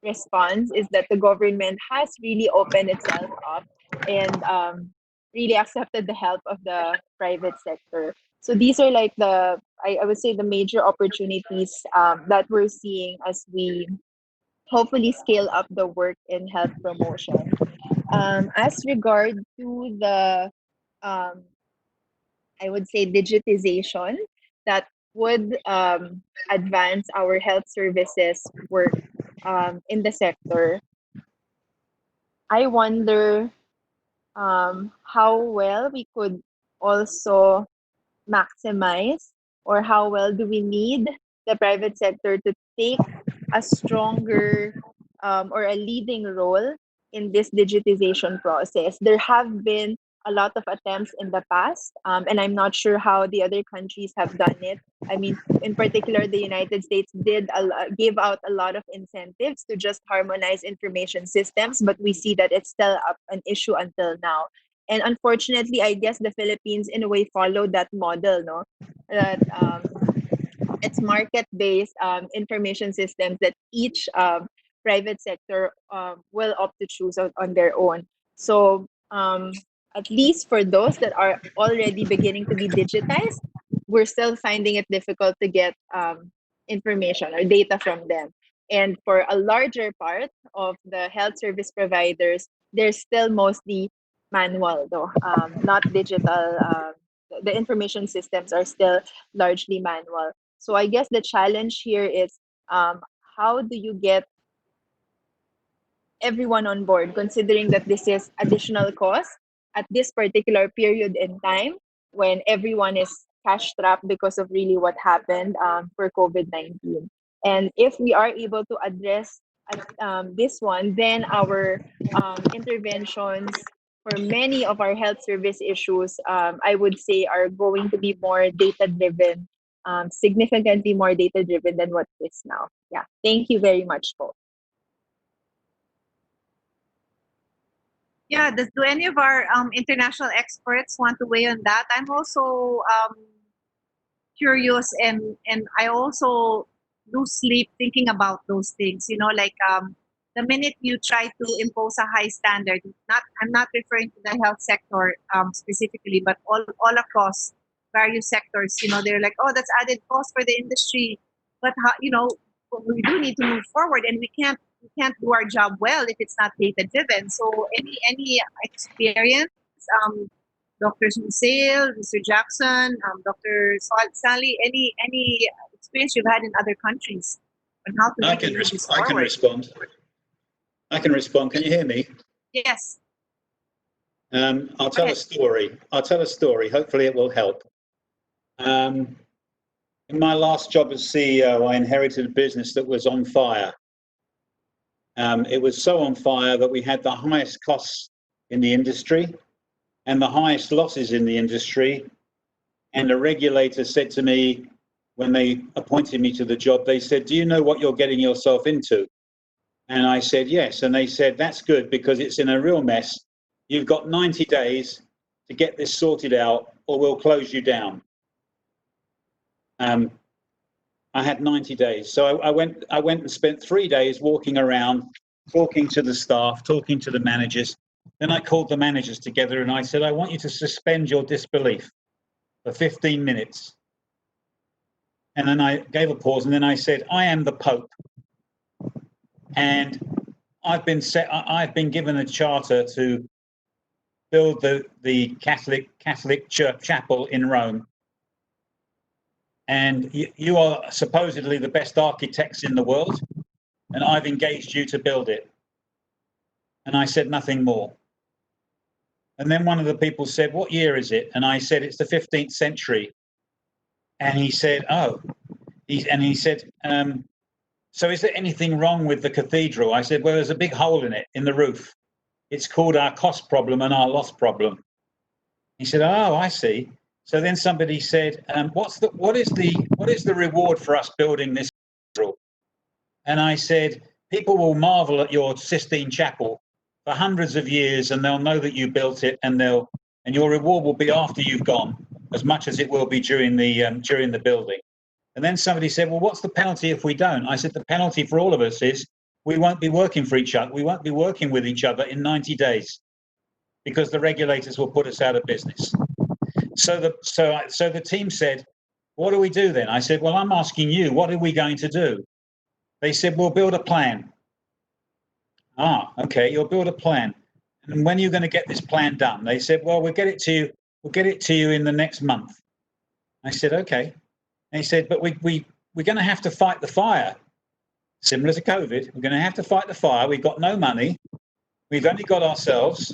response is that the government has really opened itself up and really accepted the help of the private sector. So these are like I would say, the major opportunities that we're seeing as we hopefully scale up the work in health promotion. As regard to the, I would say, digitization that would advance our health services work in the sector, I wonder how well we could also maximize, or how well do we need the private sector to take a stronger or a leading role in this digitization process. There have been a lot of attempts in the past, and I'm not sure how the other countries have done it. I mean, in particular, the United States did give out a lot of incentives to just harmonize information systems, but we see that it's still an issue until now. And unfortunately, I guess the Philippines, in a way, followed that model, no? That it's market-based information systems that each private sector will opt to choose on their own. So at least for those that are already beginning to be digitized, we're still finding it difficult to get information or data from them. And for a larger part of the health service providers, they're still mostly manual, though, not digital. The information systems are still largely manual. So I guess the challenge here is how do you get everyone on board, considering that this is additional cost at this particular period in time when everyone is cash strapped because of really what happened for COVID-19. And if we are able to address this one, then our interventions for many of our health service issues, I would say, are going to be more data driven, significantly more data driven than what it is now. Yeah, thank you very much, folks. Yeah, do any of our international experts want to weigh on that? I'm also curious, and I also lose sleep thinking about those things. You know, like the minute you try to impose a high standard, I'm not referring to the health sector specifically, but all across various sectors. You know, they're like, oh, that's added cost for the industry, but how, you know, we do need to move forward, and we can't do our job well if it's not data driven. So any experience, Dr. Susail, Mr. Jackson, Dr. Sally, any experience you've had in other countries on how to I can move this respond. I can respond. Can you hear me? Yes. I'll tell a story. Hopefully it will help. In my last job as CEO, I inherited a business that was on fire. It was so on fire that we had the highest costs in the industry and the highest losses in the industry. And the regulator said to me, when they appointed me to the job, they said, do you know what you're getting yourself into? And I said, yes. And they said, that's good, because it's in a real mess. You've got 90 days to get this sorted out, or we'll close you down. I had 90 days. So I went and spent 3 days walking around, talking to the staff, talking to the managers. Then I called the managers together and I said, I want you to suspend your disbelief for 15 minutes. And then I gave a pause, and then I said, I am the Pope. And I've been given a charter to build the Catholic Church chapel in Rome. And you are supposedly the best architects in the world, and I've engaged you to build it. And I said nothing more. And then one of the people said, what year is it? And I said, it's the 15th century. And he said, oh, he said, so is there anything wrong with the cathedral? I said, well, there's a big hole in it, in the roof. It's called our cost problem and our loss problem. He said, oh, I see. So then somebody said, what is the reward for us building this cathedral? And I said, people will marvel at your Sistine Chapel for hundreds of years, and they'll know that you built it, and your reward will be after you've gone, as much as it will be during the building. And then somebody said, well, what's the penalty if we don't? I said, the penalty for all of us is we won't be working for each other. We won't be working with each other in 90 days because the regulators will put us out of business. So the team said, what do we do then? I said, well, I'm asking you, what are we going to do? They said, we'll build a plan. Ah, okay, you'll build a plan. And when are you going to get this plan done? They said, well, we'll get it to you in the next month. I said, okay. And he said, but we're going to have to fight the fire. Similar to COVID, we're going to have to fight the fire. We've got no money. We've only got ourselves.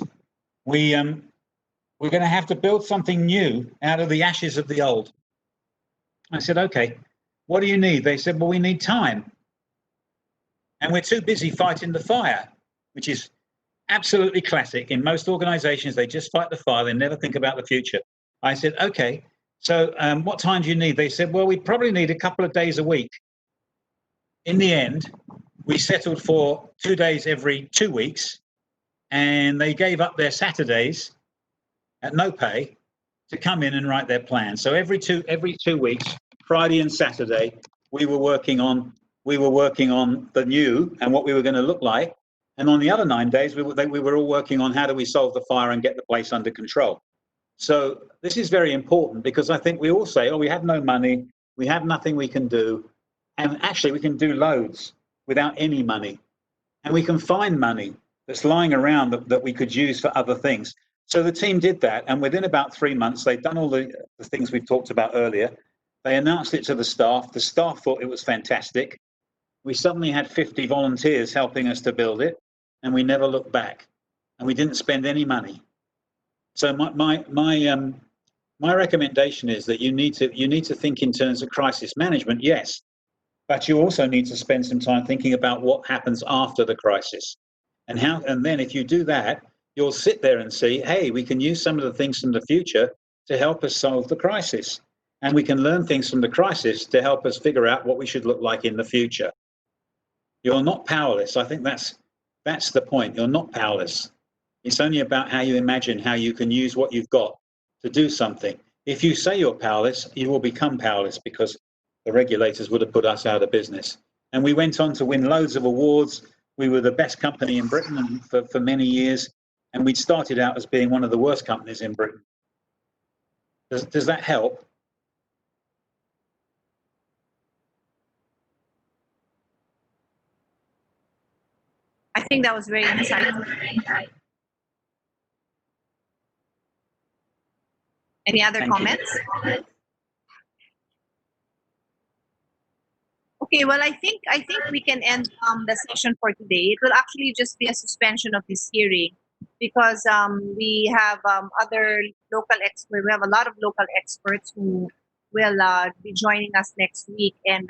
We're going to have to build something new out of the ashes of the old. I said, okay, what do you need? They said, well, we need time. And we're too busy fighting the fire, which is absolutely classic. In most organizations, they just fight the fire. They never think about the future. I said, okay, so what time do you need? They said, well, we probably need a couple of days a week. In the end, we settled for 2 days every 2 weeks, and they gave up their Saturdays at no pay to come in and write their plan. So every two weeks, Friday and Saturday, we were working on the new and what we were going to look like. And on the other 9 days, we were all working on how do we solve the fire and get the place under control. So this is very important because I think we all say, oh, we have no money, we have nothing we can do. And actually, we can do loads without any money. And we can find money that's lying around that we could use for other things. So the team did that. And within about 3 months, they'd done all the things we've talked about earlier. They announced it to the staff. The staff thought it was fantastic. We suddenly had 50 volunteers helping us to build it. And we never looked back. And we didn't spend any money. So my recommendation is that you need to think in terms of crisis management, yes. But you also need to spend some time thinking about what happens after the crisis. And then if you do that, you'll sit there and see, hey, we can use some of the things from the future to help us solve the crisis. And we can learn things from the crisis to help us figure out what we should look like in the future. You're not powerless. I think that's the point. You're not powerless. It's only about how you imagine how you can use what you've got to do something. If you say you're powerless, you will become powerless because the regulators would have put us out of business. And we went on to win loads of awards. We were the best company in Britain for many years. And we'd started out as being one of the worst companies in Britain. Does that help? I think that was very insightful. Any other comments? Okay, well, I think we can end the session for today. It will actually just be a suspension of this hearing because we have other local experts. We have a lot of local experts who will be joining us next week. And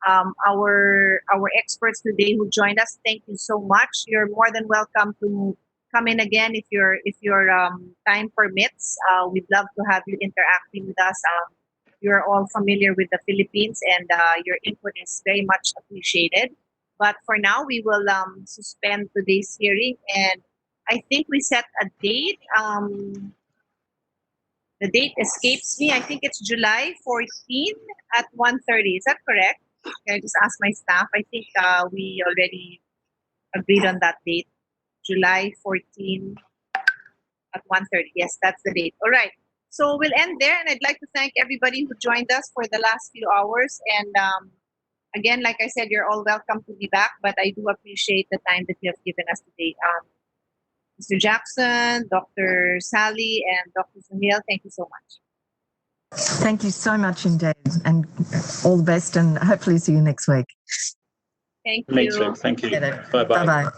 our experts today who joined us, thank you so much. You're more than welcome to come in again if your time permits. We'd love to have you interacting with us. You're all familiar with the Philippines, and your input is very much appreciated. But for now, we will suspend today's hearing, and I think we set a date. The date escapes me. I think it's July 14 at 1:30. Is that correct? Can I just ask my staff? I think we already agreed on that date. July 14 at 1:30. Yes, that's the date. All right. So we'll end there, and I'd like to thank everybody who joined us for the last few hours. And again, like I said, you're all welcome to be back, but I do appreciate the time that you have given us today. Mr. Jackson, Dr. Sally, and Dr. Sunil, thank you so much. Thank you so much indeed, and all the best, and hopefully see you next week. Thank you. Me too. Thank you. Bye-bye. Bye-bye.